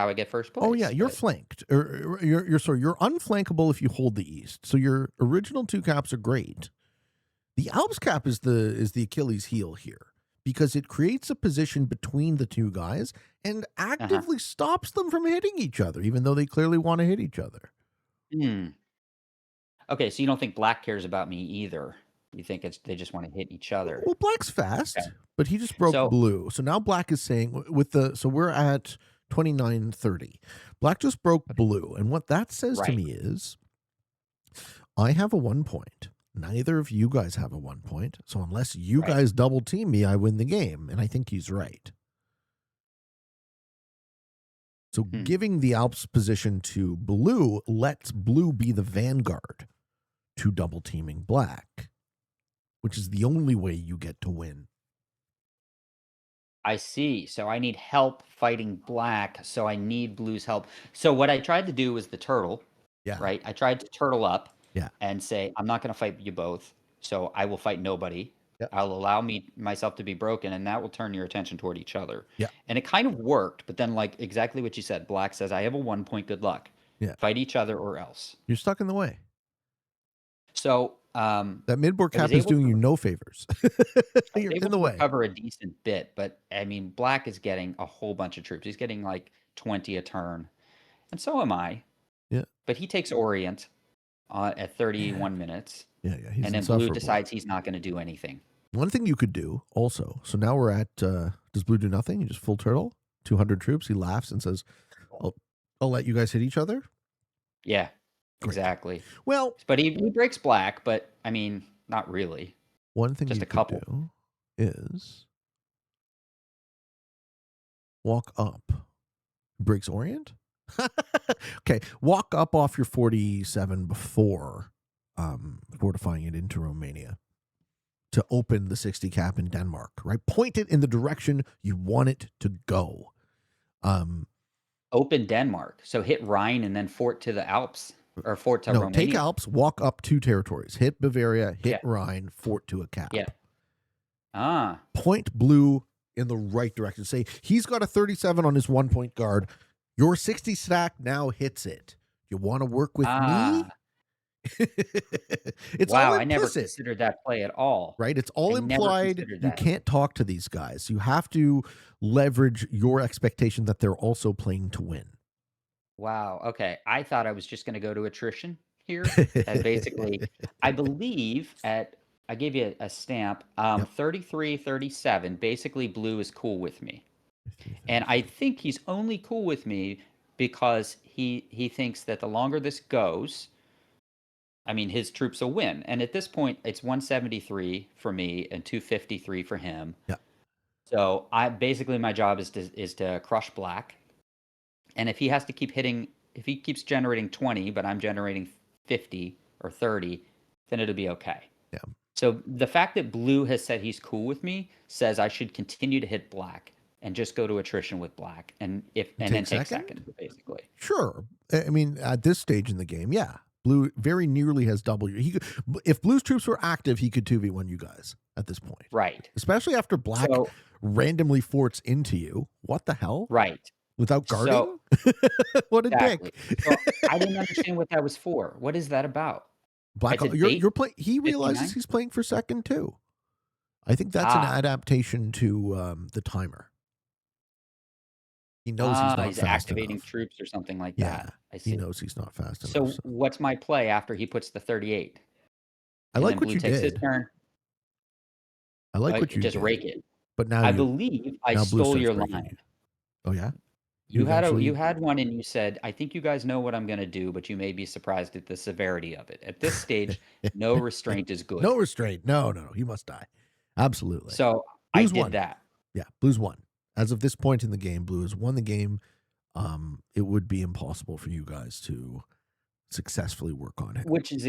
I get first Oh yeah. place. You're But flanked. You're sorry. You're unflankable if you hold the East. So your original two caps are great. The Alps cap is the Achilles heel here because it creates a position between the two guys and uh-huh. actively stops them from hitting each other, even though they clearly want to hit each other. Hmm. Okay, so you don't think black cares about me either? You think they just want to hit each other? Well, black's Okay. fast, but he just broke So blue. So now black is saying so we're at 29-30. Black just broke okay, blue. And what that says to right. me is I have a 1 point. Neither of you guys have a 1 point. So unless you Right. guys double team me, I win the game. And I think he's right. So Hmm. giving the Alps position to blue lets blue be the vanguard to double teaming black, which is the only way you get to win. I see. So I need help fighting black. So I need blue's help. So what I tried to do was the turtle, Yeah. right? I tried to turtle up Yeah. and say, I'm not going to fight you both. So I will fight nobody. Yeah. I'll allow myself to be broken, and that will turn your attention toward each other. Yeah. And it kind of worked, but then like exactly what you said, black says, I have a 1 point, good luck. Yeah. Fight each other or else. You're stuck in the way. So That midboard I was cap is able doing to you no favors. I was You're able in the to way. recover a decent bit, but I mean, black is getting a whole bunch of troops. He's getting like 20 a turn, and so am I. Yeah. But he takes Orient at Yeah. 31 minutes, Yeah. He's and then blue insufferable. decides he's not going to do anything. One thing you could do also. So now we're at does blue do nothing? You just full turtle, 200 troops. He laughs and says, I'll let you guys hit each other. Yeah, Great. exactly. Well, But he breaks black, but I mean, not really. one thing Just you a could couple. do is walk up. Breaks Orient? Okay. Walk up off your 47 before fortifying it into Romania to open the 60 cap in Denmark, right? Point it in the direction you want it to go. Open Denmark. So hit Rhine and then fort to the Alps or fort to No, take Romania. Alps, walk up 2 territories, hit Bavaria, hit Yeah. Rhine, fort to a cap. Yeah. Ah. Point blue in the right direction. Say he's got a 37 on his 1 point guard. Your 60 stack now hits it. You want to work with me? It's all Wow, I never implicit, considered that play at all. right? It's I all never implied. considered You that. can't talk to these guys. You have to leverage your expectation that they're also playing to win. Wow, okay. I thought I was just gonna go to attrition here, and basically I believe at I gave you a stamp, Yep. 33-37, basically blue is cool with me. And I 33-37. think he's only cool with me because he thinks that the longer this goes, I mean, his troops will win. And at this point, it's 173 for me and 253 for him. Yeah. So I basically my job is to crush black. And if he has to keep hitting, if he keeps generating 20, but I'm generating 50 or 30, then it'll be okay. Yeah. So the fact that blue has said he's cool with me says I should continue to hit black and just go to attrition with black And and then take take second? second, basically. Sure. I mean, at this stage in the game, yeah. Blue very nearly has double you. He could, if Blue's troops were active, he could 2v1 you guys at this point. Right. Especially after Black So randomly forts into you. What the hell? right. Without So guarding? What a exactly. dick. So I didn't understand what that was for. What is that about? Black, It's a you're date playing. He realizes 59? he's playing for second too. I think that's an Ah. adaptation to the timer. He knows he's not He's fast activating enough. troops or something like Yeah, that. I he see. knows he's not fast enough. So So what's my play after he puts the 38? I And like then what blue you takes his did. turn. I like what you Just did. rake it. But now I you believe I now blue stole starts your breaking you. line. Oh yeah, you You eventually. had one and you said, "I think you guys know what I'm gonna do, but you may be surprised at the severity of it." At this stage, no restraint is good. No restraint. No, no, no. He must die. Absolutely. So, I Blues did won. that, Yeah, Blues won. As of this point in the game, Blue has won the game. It would be impossible for you guys to successfully work on him. which is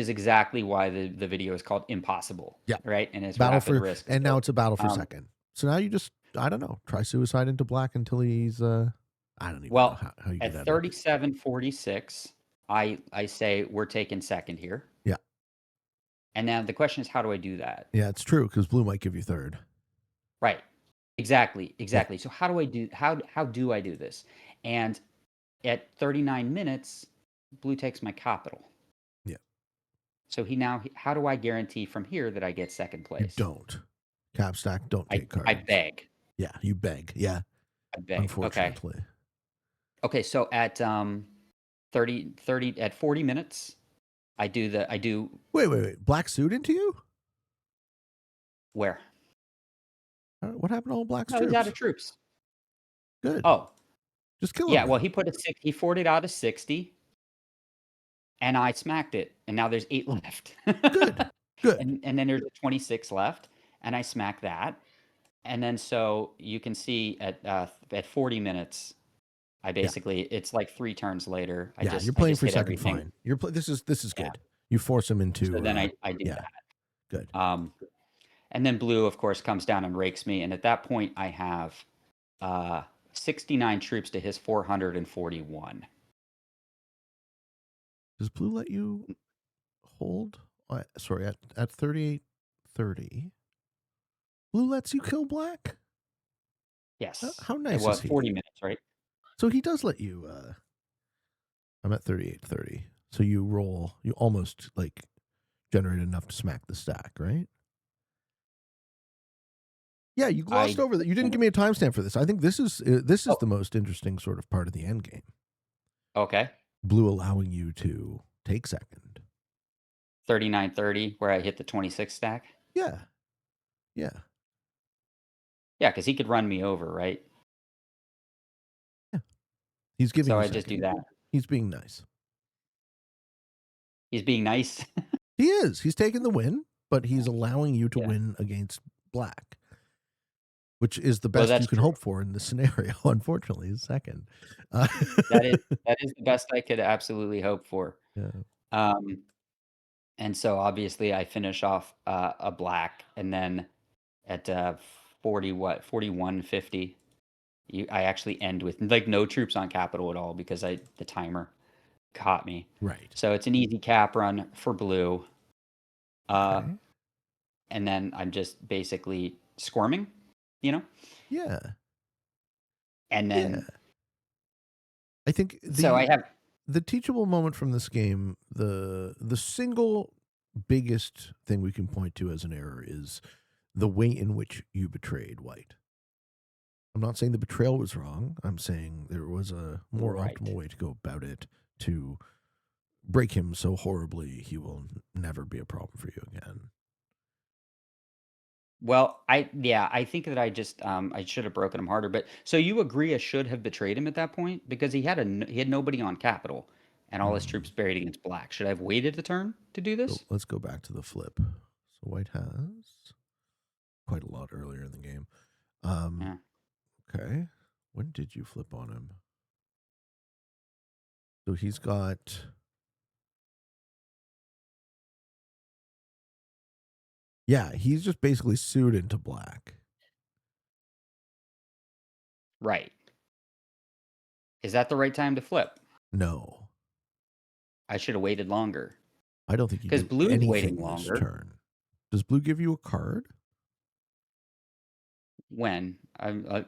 exactly why the video is called Impossible, Yeah, right? And it's battle rapid for, risk. and now So, it's a battle for um, second. So now you just, I don't know, try suicide into black until he's. I don't even know well, how you get at out of. 37-46, I say we're taking second here. Yeah, And now the question is, how do I do that? yeah, it's true because Blue might give you third. Right. Exactly, Yeah, exactly. So how do I do this? And at 39 minutes, blue takes my capital. yeah. So how do I guarantee from here that I get second You place? don't. Cap stack, don't take I cards. beg. Yeah, you beg. Yeah, I beg. Okay. unfortunately. Okay, so at 30 at 40 minutes, I do Wait. Black suit into you? where? What happened to all Black's No, he's out troops? of troops. Good. Oh, Just kill him yeah, well then. he forwarded out a 60 and I smacked it and now there's 8 left. Good. Good. And then there's a 26 left and I smack that. And then so you can see at 40 minutes, I Yeah. basically it's like 3 turns later. Yeah. You're I playing just for hit second. everything. Fine. This is Yeah. good. You force him So into. then I do Yeah. that. Good. And then blue, of course, comes down and rakes me. And at that point, I have 69 troops to his 441. Does Blue let you hold? Sorry, at 38-30, Blue lets you kill Black. Yes. How It nice is was he? 40 minutes, right? So he does let you. I'm at 38-30. So you roll. You almost like generate enough to smack the stack, right? Yeah, you glossed I over that. You didn't give me a timestamp for this. I think this is oh, the most interesting sort of part of the end game. okay. Blue allowing you to take second. 39-30, where I hit the 26 stack. Yeah, yeah, Yeah, because he could run me over, right? yeah. He's giving So you I just do second. that. He's being nice. He's being nice. He is. He's taking the win, but he's allowing you to Yeah. win against Black, which is the Well, best you that's can true. hope for in this scenario. Unfortunately, is second. That is the best I could absolutely hope for. Yeah. Um, and so obviously I finish off a black, and then at 4150, I actually end with like no troops on capital at all because the timer caught me. Right. So it's an easy cap run for blue. Uh, Okay. and then I'm just basically squirming, you know? Yeah. And Yeah. then I think so I have the teachable moment from this game, the single biggest thing we can point to as an error is the way in which you betrayed White. I'm not saying the betrayal was wrong. I'm saying there was a more Right. optimal way to go about it to break him so horribly he will never be a problem for you again. Well, I think that I should have broken him harder, but so you agree I should have betrayed him at that point? Because he had nobody on capital and all his Hmm. troops buried against black. Should I have waited the turn to do So this? let's go back to the flip. So White has quite a lot earlier in the game. Um, Yeah. okay. When did you flip on him? So he's got. Yeah, he's just basically sued into black. Right. Is that the right time to flip? No, I should have waited longer. I don't think you Because do blue's waiting anything this longer. turn. Does blue give you a card? When?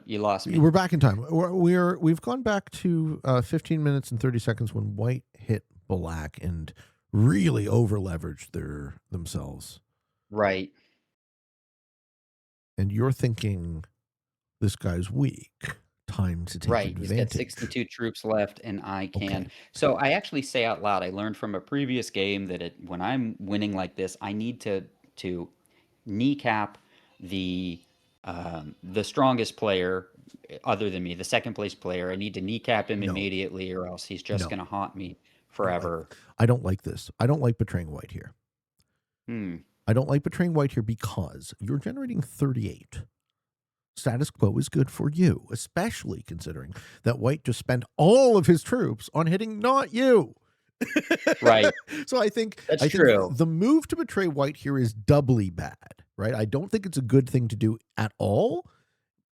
You lost me. We're back in time. We've gone back to 15 minutes and 30 seconds when White hit black and really over leveraged themselves. Right. And you're thinking this guy's weak. Time to take Right. He's got advantage. 62 troops left, and I Okay. can. So I actually say out loud, I learned from a previous game that when I'm winning like this, I need to kneecap the the strongest player other than me, the second place player. I need to kneecap him No, immediately, or else he's just no, going to haunt me I don't like. forever. I don't like this. I don't like betraying White here. Hmm. I don't like betraying White here because you're generating 38. Status quo is good for you, especially considering that White just spent all of his troops on hitting not you. Right. So That's I think true. the move to betray White here is doubly bad, right? I don't think it's a good thing to do at all,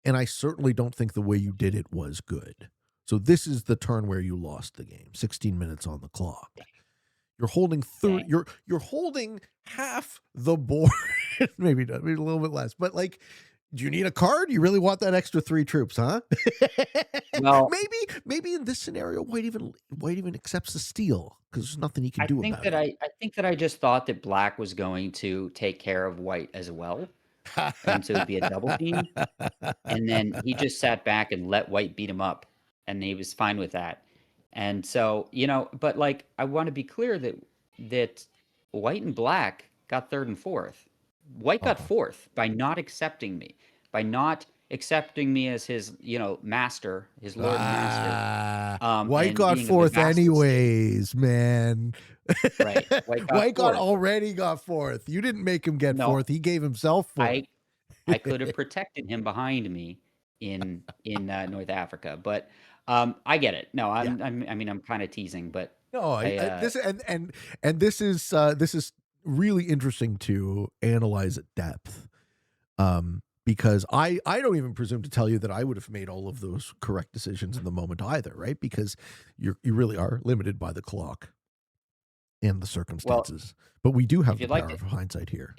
and I certainly don't think the way you did it was good. So this is the turn where you lost the game. 16 minutes on the clock. You're holding Dang. you're holding half the board, maybe a little bit less, but like, do you need a card? You really want that extra 3 troops, huh? Well, maybe in this scenario, White even accepts the steal because there's nothing he can do about it. I think that I just thought that black was going to take care of white as well, and so it'd be a double team. And then he just sat back and let White beat him up, and he was fine with that. And so, but like I want to be clear that White and Black got third and fourth. White got Uh-huh. fourth by not accepting me, by not accepting me as his, master, his lord and master, White and got being a fourth vassal state. anyways, man. Right. White got White got fourth. already got fourth. You didn't make him get No, fourth. He gave himself fourth. I I could have protected him behind me in North Africa, but I get it. No, Yeah. I mean I'm kind of teasing, but No, I this and this is really interesting to analyze at depth. Because I don't even presume to tell you that I would have made all of those correct decisions in the moment either, right? Because you really are limited by the clock and the well, circumstances. But we do if have the you'd like power to of hindsight here.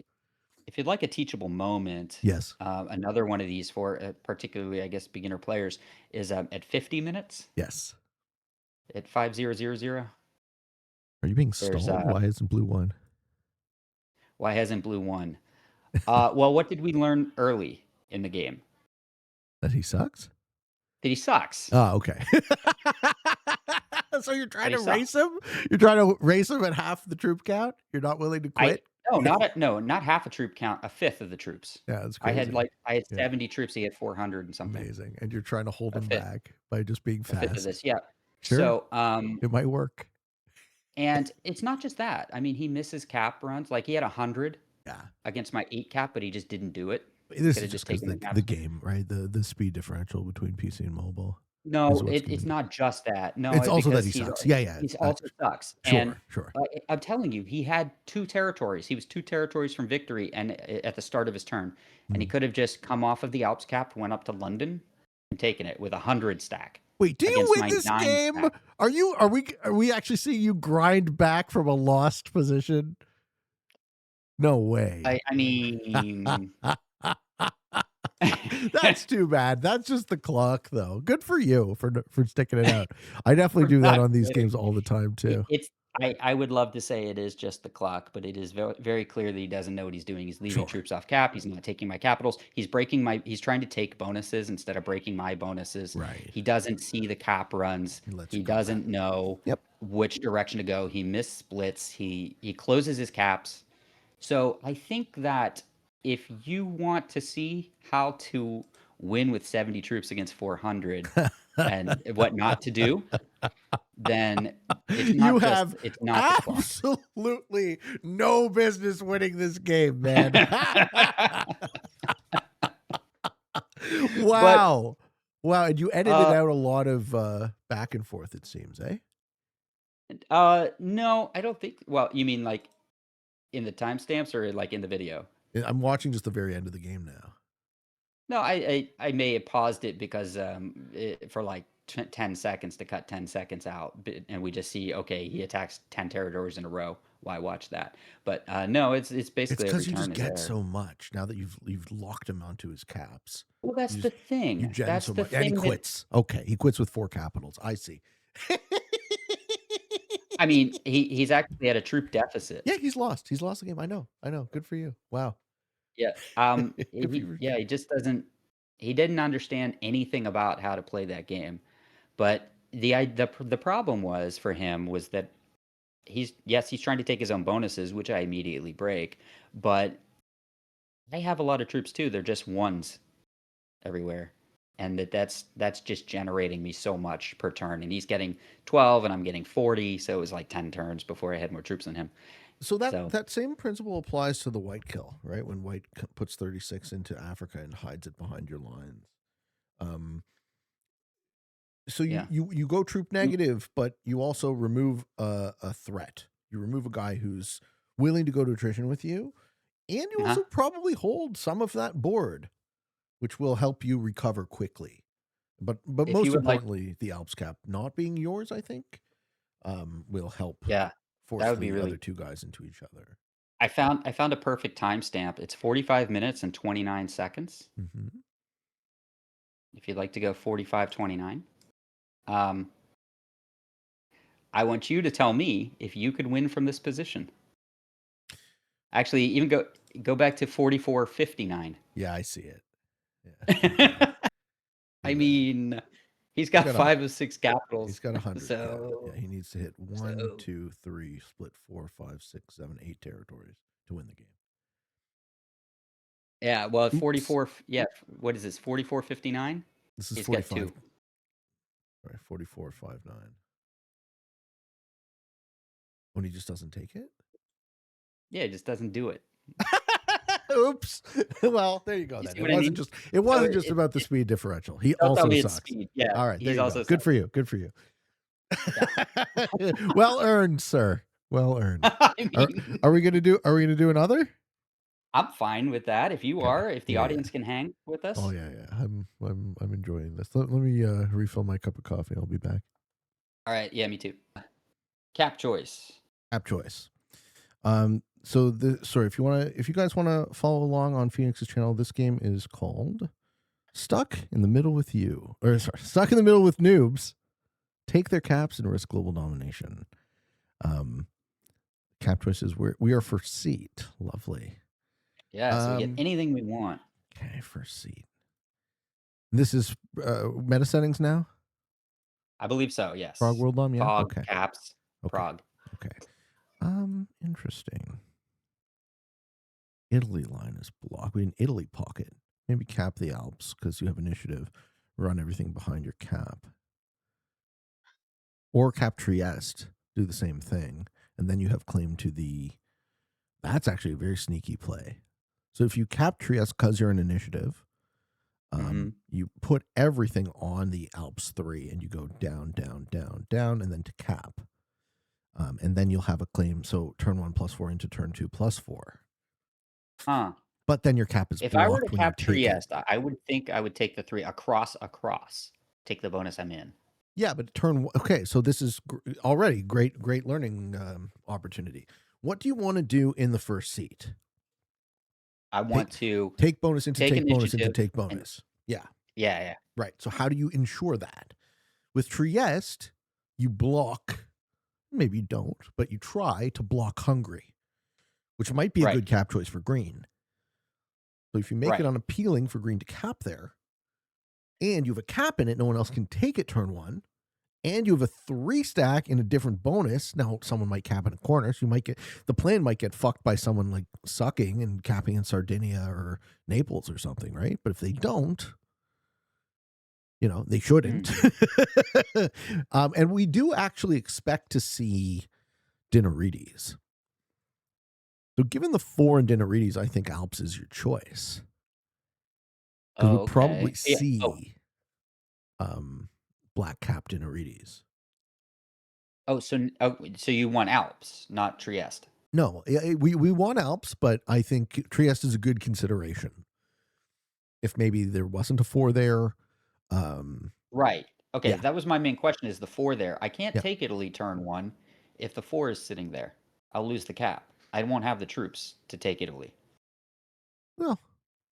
if you'd like a teachable moment, Yes. another one of these for particularly I guess beginner players is at 50 minutes Yes. at 5000. Are you being There's stalled? Why isn't blue one? why hasn't blue won? Well, what did we learn early in the game? That he sucks? That he sucks. Oh, okay. So you're That trying he to race sucks. him? You're trying to race him at half the troop count? You're not willing to I quit? no, not half a troop count, a fifth of the troops. Yeah, that's crazy. I had Yeah, 70 troops, he had 400 and something. amazing. And you're trying to hold A him fifth back by just being a fifth of fast. this, yeah. Sure, So, it might work. and it's not just that. I mean, he misses cap runs, like, he had 100 Yeah. against my 8 cap, but he just didn't do it. He This coulda is just just because taken the the caps. game, right? The speed differential between PC and mobile is No, what's it's giving you. not just that. No, It's also that because he sucks. Yeah, yeah. he's also sucks, and, Sure, sure. I'm telling you, he had 2 territories. He was 2 territories from victory and at the start of his turn, and he Mm. could have just come off of the Alps cap, went up to London, and taken it with a 100 stack Wait, do you against win my this 9 game? stack. Are we actually seeing you grind back from a lost position? No way. I mean, That's too bad. That's just the clock, though. Good for you for sticking it out. I definitely We're do that not on these kidding. games all the time too. It's I would love to say it is just the clock, but it is very clear that he doesn't know what he's doing. He's leaving Sure. troops off cap. He's not taking my capitals. He's trying to take bonuses instead of breaking my bonuses. Right. He doesn't see the cap runs. He lets He you go back. doesn't know Yep. which direction to go. He missplits. He closes his caps. So I think that if you want to see how to win with 70 troops against 400 and what not to do, then You have it's not the clock. absolutely no business winning this game, man. But, Wow. Wow, and you edited uh, out a lot of back and forth, it seems, eh? no, I don't think well, you mean, like, in the timestamps or, like, in the video? I'm watching just the very end of the game now. No, I may have paused it because, for, like, 10 seconds to cut 10 seconds out, and we just see, okay, he attacks 10 territories in a row. Why watch that? But, no, it's It's basically every because you turn just is get there. so much now that you've locked him onto his caps. Well, You that's the just you thing. gen That's so the much, and he thing that quits. Okay, he quits with 4 capitals. I see. I mean, he's actually at a troop deficit. Yeah, he's lost. He's lost the game. I know. I know. Good for you. Wow. Yeah, Good for you. he just doesn't he didn't understand anything about how to play that game. But the problem was for him was that he's trying to take his own bonuses, which I immediately break, but I have a lot of troops too. They're just ones everywhere. And that's just generating me so much per turn. And he's getting 12 and I'm getting 40, so it was like 10 turns before I had more troops than him. So So, that same principle applies to the white kill, right? When white puts 36 into Africa and hides it behind your lines. Um, so yeah. you go troop Mm, negative, but you also remove a threat. You remove a guy who's willing to go to attrition with you, and you uh-huh. also probably hold some of that board, which will help you recover quickly. But If you most would like importantly, the Alps cap not being yours, I think, will help yeah, that force would be the other really two guys into each other. I found a perfect timestamp. It's 45 minutes and 29 seconds. Hmm. If you'd like to go 45:29. Um, I want you to tell me if you could win from this position. Actually, even go back to 44:59. Yeah, I see it. Yeah, okay. I Yeah, mean, he's he's got got a 5 of 6 he's capitals. got 100 cap. Yeah, So he needs to hit one, so two, three, split 4, 5, 6, 7, 8 territories to win the game. yeah, well, Oops, 44 yeah, what is this? 44:59? this is He's got 45. 2. Right, 44.59. When he just doesn't take it. Yeah, he just doesn't do it. Oops. Well, there you go. You Then see what I mean? it So wasn't just about the speed differential. He don't tell also me it's sucks. speed. Yeah, All right, there he's you go. also Good sucks. for you. Good for you. Yeah. Well earned, sir. Well earned. I Are mean, are we gonna do another? I'm fine with that if you Okay. are, if the Yeah, yeah. audience can hang with Oh us. yeah, yeah. I'm enjoying this. Let me refill my cup of coffee. I'll be back. Alright, yeah, me too. Cap choice. App choice. So if you guys wanna follow along on Phoenix's channel, this game is called Stuck in the Middle with You. Or sorry, Stuck in the Middle with Noobs. Take their caps and risk global domination. Um, Cap choice is we are first seat. Lovely. Yeah, so we get Um, anything we want. okay, first seat. This is meta settings now. I believe so, Prague yes. World Dom, yeah. Pog, Okay, caps, okay, Prague. okay. Interesting. Italy line is blocked. We in Italy pocket. Maybe cap the Alps because you have initiative. Run everything behind your cap, or cap Trieste. Do the same thing, and then you have claim to the. That's actually a very sneaky play. So if you cap Trieste because you're an initiative, Mhm. you put everything on the Alps 3 and you go down, down, down, down, and then to cap. And then you'll have a claim. So turn 1 +4 into turn 2 +4. Huh. But then your cap is If I were to blocked when you cap take it. Trieste, I would think I would take the 3 across. Take the bonus I'm in. Yeah, but okay. So this is already great learning opportunity. What do you want to do in the first seat? I want to Take bonus into take take bonus into initiative take and bonus. Yeah, yeah, yeah. right. So how do you ensure that? With Trieste, you block, maybe you don't, but you try to block Hungary, which might be a Right, good cap choice for green. So if you make it right. unappealing for green to cap there, and you have a cap in it, no one else can take it turn one, and you have a 3 stack in a different bonus. Now someone might cap in a corner, so you might get the plan might get fucked by someone like sucking and capping in Sardinia or Naples or something, right? But if they don't, they shouldn't. Mhm. And we do actually expect to see Dinarides. So given the 4 in Dinarides, I think Alps is your choice because we Oh, probably okay. Yeah. Oh, see black cap Dinarides. so you want Alps, not Trieste. No, we want Alps, but I think Trieste is a good consideration. If maybe there wasn't a 4 there, um, Right. Okay, yeah, that was my main question, is the 4 there? I can't yeah. take Italy turn 1 if the 4 is sitting there. I'll lose the cap. I won't have the troops to take Italy, Well,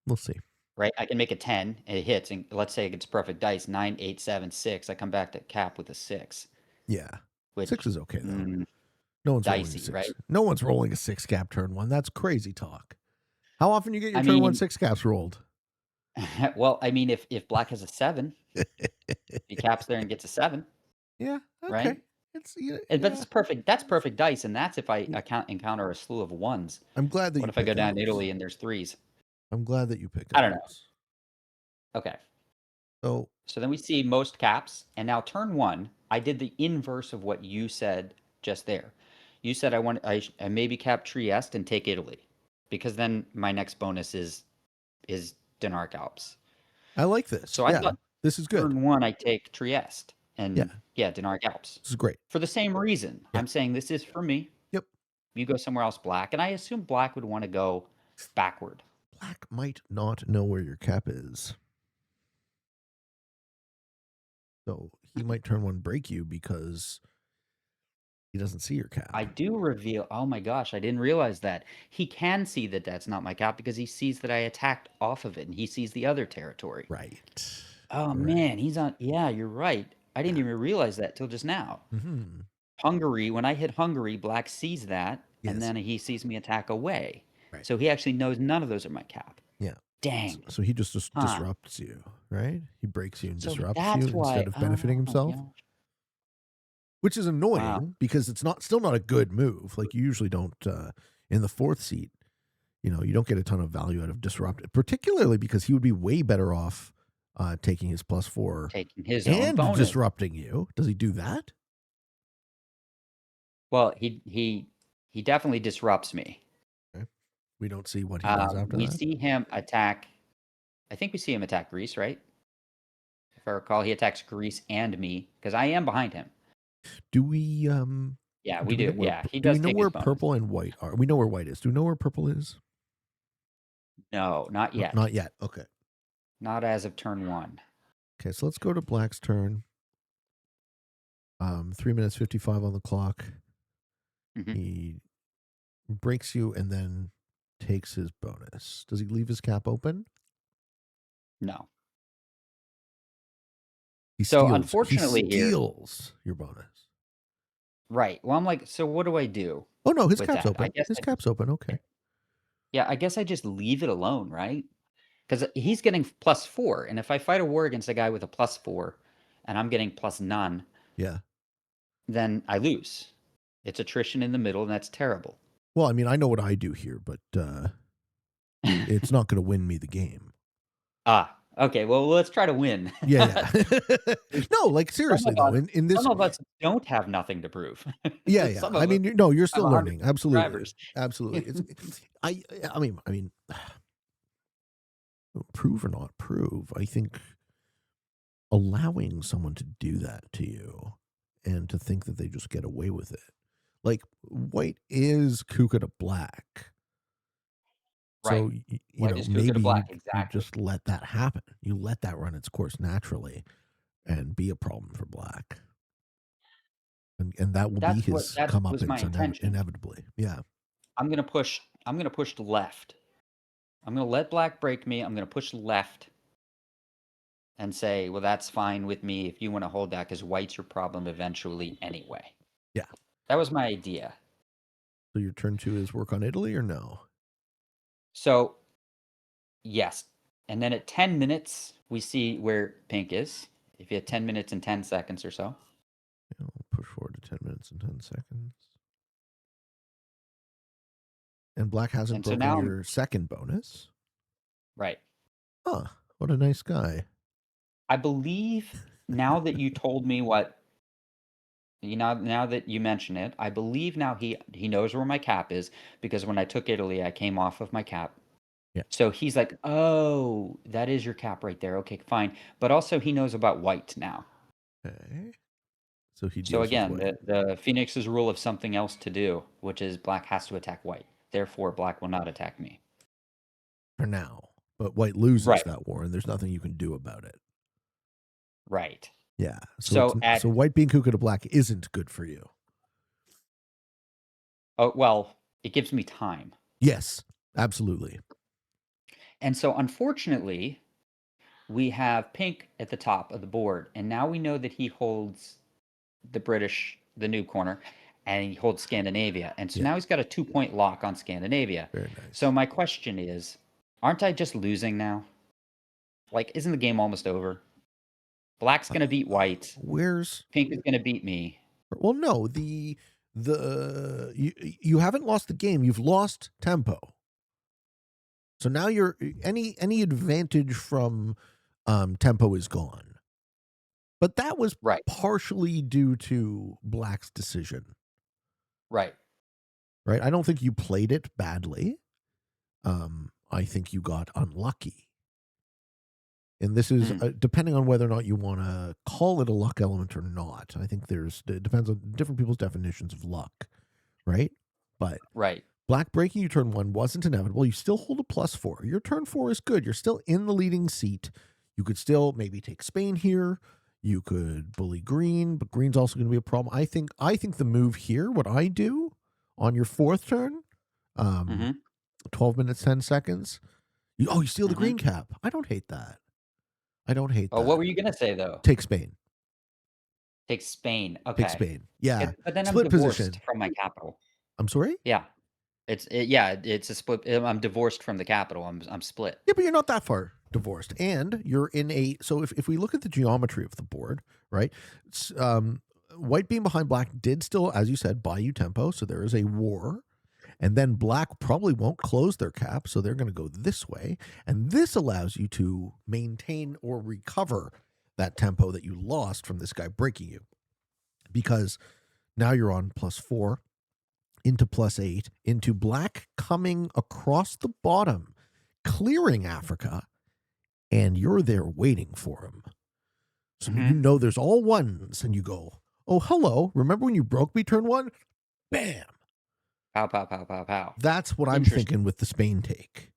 we'll see. right? I can make a 10, and it hits, and let's say it gets perfect dice, 9, 8, 7, 6. I come back to cap with a 6, Yeah, which, 6 is okay though. mm, No one's rolling a dicey, right? 6. No one's rolling a 6 cap turn one. That's crazy talk. How often you get your I turn one mean, 6 caps rolled? well, I mean, if black has a 7, he caps there and gets a 7, Yeah, okay. right? It's yeah, And but yeah. that's perfect dice, and that's if I Yeah. encounter a slew of 1s. I'm glad that What you if I go pick down to Alps. Italy and there's 3s? I'm glad that you pick I don't know. Alps. Okay. So, So then we see most caps, and now turn 1, I did the inverse of what you said just there. You said I maybe cap Trieste and take Italy, because then my next bonus is Denark Alps. I like this. So I Yeah, thought this is good. turn 1 I take Trieste and, Yeah, yeah, Denark Alps. this is great. For the same reason. Yeah. I'm saying this is for me. Yep. You go somewhere else black, and I assume black would wanna go backward. Black might not know where your cap is. So he might turn one break you because he doesn't see your I cap. do reveal, oh my gosh, I didn't realize that. He can see that that's not my cap because he sees that I attacked off of it, and he sees the other territory. Right. Oh, Right. man, he's on, yeah, you're right. I didn't Yeah. even realize that till just now. Hungary, when I hit Hungary, black sees that, and Yes. then he sees me attack away. Right. So he actually knows none of those are my cap. Yeah. So, Dang. so he just Huh. disrupts you, right? He breaks you and So disrupts you that's instead why, of benefiting oh my himself, gosh. which is Wow. annoying because it's not still not a good move. Like you usually don't in the 4th seat. You don't get a ton of value out of disrupt, particularly because he would be way better off taking his +4 Taking his own and bonus. disrupting you. Does he do that? Well, he definitely disrupts me. Okay. We don't see what he does after We that. see him attack, I think we see him attack Greece, right? If I recall, he attacks Greece and me because I am behind him. Do we Yeah, do we we know do. where Yeah, he do we does know take where his bonus. purple and white are? We know where white is. Do we know where purple is? No, not No, yet. not yet. Okay. Not as of turn 1. Okay, so let's go to black's turn. 3 minutes 55 on the clock. Mhm. He breaks you and then takes his bonus. Does he leave his cap open? No. He So, steals. He unfortunately here, steals your bonus. right. Well, I'm like, so what do I do Oh no, his with cap's that? I open. guess His cap's open. Okay. yeah, I guess I just leave it alone, right? Because he's getting +4, and if I fight a war against a guy with a +4 and I'm getting plus none, Yeah. then I lose. It's attrition in the middle, and that's terrible. Well, I mean, I know what I do here, but it's not going to win me the game. Ah, okay, well, let's try to win. Yeah, yeah. No, like Some seriously of though, us in this, some of us don't have nothing to prove. yeah, yeah. Some I of us mean, no, you're have still 100 learning. Absolutely, subscribers. absolutely. I mean, prove or not prove. I think allowing someone to do that to you and to think that they just get away with it, like white is Kuka to black. Right. So White is Kuka to maybe black, you exactly. just let that happen. You let that run its course naturally and be a problem for black. And that will be his That was my comeuppance intention. inevitably. Yeah. I'm gonna push left. I'm gonna let black break me. I'm gonna push left and say, well, that's fine with me if you want to hold that because white's your problem eventually anyway. Yeah. That was my idea. So your turn 2 is work on Italy or no? So, yes. And then at 10 minutes, we see where pink is. If you had 10 minutes and 10 seconds or so. I'll push forward to 10 minutes and 10 seconds. And black hasn't And so broken now, your second bonus. right. Huh. What a nice guy. I believe now that you told me what, now that you mention it, I believe now he knows where my cap is because when I took Italy, I came off of my cap. Yeah. So he's like, "Oh, that is your cap right there. Okay, fine." But also he knows about white now. Okay. So he So deals with again, white. the Phoenix's rule of something else to do, which is black has to attack white. Therefore, black will not attack me. For now. But white loses Right. that war, and there's nothing you can do about it. Right. Yeah. So So at so white being kuka to black isn't good for you. oh well, it gives me time. Yes, absolutely. And so unfortunately, we have pink at the top of the board, and now we know that he holds the new corner, and he holds Scandinavia. And so Yeah. now he's got a 2 point lock on Scandinavia. Very So nice. my question is, aren't I just losing now? Like, isn't the game almost over? Black's gonna beat white. Where's Pink is gonna beat me. well no, the you haven't lost the game, you've lost tempo. So now you're any advantage from tempo is gone. But that was Right. partially due to Black's decision, Right. right? I don't think you played it badly. I think you got unlucky. And this is Mm. depending on whether or not you want to call it a luck element or not. I think it depends on different people's definitions of luck, right? But Right. black breaking you turn 1 wasn't inevitable. You still hold a +4. Your turn 4 is good. You're still in the leading seat. You could still maybe take Spain here. You could bully green, but green's also going to be a problem. I think the move here, what I do on your 4th turn, um, Mhm. 12 minutes, 10 seconds. You steal the Mhm. green cap. I don't hate that. I don't hate Oh, what that. were you gonna say though? Take Spain. Take Spain. Take Okay. Spain. Yeah. But then I'm Split divorced position. from my capital. I'm sorry? Yeah. It's a split. I'm divorced from the capital. I'm split. Yeah, but you're not that far divorced. And you're in a so if we look at the geometry of the board, right? It's, white being behind black did still, as you said, buy you tempo. So there is a war. And then black probably won't close their cap, so they're going to go this way. And this allows you to maintain or recover that tempo that you lost from this guy breaking you. Because now you're on +4 into +8 into black coming across the bottom, clearing Africa, and you're there waiting for him. So you Mhm. know there's all ones, and you go, oh, hello. Remember when you broke me turn 1? Bam. Pow, pow, pow, pow, pow. That's what I'm Interesting. thinking with the Spain take.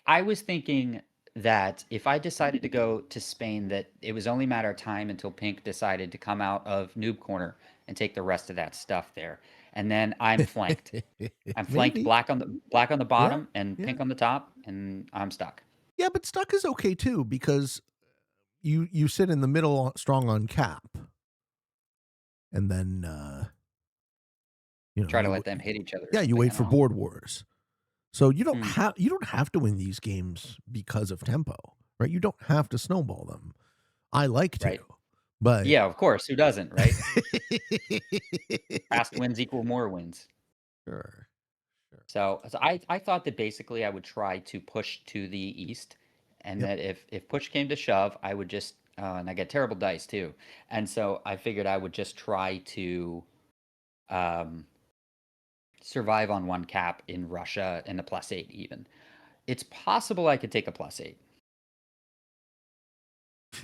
I was thinking that if I decided to go to Spain, that it was only a matter of time until Pink decided to come out of Noob Corner and take the rest of that stuff there. And then I'm flanked. I'm flanked Maybe. black on the Yeah. bottom and Yeah. pink on the top, and I'm stuck. Yeah, but stuck is okay too because you sit in the middle strong on cap, and then Try to you let them hit each other or yeah, you something. wait I don't for know. board wars. So Hmm. you don't have to win these games because of tempo, right? You don't have to snowball them. I like to, Right. but Yeah, of course. Who doesn't, right? Fast wins equal more wins. sure, sure. So I thought that basically I would try to push to the east, and Yep. that if push came to shove, I would just and I get terrible dice too, and so I figured I would just try to um, survive on one cap in Russia and a +8 even. It's possible I could take a +8,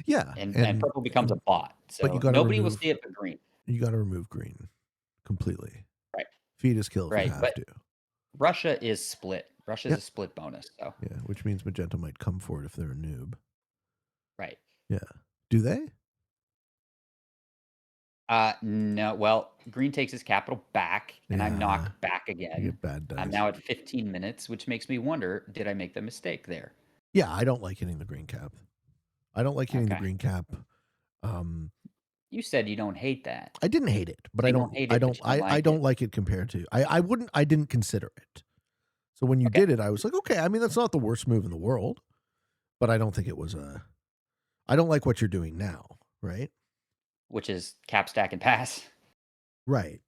Yeah, and purple becomes a bot, but so nobody will see it but green. you got to remove green completely. Right, Feed is kill if you right. have But to. Russia is split. Russia's Yeah, a split bonus, so yeah, which means magenta might come for it if they're a noob. right. Yeah, do they? No, well, green takes his capital back, and I'm Yeah, knocked back you again. get bad I'm dice. now at 15 minutes, which makes me wonder, did I make the mistake there? Yeah, I don't like hitting the green cap. I don't like hitting the Okay. green cap. Um, You said you don't hate that. I didn't hate it, but So you don't hate it, but you don't I like don't it. like it compared to I didn't consider it. So when you Okay. did it, I was like, okay, I mean that's not the worst move in the world, but I don't think it was a I don't like what you're doing now, right? Which is cap, stack, and pass. Right.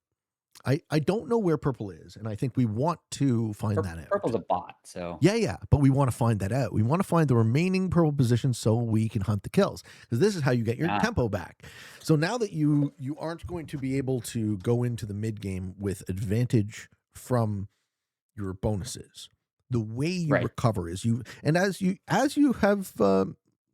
I don't know where purple is, and I think we want to find that out. Purple's a bot, so Yeah, yeah, but we want to find that out. We want to find the remaining purple positions so we can hunt the kills because this is how you get your ah, tempo back. So now that you aren't going to be able to go into the mid game with advantage from your bonuses, the way you right, recover is you and as you have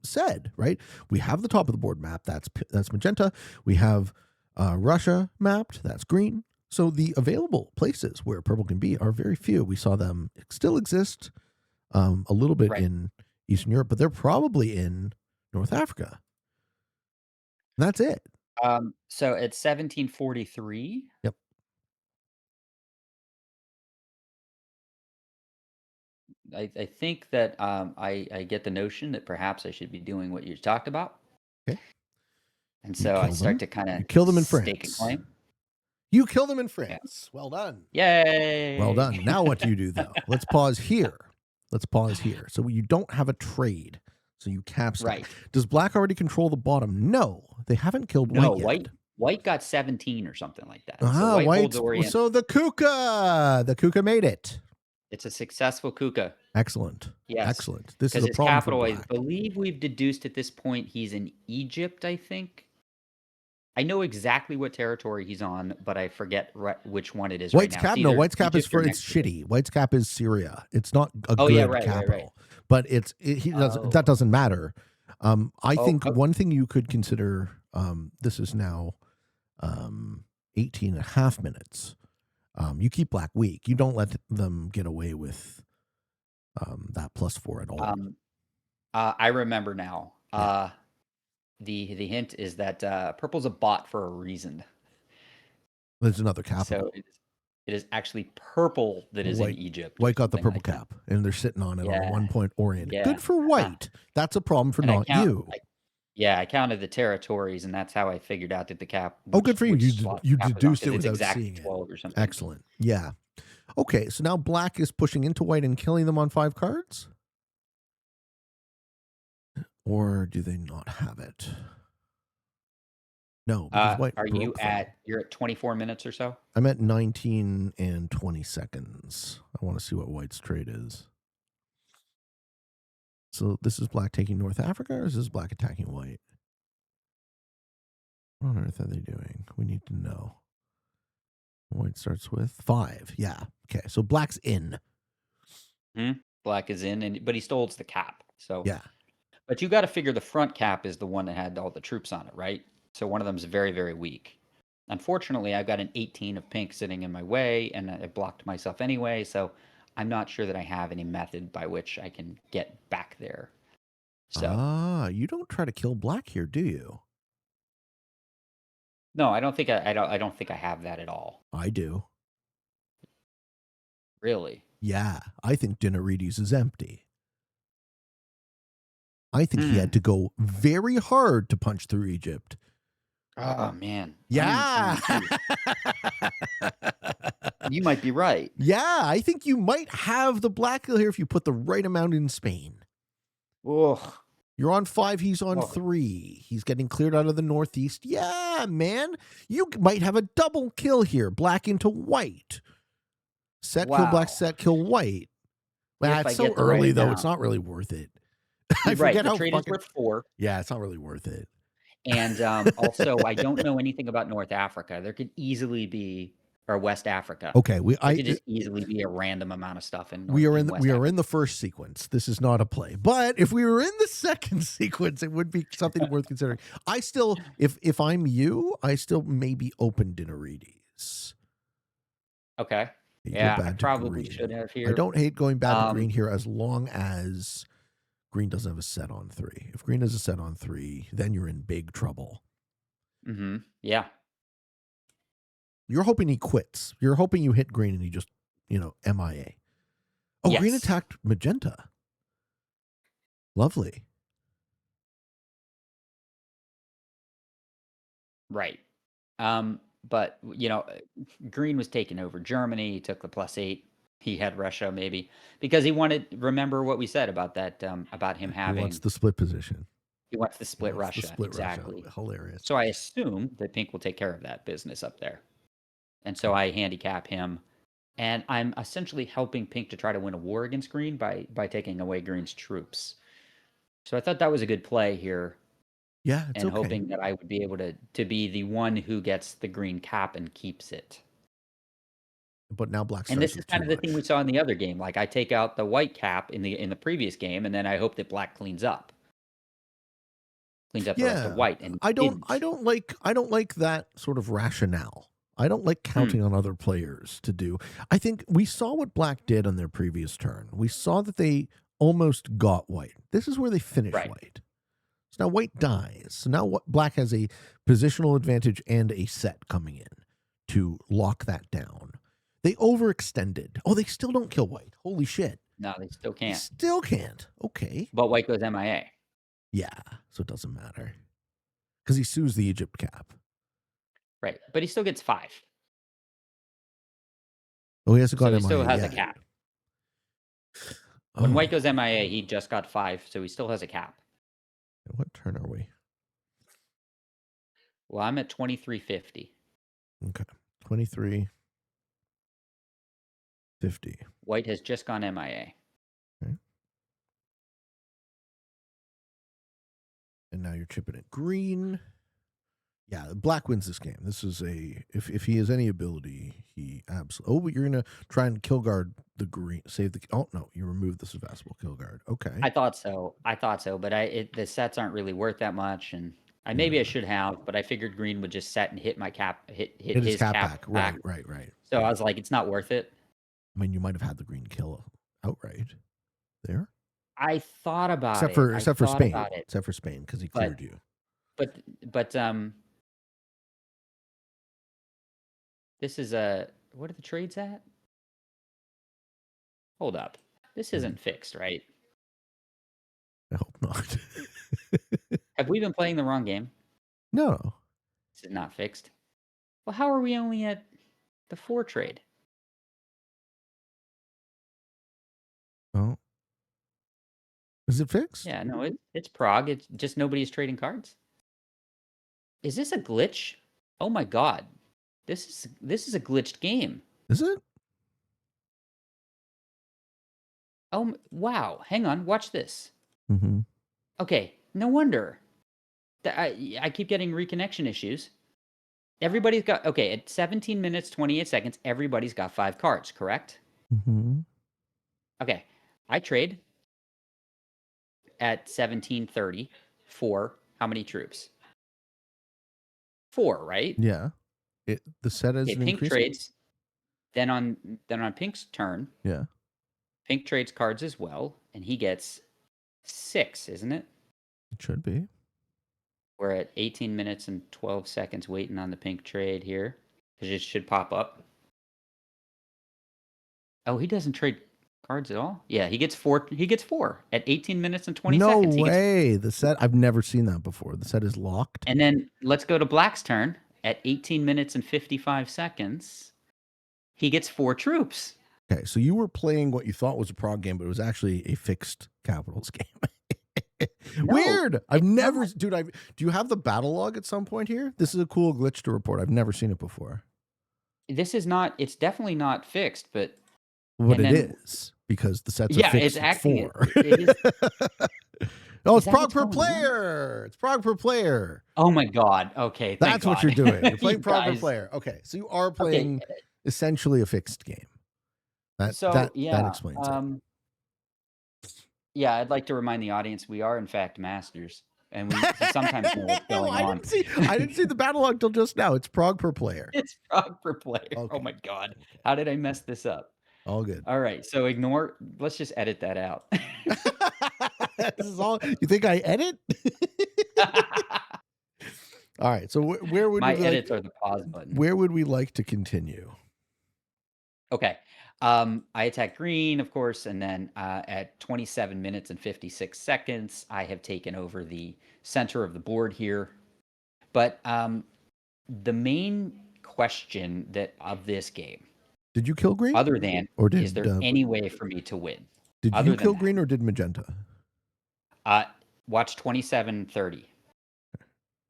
said, right? We have the top of the board map. That's magenta. We have Russia mapped. That's green. So the available places where purple can be are very few. We saw them still exist a little bit right. in Eastern Europe, but they're probably in North Africa. And that's it. So at 1743, Yep. I think that I get the notion that perhaps I should be doing what you talked about, Okay. and You so I kill start them. to kind of You kill them in stake a France. claim. You kill them in Yeah. France. Well done. Well Yay! done. Now what do you do though? Let's pause here. Let's pause here. So you don't have a trade. So you cap stack. Right. Does black already control the bottom? No, they haven't killed No, white yet. white got 17 or something like that. So Ah, white holds white's Orient. so the Kuka made it. It's a successful Kuka. Excellent. Yes, Excellent. This is because a his problem for capital, I black. believe we've deduced at this point he's in Egypt, I think. I know exactly what territory he's on, but I forget which one it is right White's now. It's cap, no, either White's cap is Egypt or for it's Mexico. shitty. White's cap is Syria. It's not a Oh, yeah, good right. capital, but he does Oh. that doesn't matter. I Oh, think oh, one thing you could consider. This is now 18 and a half minutes. You keep black weak. You don't let them get away with that +4 at all. I remember now. Yeah, The hint is that, purple's a bot for a reason. there's another So capital. it is actually purple that is in White Egypt or White got the something purple like that. cap, and they're sitting on it on a Yeah, 1 point orient. yeah, Good for uh-huh, White. That's a problem for and not you. I counted the territories, and that's how I figured out that the cap Oh, good for you. which slot You the cap was on deduced because it it's without seeing exactly it. 12 or something. Excellent. Yeah. Okay, so now black is pushing into white and killing them on 5 cards? Or do they not have it? No, because white Are you broke them. you're at 24 minutes or so? I'm at 19 and 20 seconds. I want to see what white's trade is. So this is black taking North Africa, or is this black attacking white? What on earth are they doing? We need to know. White starts with 5. Yeah. Okay, so black's in. Hmm? Black is in, but he still holds the cap. So, Yeah. but you got to figure the front cap is the one that had all the troops on it, right? So one of them is very, very weak. Unfortunately, I've got an 18 of pink sitting in my way, and I blocked myself anyway. So I'm not sure that I have any method by which I can get back there. So Ah, you don't try to kill black here, do you? no, I don't think I don't think I have that at all. I do. Really. Yeah, I think Dinarides is empty. I think he had Hmm. to go very hard to punch through Egypt. Oh man. Yeah. You might be right. Yeah, I think you might have the black hill here if you put the right amount in Spain. Ugh. You're on 5, he's on Oh, 3. He's getting cleared out of the northeast. Yeah, man. You might have a double kill here. Black into white. Set kill black, wow. set kill white. If It's I so get the right early though. It's amount. not really worth it. I You're right. forget The how trade is fucking worth 4. yeah, it's not really worth it. And, also, I don't know anything about North Africa. There could easily be or West Africa. Okay, There could just easily be a random amount of stuff in we West are in Africa. the first sequence. This is not a play. But if we were in the second sequence, it would be something worth considering. I still if I'm you, I still maybe open Dinarides. Okay. You go Yeah, I bad to probably should green. have I here. don't hate going bad to green Um, here as long as green doesn't have a set on 3. If green has a set on 3, then you're in big trouble. mhm. Yeah. You're hoping he quits. You're hoping you hit green and he just, MIA. Oh, green Yes. attacked magenta. Lovely. Right. But Green was taking over Germany. He took the +8. He had Russia maybe because he wanted. Remember what we said about that about him He wants having. the split position. He wants to He split wants the Russia split Russia. exactly. Hilarious. So I assume that Pink will take care of that business up there, and so I handicap him, and I'm essentially helping Pink to try to win a war against Green by taking away Green's troops. So I thought that was a good play here. Yeah, it's And okay. hoping that I would be able to be the one who gets the green cap and keeps it. But now black And starts this is with too kind of the thing we much. saw in the other game. Like I take out the white cap in the previous game, and then I hope that black cleans up the rest of Yeah, white, and I didn't. don't like that sort of rationale. I don't like counting on other players to do. I think we saw what black did on their previous turn. We saw that they almost got white. This is where they finish Right. white. So now white dies. So now what black has a positional advantage and a set coming in to lock that down. They overextended. Oh, they still don't kill white. Holy shit. No, they still They can't. still can't. Okay. But white goes MIA. Yeah, so it doesn't matter. Because he sues the Egypt cap. Right. But he still gets 5. Oh, he hasn't So got he MIA still has a yet. cap. When white Oh, goes MIA, he just got 5, so he still has a cap. what turn are we? Well, I'm at 2350. Okay. 2350. White has just gone MIA. Okay. And now you're chipping it green. Yeah, black wins this game. This is if he has any ability, he absolutely. Oh, but you're gonna try and kill guard the green, save the. Oh no, you remove the Sevastopol kill guard. Okay. I thought so, but the sets aren't really worth that much, and maybe I should have, but I figured green would just set and hit my cap, hit Hit his his cap cap back. back. Right. So I was like, it's not worth it. I mean, you might have had the green kill outright there, I thought about except it. for I except for thought Spain, about it, except for Spain because he but cleared you. but this is what are the trades at? Hold up, this isn't fixed, right? I hope not. Have we been playing the wrong game? No. This is not fixed. Well, how are we only at the 4 trade? Oh. Is it fixed? Yeah, no, it's Prague. It's just nobody's trading cards. Is this a glitch? Oh my god. This is a glitched game. Is it? Oh wow. Hang on. Watch this. Mm-hmm. Okay. No wonder. I keep getting reconnection issues. Everybody's got okay, at 17 minutes 28 seconds, everybody's got 5 cards, correct? Mm-hmm. Okay. I trade at 17:30 for how many troops? 4, right? Yeah. The set is Okay, Pink increasing? trades. Then on Pink's turn, Yeah. Pink trades cards as well, and he gets 6, isn't it? It should be. We're at 18 minutes and 12 seconds waiting on the Pink trade here. Because it should pop up. Oh, he doesn't trade cards at all? Yeah, he gets 4. He gets 4 at 18 minutes and 20 no seconds. No way. The set, I've never seen that before. The set is locked. And then let's go to Black's turn at 18 minutes and 55 seconds. He gets 4 troops. Okay, so you were playing what you thought was a Prague game, but it was actually a fixed Capitals game. No, Weird. I've never, not. dude. Do you have the battle log at some point here? This is a cool glitch to report. I've never seen it before. This is not. It's definitely not fixed, but it is because the sets are fixed it's acting. 4. It is. Oh, it's Prague per player. It's Prague per player. Oh my god. Okay, that's what you're doing. You're playing Prague per player. Okay, so you are playing essentially a fixed game. That explains it. Yeah, I'd like to remind the audience we are in fact masters, and we sometimes know what's going on. I didn't see the battle log till just now. It's Prague per player. It's Prague per player. Okay. Oh my god, how did I mess this up? All good. All right, so ignore. Let's just edit that out. This is all. You think I edit? All right. So where would we My like? edits are the pause button. Where would we like to continue? Okay. I attacked green, of course, and then at 27 minutes and 56 seconds, I have taken over the center of the board here. But the main question that of this game, Did you kill green, other than or is there did any way for me to win? did you Other than kill that, green, or did magenta? uh, watch 27:30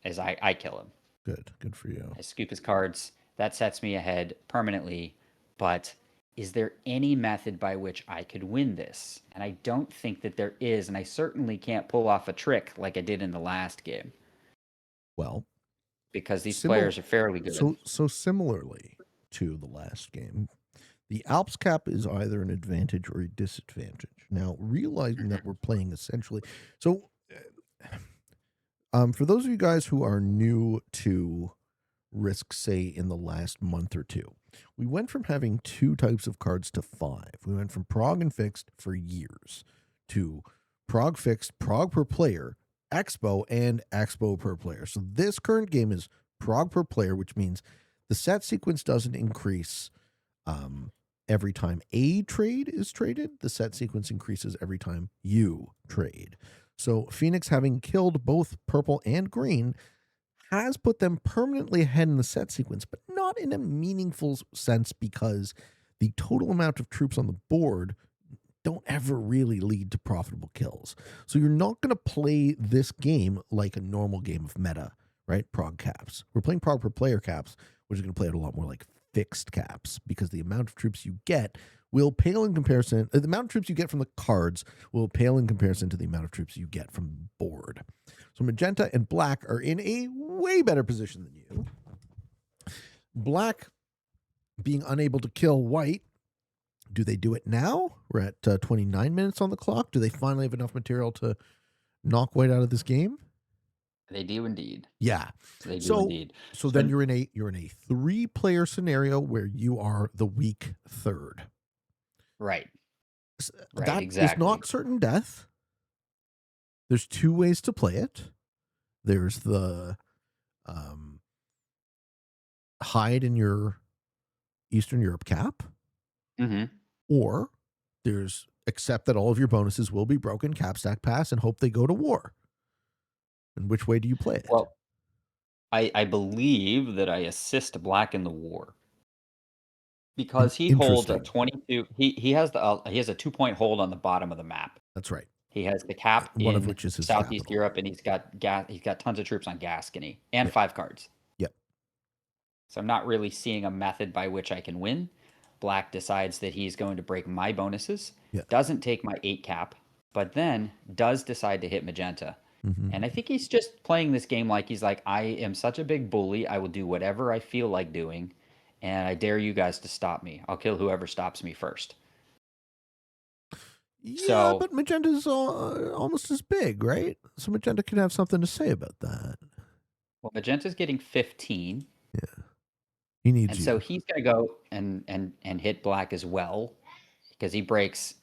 as I kill him. Good for you. I scoop his cards. That sets me ahead permanently. But is there any method by which I could win this? And I don't think that there is, and I certainly can't pull off a trick like I did in the last game Well, because these similar. players are fairly good. So similarly to the last game, the Alps cap is either an advantage or a disadvantage. Now, realizing that we're playing essentially, so for those of you guys who are new to Risk, say in the last month or two, we went from having two types of cards to five. We went from Prog and Fixed for years to Prog Fixed, Prog per player, Expo, and Expo per player. So this current game is Prog per player, which means the set sequence doesn't increase every time a trade is traded. The set sequence increases every time you trade. So Phoenix, having killed both purple and green, has put them permanently ahead in the set sequence, but not in a meaningful sense because the total amount of troops on the board don't ever really lead to profitable kills. So you're not going to play this game like a normal game of meta, right? Prog caps. We're playing Prog per player caps, which is going to play it a lot more like fixed caps because the amount of troops you get will pale in comparison. The amount of troops you get from the cards will pale in comparison to the amount of troops you get from the board. So magenta and black are in a way better position than you. Black being unable to kill white. Do they do it now? We're at 29 minutes on the clock. Do they finally have enough material to knock white out of this game? They do indeed. Yeah. They do indeed. So then you're in a 3-player scenario where you are the weak third. Right. That exactly. is not certain death. There's two ways to play it. There's the hide in your Eastern Europe cap. Mm-hmm. Or there's accept that all of your bonuses will be broken, cap stack pass, and hope they go to war. And which way do you play it? Well, I believe that I assist black in the war because he holds a 22. He has a 2-point hold on the bottom of the map. That's right. He has the cap One in of which is his Southeast capital. Europe, and he's got tons of troops on Gascony and 5 cards. Yep. So I'm not really seeing a method by which I can win. Black decides that he's going to break my bonuses, doesn't take my 8 cap, but then does decide to hit magenta. Mm-hmm. And I think he's just playing this game like he's like, I am such a big bully. I will do whatever I feel like doing, and I dare you guys to stop me. I'll kill whoever stops me first. Yeah, but magenta's almost as big, right? So magenta can have something to say about that. Well, magenta's getting 15. Yeah. He needs and you. so he's going to go and hit black as well because he breaks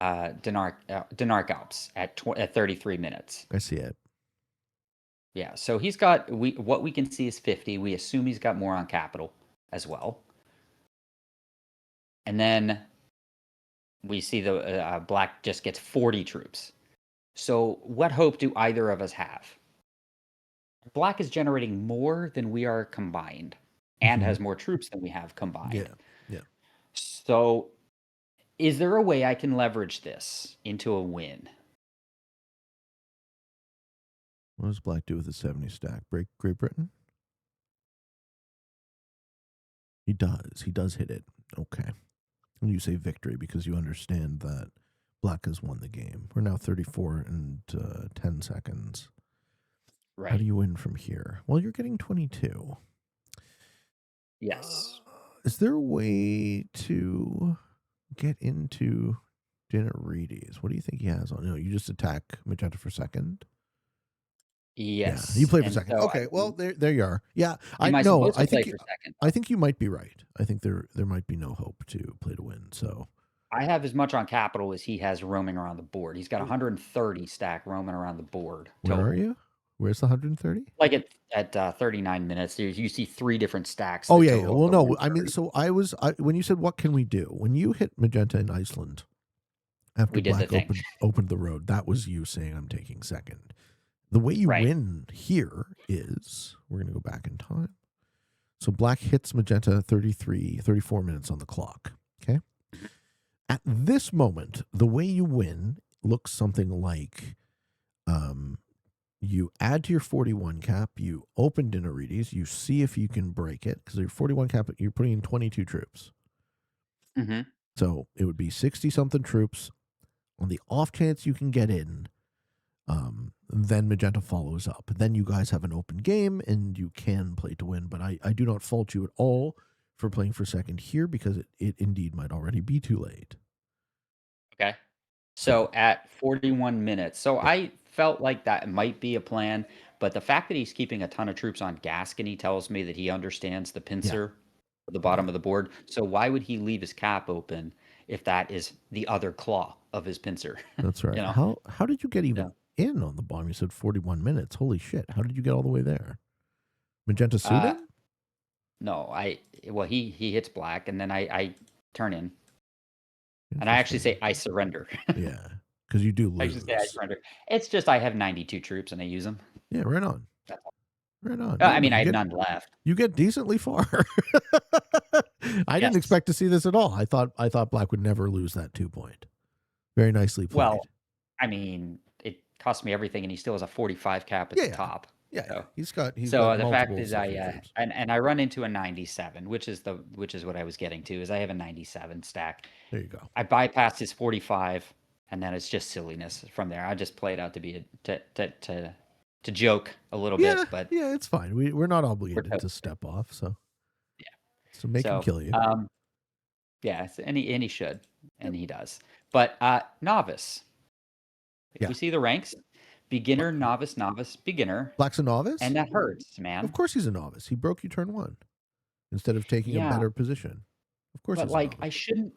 Denark Alps at 33 minutes. I see it. Yeah, so he's got what we can see is 50. We assume he's got more on capital as well. And then we see the black just gets 40 troops. So what hope do either of us have? Black is generating more than we are combined and has more troops than we have combined. Yeah. So is there a way I can leverage this into a win? What does black do with a 70 stack? Break Great Britain? He does. He does hit it. Okay. And you say victory because you understand that black has won the game. We're now 34 and 10 seconds. Right. How do you win from here? Well, you're getting 22. Yes. Is there a way to get into Dinner Reedies? What do you think he has on? You just attack magenta for second? Yes. Yeah, you play for second. So okay, well there you are. Yeah, I think you might be right. I think there might be no hope to play to win. So I have as much on capital as he has roaming around the board. He's got 130 stack roaming around the board. Where are you? Where's the 130? Like at 39 minutes, you see 3 different stacks Oh that yeah, yeah. total up Well, to no, I mean, 130. so when you said what can we do when you hit magenta in Iceland after We did the black thing. opened the road, that was you saying I'm taking second. The way you Right. win here is we're gonna go back in time. So black hits magenta 34 minutes on the clock. Okay. Mhm. At this moment, the way you win looks something like um, you add to your 41 cap, you open Dinarides, you see if you can break it because your 41 cap, you're putting in 22 troops. Mhm. So it would be 60 something troops. On the off chance you can get in, then Magenta follows up. Then you guys have an open game and you can play to win. But I do not fault you at all for playing for second here because it indeed might already be too late. Okay. So, So at 41 minutes, so yeah, I felt like that might be a plan, but the fact that he's keeping a ton of troops on Gascony tells me that he understands the yeah, pincer at the yeah, bottom of the board. So why would he leave his cap open if that is the other claw of his pincer? that's You right. know? How did you get Yeah. even in on the bottom? You said 41 minutes. Holy shit. How did you get all the way there? Magenta suit Uh, in? no, well, he hits black, and then I turn in, and I actually Interesting. say I surrender. Yeah, because you do I actually say I lose. surrender. It's just I have 92 troops and I use them. Yeah, right on. That's all. Right on. Yeah, I but mean, I have none left. you get decently far. I didn't Yes. expect to see this at all. I thought black would never lose that 2 point. Very nicely played. Well, I mean, it cost me everything, and he still has a 45 cap at Yeah, the yeah. top. Yeah, yeah. So He's got the fact multiple is second troops. and I run into a 97, which is what I was getting to, is I have a 97 stack. There you go. I bypassed his 45, and then it's just silliness from there. I just play it out to be a to joke a little Yeah, bit, but yeah, it's fine. We're not we're obligated to toast. step off, so Yeah. make him So, kill you. yeah, and he should, Yep. and he does. But, novice, Yeah. we see the ranks, beginner, novice, novice, beginner, Black's a and novice? that hurts, Of man. course he's a novice. He broke you turn one instead of taking a Yeah, better position. Of course but, he's a like, novice. I shouldn't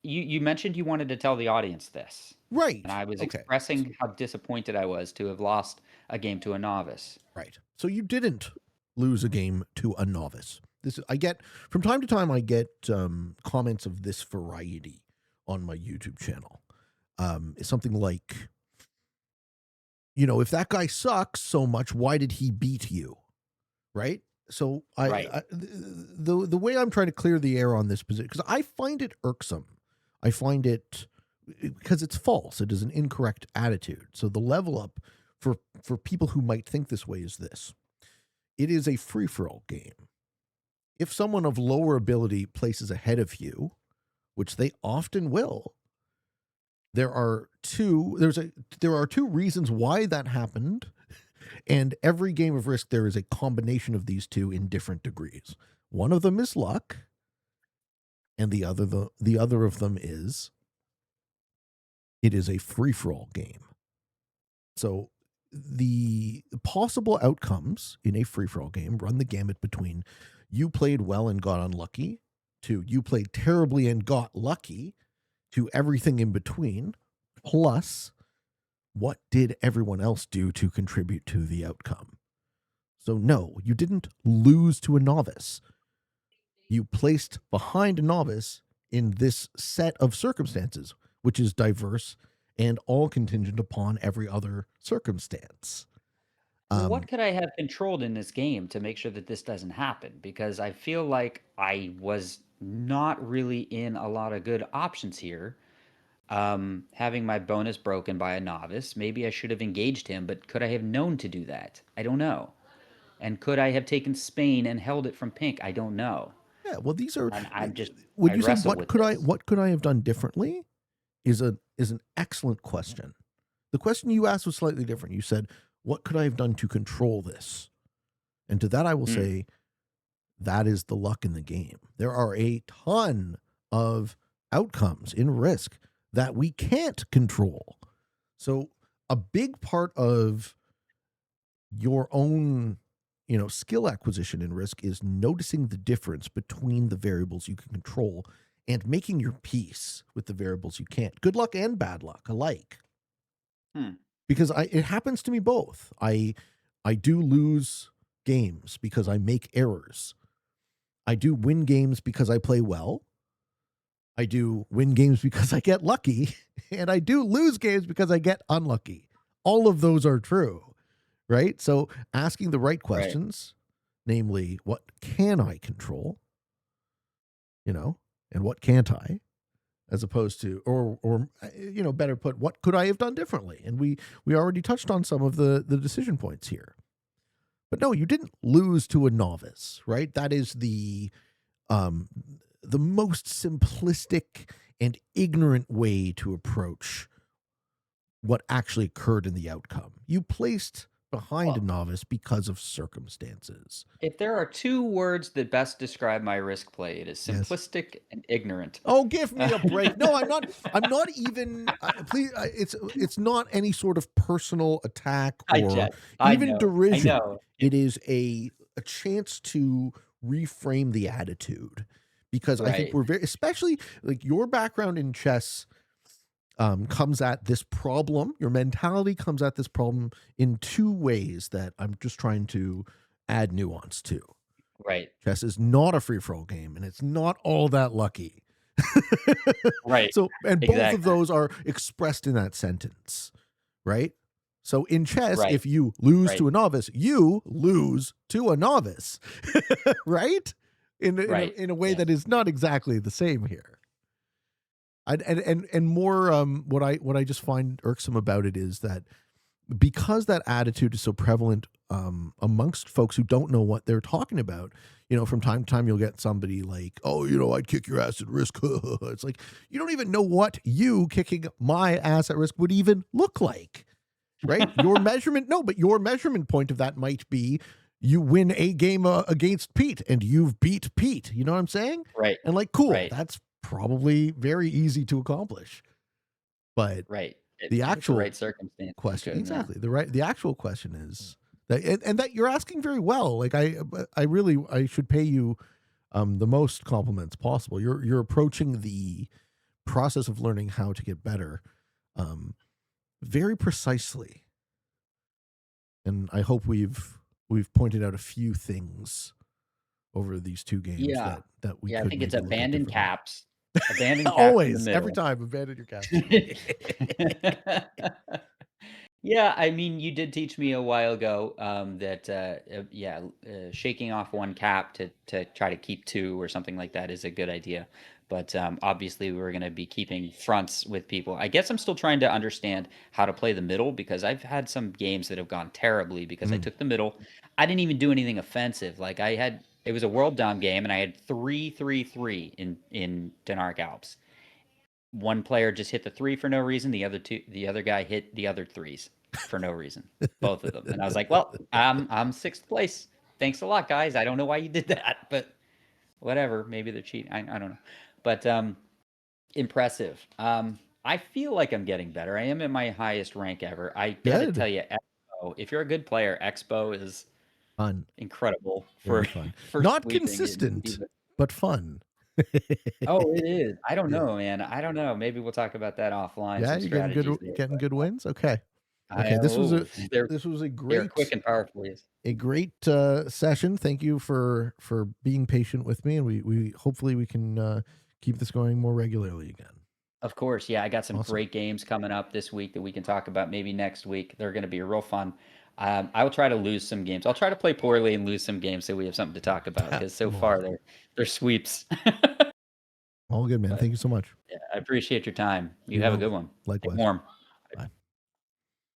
you mentioned you wanted to tell the audience this, and Right. I was Okay. expressing how disappointed I was to have lost a game to a novice. Right. So you didn't lose a game to a novice. This I get from time to time. I get comments of this variety on my YouTube channel. It's something like, if that guy sucks so much, why did he beat you? Right. So Right. the way I'm trying to clear the air on this position because I find it irksome. I find it because it's false. It is an incorrect attitude. So the level up for people who might think this way is this: it is a free for all game. If someone of lower ability places ahead of you, which they often will, there are two reasons why that happened, and every game of Risk there is a combination of these two in different degrees. One of them is luck, and the other of them is it is a free for all game. So the possible outcomes in a free for all game run the gamut between you played well and got unlucky to you played terribly and got lucky to everything in between, plus what did everyone else do to contribute to the outcome. So, no, you didn't lose to a novice. You placed behind a novice in this set of circumstances, which is diverse and all contingent upon every other circumstance. Well, what Um, could I have controlled in this game to make sure that this doesn't happen? Because I feel like I was not really in a lot of good options here. Having my bonus broken by a novice, maybe I should have engaged him, but could I have known to do that? I don't know. And could I have taken Spain and held it from pink? I don't know. yeah, well, these are. And Would I you say wrestle what with could I this. what could I have done differently? Is an excellent question. The question you asked was slightly different. You said, "What could I have done to control this?" And to that, I will Mm. say that is the luck in the game. There are a ton of outcomes in Risk that we can't control. So a big part of your own skill acquisition in Risk is noticing the difference between the variables you can control and making your peace with the variables you can't. Good luck and bad luck alike. Hmm. because it happens to me both. I do lose games because I make errors. I do win games because I play well. I do win games because I get lucky, and I do lose games because I get unlucky. All of those are true, right? So asking the right Right. questions, namely, what can I control, and what can't I, as opposed to, or better put, what could I have done differently? And we already touched on some of the decision points here. But no, you didn't lose to a novice, right? That is um, the most simplistic and ignorant way to approach what actually occurred in the outcome. You placed behind a Well, novice because of circumstances. if there are two words that best describe my Risk play, it is Yes. simplistic and ignorant. Oh, give me Uh, a break. No, I'm not. I'm not even. Please, it's not any sort of personal attack I or jet. even I derision. know. It is a chance to reframe the attitude, because I think Right. we're very, especially like your background in chess, comes at this problem. Your mentality comes at this problem in two ways that I'm just trying to add nuance to. Right. Chess is not a free for all game, and it's not all that lucky. Right. So, and both of Exactly. those are expressed in that sentence, right? So in chess, Right. if you lose Right. to a novice, you lose to a novice, right? Right. In a way Yes. that is not exactly the same here. And more, what I just find irksome about it is that because that attitude is so prevalent, amongst folks who don't know what they're talking about, from time to time you'll get somebody like, "Oh, I'd kick your ass at risk." It's like, you don't even know what you kicking my ass at risk would even look like, right? Your measurement, no, but your measurement point of that might be you win a game against Pete and you've beat Pete. You know what I'm saying? Right. And like, cool, Right. that's probably very easy to accomplish. But Right. the With the actual right circumstances, you question, could, yeah. exactly, the actual question is that, and that you're asking very well. Like, I really, I should pay you the most compliments possible. You're approaching the process of learning how to get better um very precisely, and I hope we've pointed out a few things over these two games Yeah. that we Yeah, I could think it's maybe look at abandon differently. caps. Abandon caps in the Always, every middle. time, abandon your caps. Yeah, I mean, you did teach me a while ago, that, yeah, shaking off 1 cap to try to keep 2 or something like that is a good idea, but, obviously, we're gonna be keeping fronts with people. I guess I'm still trying to understand how to play the middle because I've had some games that have gone terribly because I Mm. took the middle. I didn't even do anything offensive, like, it was a world dom game, and I had 3-3-3 in Denark Alps. One player just hit the 3 for no reason, the other guy hit the other 3s for no reason, both of them, and I was like, "Well, I'm 6th place. Thanks a lot, guys. I don't know why you did that, but whatever. Maybe they're cheating. I don't know." But, impressive. I feel like I'm getting better. I am at my highest rank ever. I gotta Good. tell you, Expo, if you're a good player, Expo is Fun. incredible for Very fun. for Not sweeping it. consistent, but fun. Oh, it is. I don't Yeah. know, man. I don't know. Maybe we'll talk about that offline, Yeah, some you're getting strategies there, getting but good wins. Okay. I Okay. oh, This was they're quick and powerful, yes. a great session. Thank you for being patient with me, and we hopefully we can keep this going more regularly again. Of course, yeah, I got some Awesome. great games coming up this week that we can talk about maybe next week. They're gonna be real fun. I will try to lose some games. I'll try to play poorly and lose some games so we have something to talk about because so far Well, they're sweeps. all good, man. But, Thank you so much. yeah, I appreciate your time. Be You have a well. good one. Stay Likewise. warm.